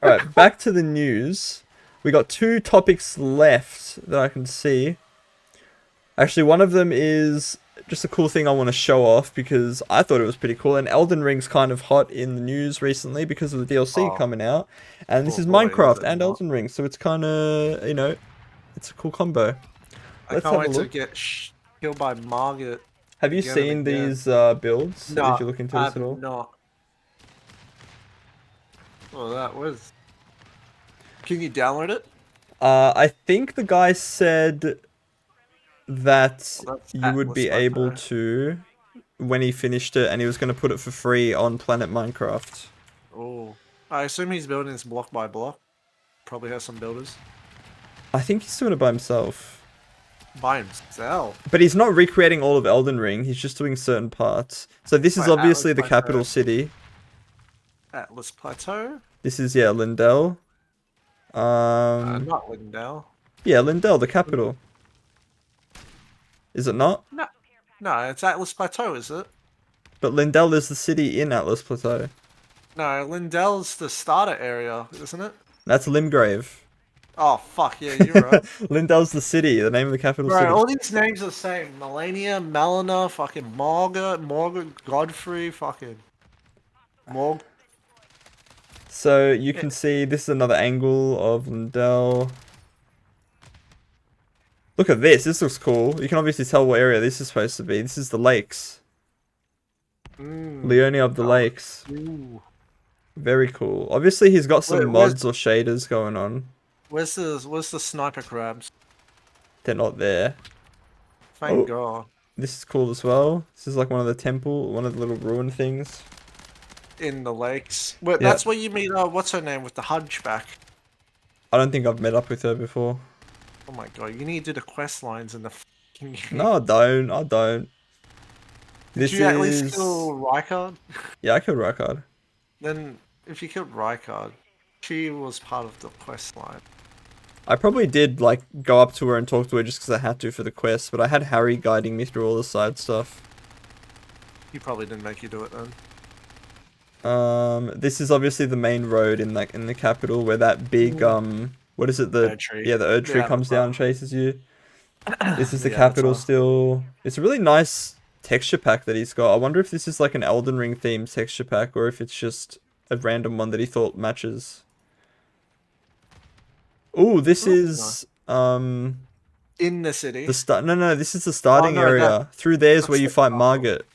Speaker 1: Alright, back to the news. We got 2 topics left that I can see. Actually, one of them is just a cool thing I want to show off because I thought it was pretty cool. And Elden Ring's kind of hot in the news recently because of the DLC coming out. And this is Minecraft and Elden Ring, so it's kind of, you know, it's a cool combo.
Speaker 2: I can't wait to get killed by Margaret.
Speaker 1: Have you seen these builds?
Speaker 2: No,
Speaker 1: did you look into this at all?
Speaker 2: Not. Oh, that was... Can you download it?
Speaker 1: I think the guy said that you would
Speaker 2: Atlas
Speaker 1: be able
Speaker 2: Plateau.
Speaker 1: to when he finished it, and he was going to put it for free on Planet Minecraft.
Speaker 2: Oh, I assume he's building this block by block. Probably has some builders.
Speaker 1: I think he's doing it by himself.
Speaker 2: By himself.
Speaker 1: But he's not recreating all of Elden Ring. He's just doing certain parts. So this is
Speaker 2: Wait,
Speaker 1: obviously the
Speaker 2: Atlas
Speaker 1: capital
Speaker 2: Plateau.
Speaker 1: city.
Speaker 2: Atlas Plateau.
Speaker 1: This is Lindell.
Speaker 2: Not Lindell.
Speaker 1: Yeah, Lindell, the capital. Is it not?
Speaker 2: No, no, it's Atlas Plateau, is it?
Speaker 1: But Lindell is the city in Atlas Plateau.
Speaker 2: No, Lindell's the starter area, isn't it?
Speaker 1: That's Limgrave.
Speaker 2: Oh fuck yeah, you're right.
Speaker 1: Lindell's the city, the name of the capital
Speaker 2: Bro,
Speaker 1: city.
Speaker 2: all these names are the same. Melania, Melina, fucking Morgan, Godfrey, fucking Morg.
Speaker 1: So you can see this is another angle of Lindell. Look at this. This looks cool. You can obviously tell what area this is supposed to be. This is the lakes. Leonie of the Lakes.
Speaker 2: Ooh.
Speaker 1: Very cool. Obviously, he's got some
Speaker 2: Wait,
Speaker 1: mods or shaders going on.
Speaker 2: Where's the sniper crabs?
Speaker 1: They're not there.
Speaker 2: Thank God.
Speaker 1: This is cool as well. This is like one of the little ruin things.
Speaker 2: In the lakes. Wait,
Speaker 1: Yeah.
Speaker 2: that's where you meet, what's her name with the hunchback?
Speaker 1: I don't think I've met up with her before.
Speaker 2: Oh my God, you need to do the quest lines in the fucking game.
Speaker 1: No, I don't. I don't.
Speaker 2: Did you at least kill Rykard?
Speaker 1: Yeah, I killed Rykard.
Speaker 2: Then, if you killed Rykard, she was part of the quest line.
Speaker 1: I probably did, like, go up to her and talk to her just because I had to for the quest, but I had Harry guiding me through all the side stuff.
Speaker 2: He probably didn't make you do it then.
Speaker 1: This is obviously the main road in the capital where that big, what is it, the Erd tree comes down and chases you. This is the capital still. It's a really nice texture pack that he's got. I wonder if this is like an Elden Ring themed texture pack or if it's just a random one that he thought matches. Ooh, this is
Speaker 2: in the city.
Speaker 1: No, this is the starting area. Through there's where you fight Margit.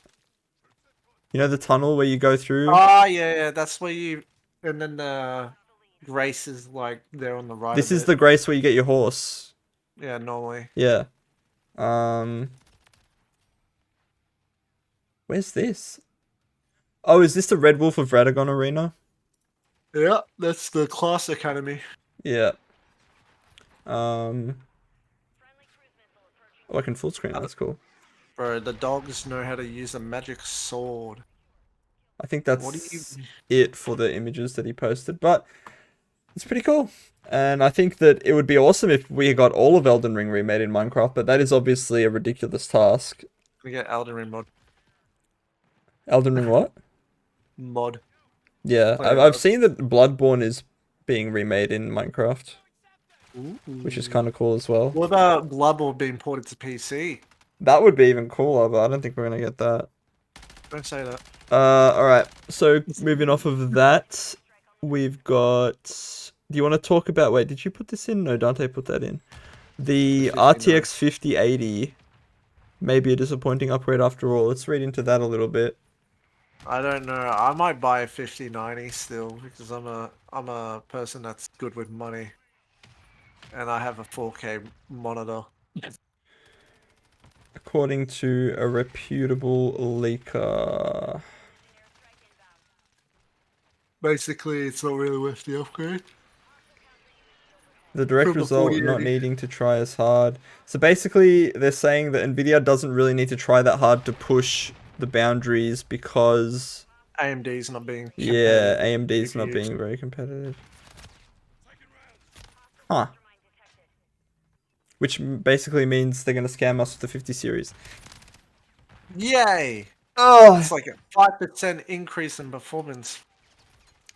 Speaker 1: You know the tunnel where you go through?
Speaker 2: Oh yeah, that's where you. And then the Grace is like there on the right.
Speaker 1: This is the Grace where you get your horse.
Speaker 2: Yeah, normally.
Speaker 1: Yeah. Where's this? Oh, is this the Red Wolf of Radagon arena?
Speaker 2: Yeah, that's the class academy.
Speaker 1: Yeah. Oh, I can full screen. That's cool.
Speaker 2: Bro, the dogs know how to use a magic sword.
Speaker 1: I think that's it for the images that he posted, but it's pretty cool. And I think that it would be awesome if we got all of Elden Ring remade in Minecraft, but that is obviously a ridiculous task.
Speaker 2: We get Elden Ring mod.
Speaker 1: Elden Ring what?
Speaker 2: Mod.
Speaker 1: Yeah, I've seen that Bloodborne is being remade in Minecraft.
Speaker 2: Ooh.
Speaker 1: Which is kind of cool as well.
Speaker 2: What about Bloodborne being ported to PC?
Speaker 1: That would be even cooler, but I don't think we're going to get that.
Speaker 2: Don't say that.
Speaker 1: Alright, so moving off of that, we've got... Do you want to talk about... Wait, did you put this in? No, Dante put that in. The RTX 5080 may be a disappointing upgrade after all. Let's read into that a little bit.
Speaker 2: I don't know. I might buy a 5090 still because I'm a person that's good with money. And I have a 4K monitor.
Speaker 1: According to a reputable leaker.
Speaker 2: Basically, it's not really worth the upgrade.
Speaker 1: The direct result of not needing to try as hard. So basically, they're saying that Nvidia doesn't really need to try that hard to push the boundaries because...
Speaker 2: AMD's not being competitive.
Speaker 1: Yeah, AMD's not being very competitive. Huh. Which basically means they're going to scam us with the 50 series.
Speaker 2: Yay!
Speaker 1: Oh!
Speaker 2: It's like a 5% increase in performance.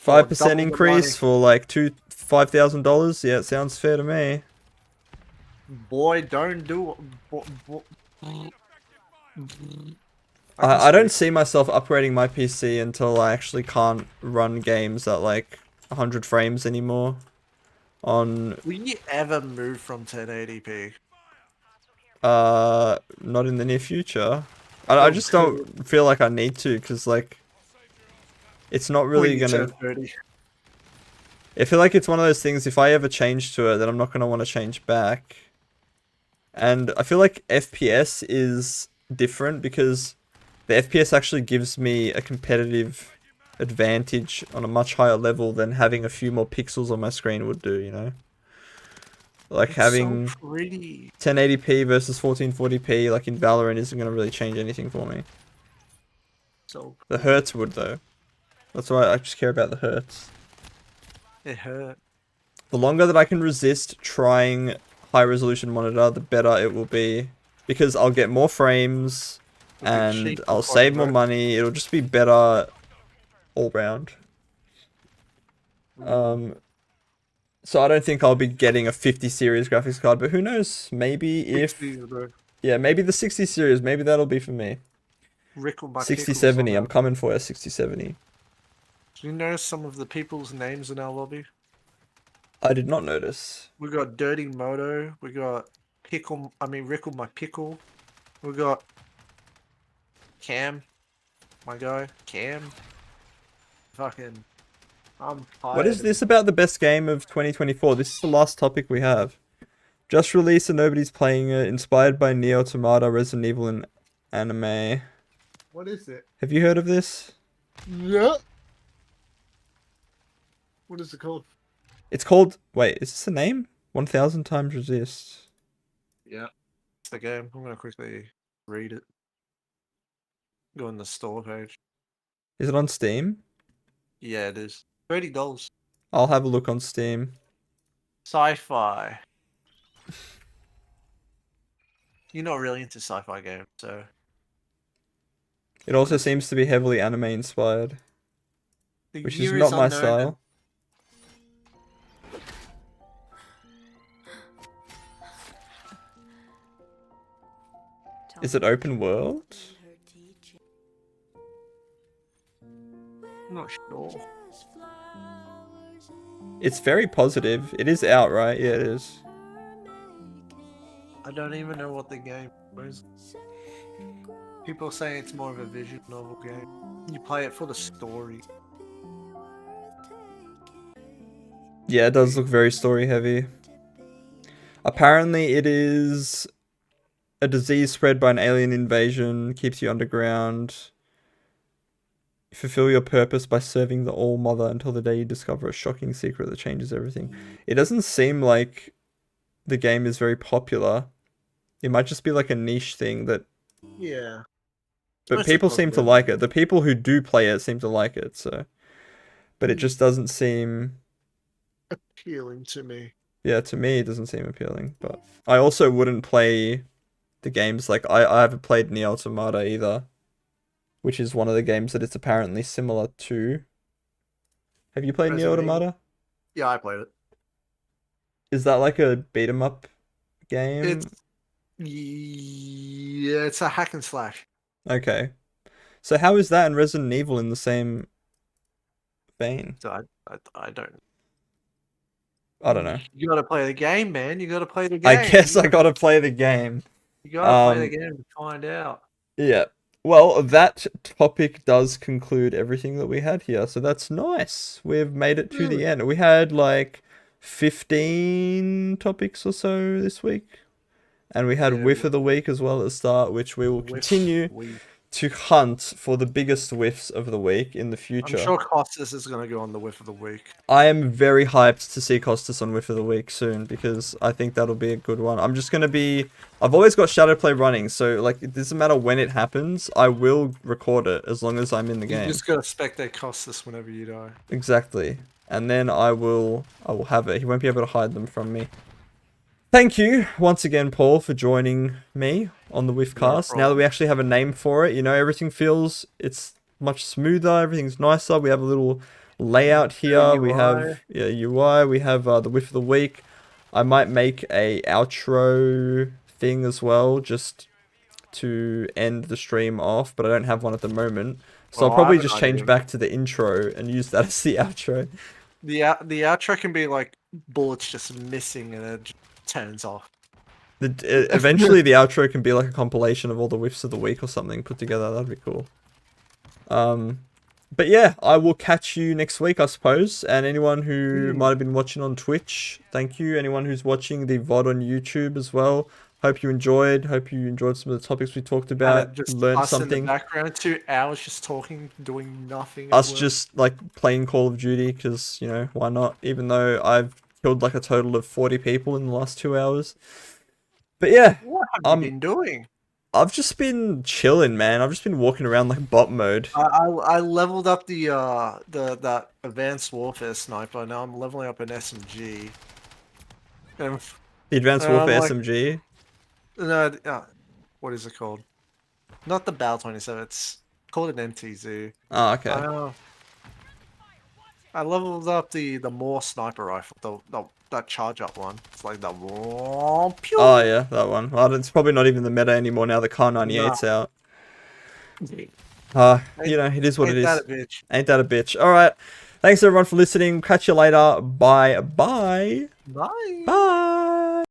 Speaker 1: 5% increase for like $5,000? Yeah, it sounds fair to me.
Speaker 2: Boy, don't do
Speaker 1: I don't see myself upgrading my PC until I actually can't run games at like 100 frames anymore. Will
Speaker 2: you ever move from 1080p?
Speaker 1: Not in the near future. I just don't feel like I need to, because like it's not really gonna. I feel like it's one of those things, if I ever change to it, then I'm not going to want to change back. And I feel like FPS is different because the FPS actually gives me a competitive advantage on a much higher level than having a few more pixels on my screen would do, you know? Like having
Speaker 2: so pretty.
Speaker 1: 1080p versus 1440p, like in Valorant, isn't going to really change anything for me.
Speaker 2: So
Speaker 1: the hertz would, though. That's why I just care about the hertz.
Speaker 2: It hurt.
Speaker 1: The longer that I can resist trying high resolution monitor, the better it will be. Because I'll get more frames, and I'll save more money. It'll just be better all round. So I don't think I'll be getting a 50 series graphics card, but who knows? Maybe if... Yeah, maybe the 60 series, maybe that'll be for me. 6070, I'm coming for a 6070.
Speaker 2: Do you know some of the people's names in our lobby?
Speaker 1: I did not notice.
Speaker 2: We got Dirty Moto, we got Rickle my Pickle, we got Cam, my guy, Cam. Fucking, I'm tired.
Speaker 1: What is this about the best game of 2024? This is the last topic we have. Just released and nobody's playing it. Inspired by Nier Automata, Resident Evil, and anime.
Speaker 2: What is it?
Speaker 1: Have you heard of this?
Speaker 2: Yeah. What is it called?
Speaker 1: It's called... Wait, is this the name? 1000 Times Resist.
Speaker 2: Yeah. It's the game. I'm going to quickly read it. Go on the store page.
Speaker 1: Is it on Steam?
Speaker 2: Yeah, it is. $30.
Speaker 1: I'll have a look on Steam.
Speaker 2: Sci-fi. You're not really into sci-fi games, so...
Speaker 1: It also seems to be heavily anime inspired. Which is not my style. Is it open world?
Speaker 2: I'm not sure.
Speaker 1: It's very positive. It is out, right? Yeah, it is.
Speaker 2: I don't even know what the game is. People say it's more of a visual novel game. You play it for the story.
Speaker 1: Yeah, it does look very story heavy. Apparently it is a disease spread by an alien invasion, keeps you underground. You fulfill your purpose by serving the All Mother until the day you discover a shocking secret that changes everything. It doesn't seem like the game is very popular. It might just be like a niche thing that...
Speaker 2: Yeah.
Speaker 1: But people seem to like it. The people who do play it seem to like it, so... But it just doesn't seem...
Speaker 2: appealing to me.
Speaker 1: Yeah, to me it doesn't seem appealing, but... I also wouldn't play the games, like, I haven't played Nier Automata either. Which is one of the games that it's apparently similar to. Have you played Nier Automata?
Speaker 2: Yeah, I played it.
Speaker 1: Is that like a beat-em-up game?
Speaker 2: Yeah, it's a hack and slash.
Speaker 1: Okay. So how is that and Resident Evil in the same vein?
Speaker 2: So I don't.
Speaker 1: I don't know.
Speaker 2: You gotta play the game, man. You gotta play the game.
Speaker 1: I guess I gotta play the game.
Speaker 2: You gotta play the game to find out.
Speaker 1: Yeah. Well, that topic does conclude everything that we had here, so that's nice. We've made it to the end. We had like 15 topics or so this week. And we had Whiff of the Week as well at the start, which we will continue to hunt for the biggest whiffs of the week in the future.
Speaker 2: I'm sure Costas is going to go on the Whiff of the Week.
Speaker 1: I am very hyped to see Costas on Whiff of the Week soon, because I think that'll be a good one. I'm just going to be... I've always got Shadowplay running, so like it doesn't matter when it happens, I will record it as long as I'm in the game.
Speaker 2: You just got to spectate Costas whenever you die.
Speaker 1: Exactly. And then I will have it. He won't be able to hide them from me. Thank you once again, Paul, for joining me on the Whiffcast. Now that we actually have a name for it, you know, everything feels, it's much smoother, everything's nicer. We have a little layout here. We have UI. We have the Whiff of the Week. I might make a outro thing as well, just to end the stream off, but I don't have one at the moment. So I'll probably just change back to the intro and use that as the outro.
Speaker 2: The outro can be like bullets just missing and it just turns off.
Speaker 1: Eventually the outro can be like a compilation of all the whiffs of the week or something put together. That'd be cool. But yeah, I will catch you next week, I suppose. And anyone who might have been watching on Twitch, thank you. Anyone who's watching the VOD on YouTube as well. Hope you enjoyed. Hope you enjoyed some of the topics we talked about.
Speaker 2: Just
Speaker 1: learned
Speaker 2: us
Speaker 1: something.
Speaker 2: in the background, 2 hours just talking, doing nothing.
Speaker 1: Us just like playing Call of Duty because, you know, why not? Even though I've killed like a total of 40 people in the last 2 hours. But yeah.
Speaker 2: What have you been doing?
Speaker 1: I've just been chilling, man. I've just been walking around like bot mode.
Speaker 2: I leveled up that advanced warfare sniper. Now I'm leveling up an SMG. And,
Speaker 1: The advanced warfare
Speaker 2: like,
Speaker 1: SMG.
Speaker 2: No, what is it called? Not the Bal 27. It's called an MTZ.
Speaker 1: Oh, okay.
Speaker 2: I leveled up the more sniper rifle, that charge up one. It's like that.
Speaker 1: Oh yeah, that one. Well, it's probably not even the meta anymore now. The Car 98's out. You know, it is what it is.
Speaker 2: Ain't that a bitch?
Speaker 1: Ain't that a bitch? All right. Thanks everyone for listening. Catch you later. Bye. Bye.
Speaker 2: Bye.
Speaker 1: Bye.